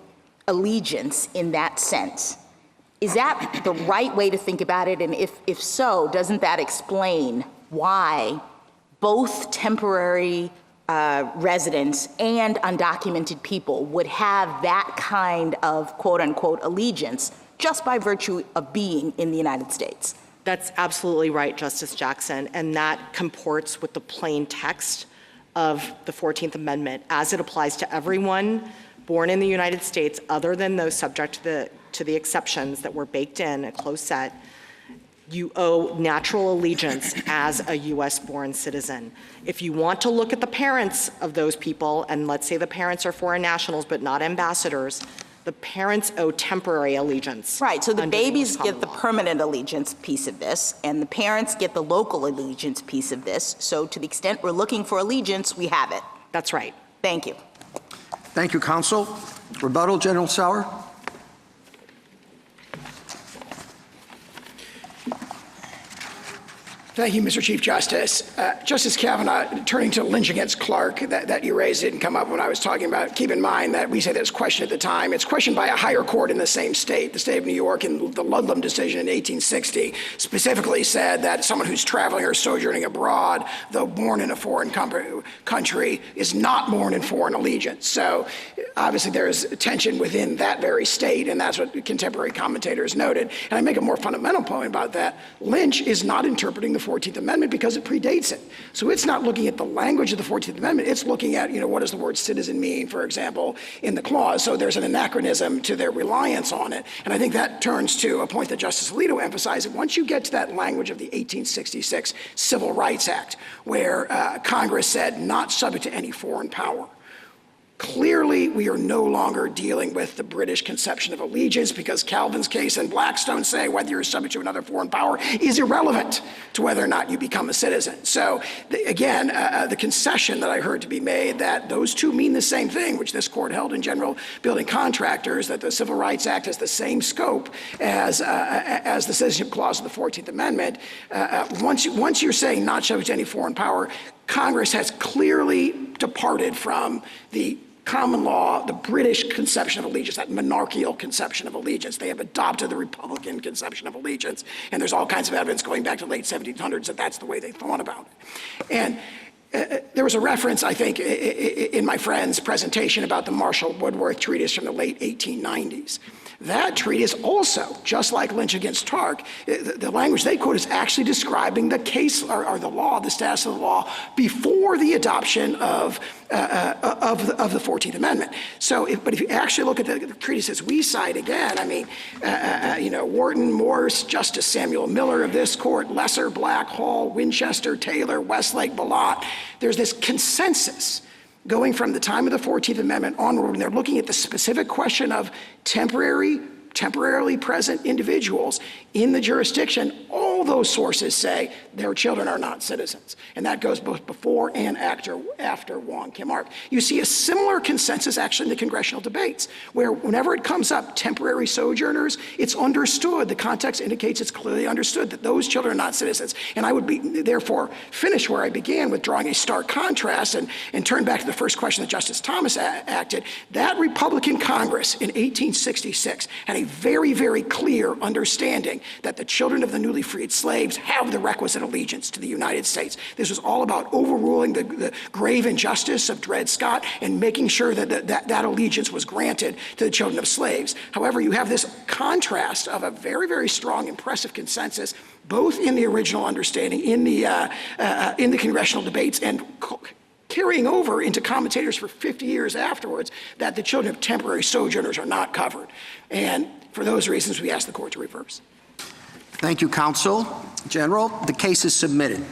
allegiance in that sense. Is that the right way to think about it? And if so, doesn't that explain why both temporary residents and undocumented people would have that kind of quote unquote allegiance just by virtue of being in the United States? That's absolutely right, Justice Jackson, and that comports with the plain text of the 14th Amendment as it applies to everyone born in the United States other than those subject to the exceptions that were baked in, a close set. You owe natural allegiance as a US-born citizen. If you want to look at the parents of those people, and let's say the parents are foreign nationals but not ambassadors, the parents owe temporary allegiance. Right, so the babies common get the law. permanent allegiance piece of this, and the parents get the local allegiance piece of this. So to the extent we're looking for allegiance, we have it. That's right. Thank you. Thank you, counsel. Rebuttal, General Sauer. Thank you, Mr. Chief Justice. Justice Kavanaugh, turning to Lynch against Clark, that you raised didn't come up when I was talking about. Keep in mind that we say that it's questioned at the time. It's questioned by a higher court in the same state. The state of New York, in the Ludlam decision in 1860, specifically said that someone who's traveling or sojourning abroad, though born in a foreign country, is not born in foreign allegiance. So obviously there's tension within that very state, and that's what contemporary commentators noted. And I make a more fundamental point about that. Lynch is not interpreting the 14th Amendment because it predates it. So it's not looking at the language of the 14th Amendment. It's looking at, what does the word citizen mean, for example, in the clause. So there's an anachronism to their reliance on it. And I think that turns to a point that Justice Alito emphasized. Once you get to that language of the 1866 Civil Rights Act, where Congress said not subject to any foreign power, clearly, we are no longer dealing with the British conception of allegiance, because Calvin's case and Blackstone say whether you're subject to another foreign power is irrelevant to whether or not you become a citizen. So again, the concession that I heard to be made that those two mean the same thing, which this court held in General Building Contractors, that the Civil Rights Act has the same scope as the Citizenship Clause of the 14th Amendment. Once you're saying not subject to any foreign power, Congress has clearly departed from the common law, the British conception of allegiance, that monarchical conception of allegiance. They have adopted the Republican conception of allegiance, and there's all kinds of evidence going back to the late 1700s that that's the way they thought about it. And there was a reference, I think, in my friend's presentation about the Marshall Woodworth treatise from the late 1890s. That treatise also, just like Lynch against Clark, the language they quote is actually describing the case or the law, the status of the law before the adoption of the 14th Amendment. So, but if you actually look at the treatises we cite again, I mean, Wharton, Morse, Justice Samuel Miller of this court, Lesser, Black, Hall, Winchester, Taylor, Westlake, Ballot, there's this consensus going from the time of the 14th Amendment onward, and they're looking at the specific question of temporarily present individuals in the jurisdiction. All those sources say their children are not citizens. And that goes both before and after Wong Kim Ark. You see a similar consensus actually in the congressional debates, where whenever it comes up, temporary sojourners, it's understood, the context indicates it's clearly understood that those children are not citizens. And I would therefore finish where I began with drawing a stark contrast and turn back to the first question that Justice Thomas acted. That Republican Congress in 1866 had a very, very clear understanding that the children of the newly freed freed slaves have the requisite allegiance to the United States. This was all about overruling the grave injustice of Dred Scott and making sure that allegiance was granted to the children of slaves. However, you have this contrast of a very, very strong, impressive consensus, both in the original understanding, in the congressional debates, and carrying over into commentators for 50 years afterwards, that the children of temporary sojourners are not covered. And for those reasons, we ask the court to reverse. Thank you, counsel. General, the case is submitted.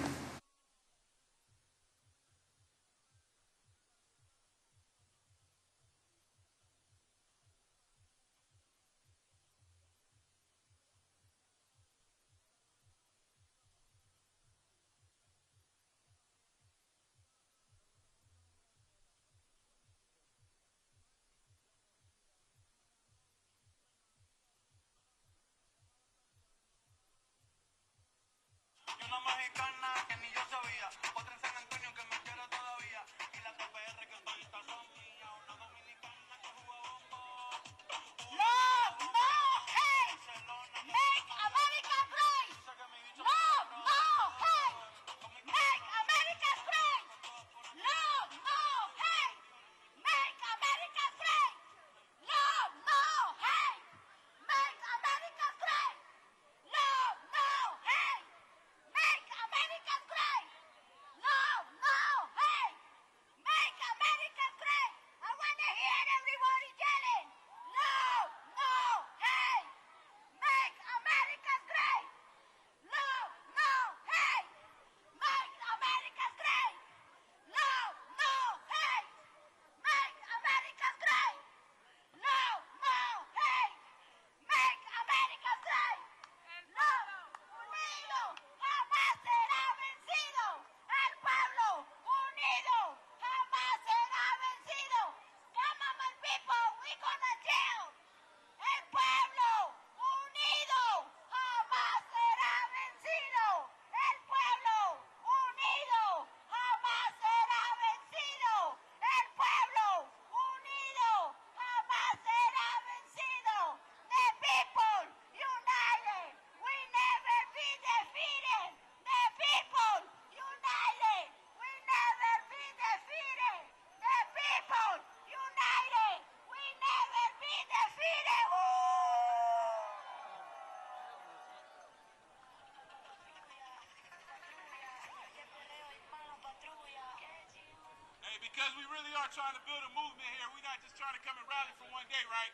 Because we really are trying to build a movement here. We're not just trying to come and rally for one day, right?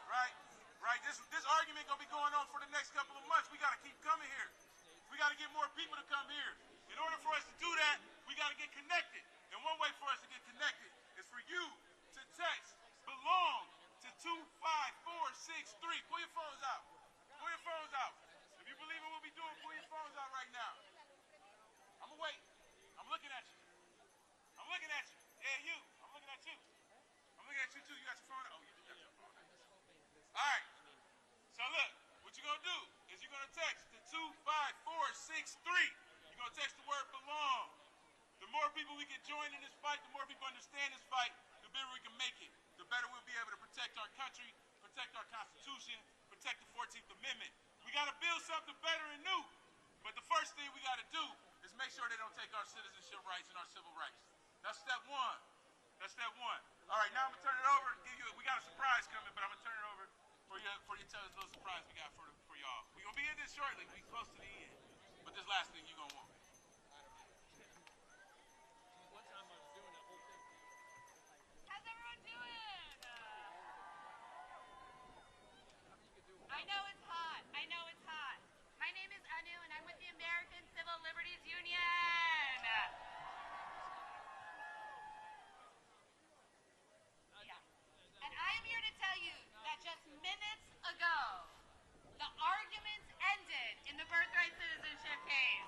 Right. This argument gonna be going on for the next couple of months. We gotta keep coming here. We gotta get more people to come here. In order for us to do that, we gotta get connected. And one way for us to get connected is for you to text "belong" to 25463. Pull your phones out. Pull your phones out. If you believe in what we're doing, pull your phones out right now. I'm gonna wait. I'm looking at you. I'm looking at you. Yeah, you. I'm looking at you. I'm looking at you too. You got your phone out? Oh, you do got your phone out. All right. So look, what you're going to do is you're going to text to 25463. You're going to text the word "belong." The more people we can join in this fight, the more people understand this fight, the better we can make it. The better we'll be able to protect our country, protect our Constitution, protect the 14th Amendment. We got to build something better and new. But the first thing we got to do is make sure they don't take our citizenship rights and our civil rights. That's step one. That's step one. All right, now I'm going to turn it over. We got a surprise coming, but I'm going to turn it over for you to tell us a little surprise we got for y'all. We're going to be in this shortly. We're close to the end. But this last thing you're going to want. How's everyone doing? I know it's hot. I know it's hot. My name is Anu, and I'm with the American Civil Liberties Union. And I am here to tell you that just minutes ago, the arguments ended in the Birthright Citizenship case.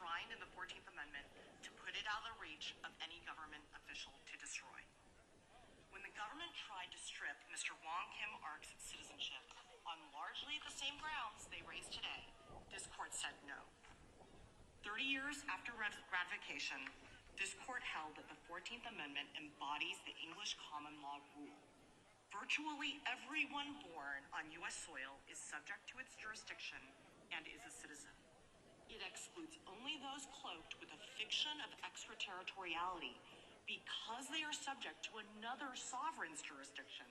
enshrined in the 14th Amendment to put it out of the reach of any government official to destroy. When the government tried to strip Mr. Wong Kim Ark's citizenship on largely the same grounds they raised today, this court said no. 30 years after ratification, this court held that the 14th Amendment embodies the English common law rule. Virtually everyone born on U.S. soil is subject to its jurisdiction and is a citizen. It excludes only those cloaked with a fiction of extraterritoriality because they are subject to another sovereign's jurisdiction,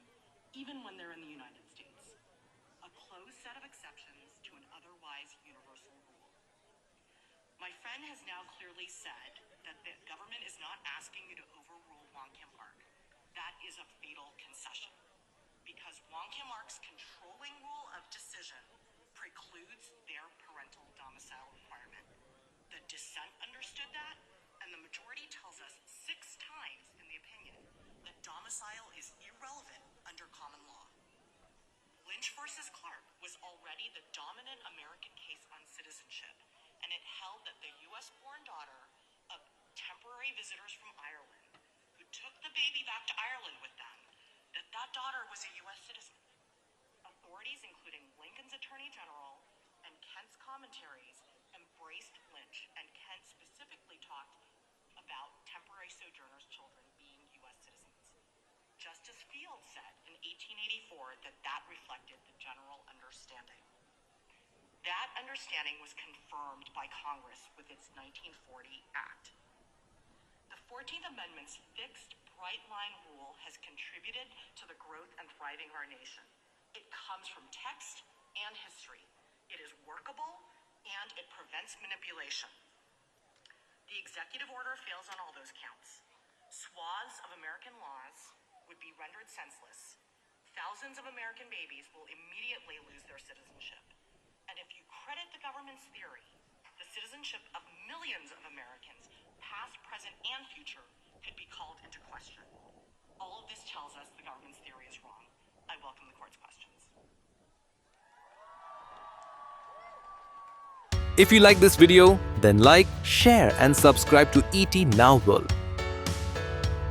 even when they're in the United States. A closed set of exceptions to an otherwise universal rule. My friend has now clearly said that the government is not asking you to overrule Wong Kim Ark. That is a fatal concession, because Wong Kim Ark's controlling rule of decision precludes their parental domicile requirement. The dissent understood that, and the majority tells us 6 times in the opinion that domicile is irrelevant under common law. Lynch versus Clark was already the dominant American case on citizenship, and it held that the U.S.-born daughter of temporary visitors from Ireland who took the baby back to Ireland with them, that daughter was a U.S. citizen. Authorities, including Lincoln's Attorney General and Kent's commentaries, embraced Lynch, and Kent specifically talked about temporary sojourners' children being U.S. citizens. Justice Field said in 1884 that reflected the general understanding. That understanding was confirmed by Congress with its 1940 Act. The 14th Amendment's fixed, bright-line rule has contributed to the growth and thriving of our nation. It comes from text and history. It is workable, and it prevents manipulation. The executive order fails on all those counts. Swaths of American laws would be rendered senseless. Thousands of American babies will immediately lose their citizenship. And if you credit the government's theory, the citizenship of millions of Americans, past, present, and future, could be called into question. All of this tells us the government's theory is wrong. I welcome the court's questions. If you like this video, then like, share and subscribe to ET Now World.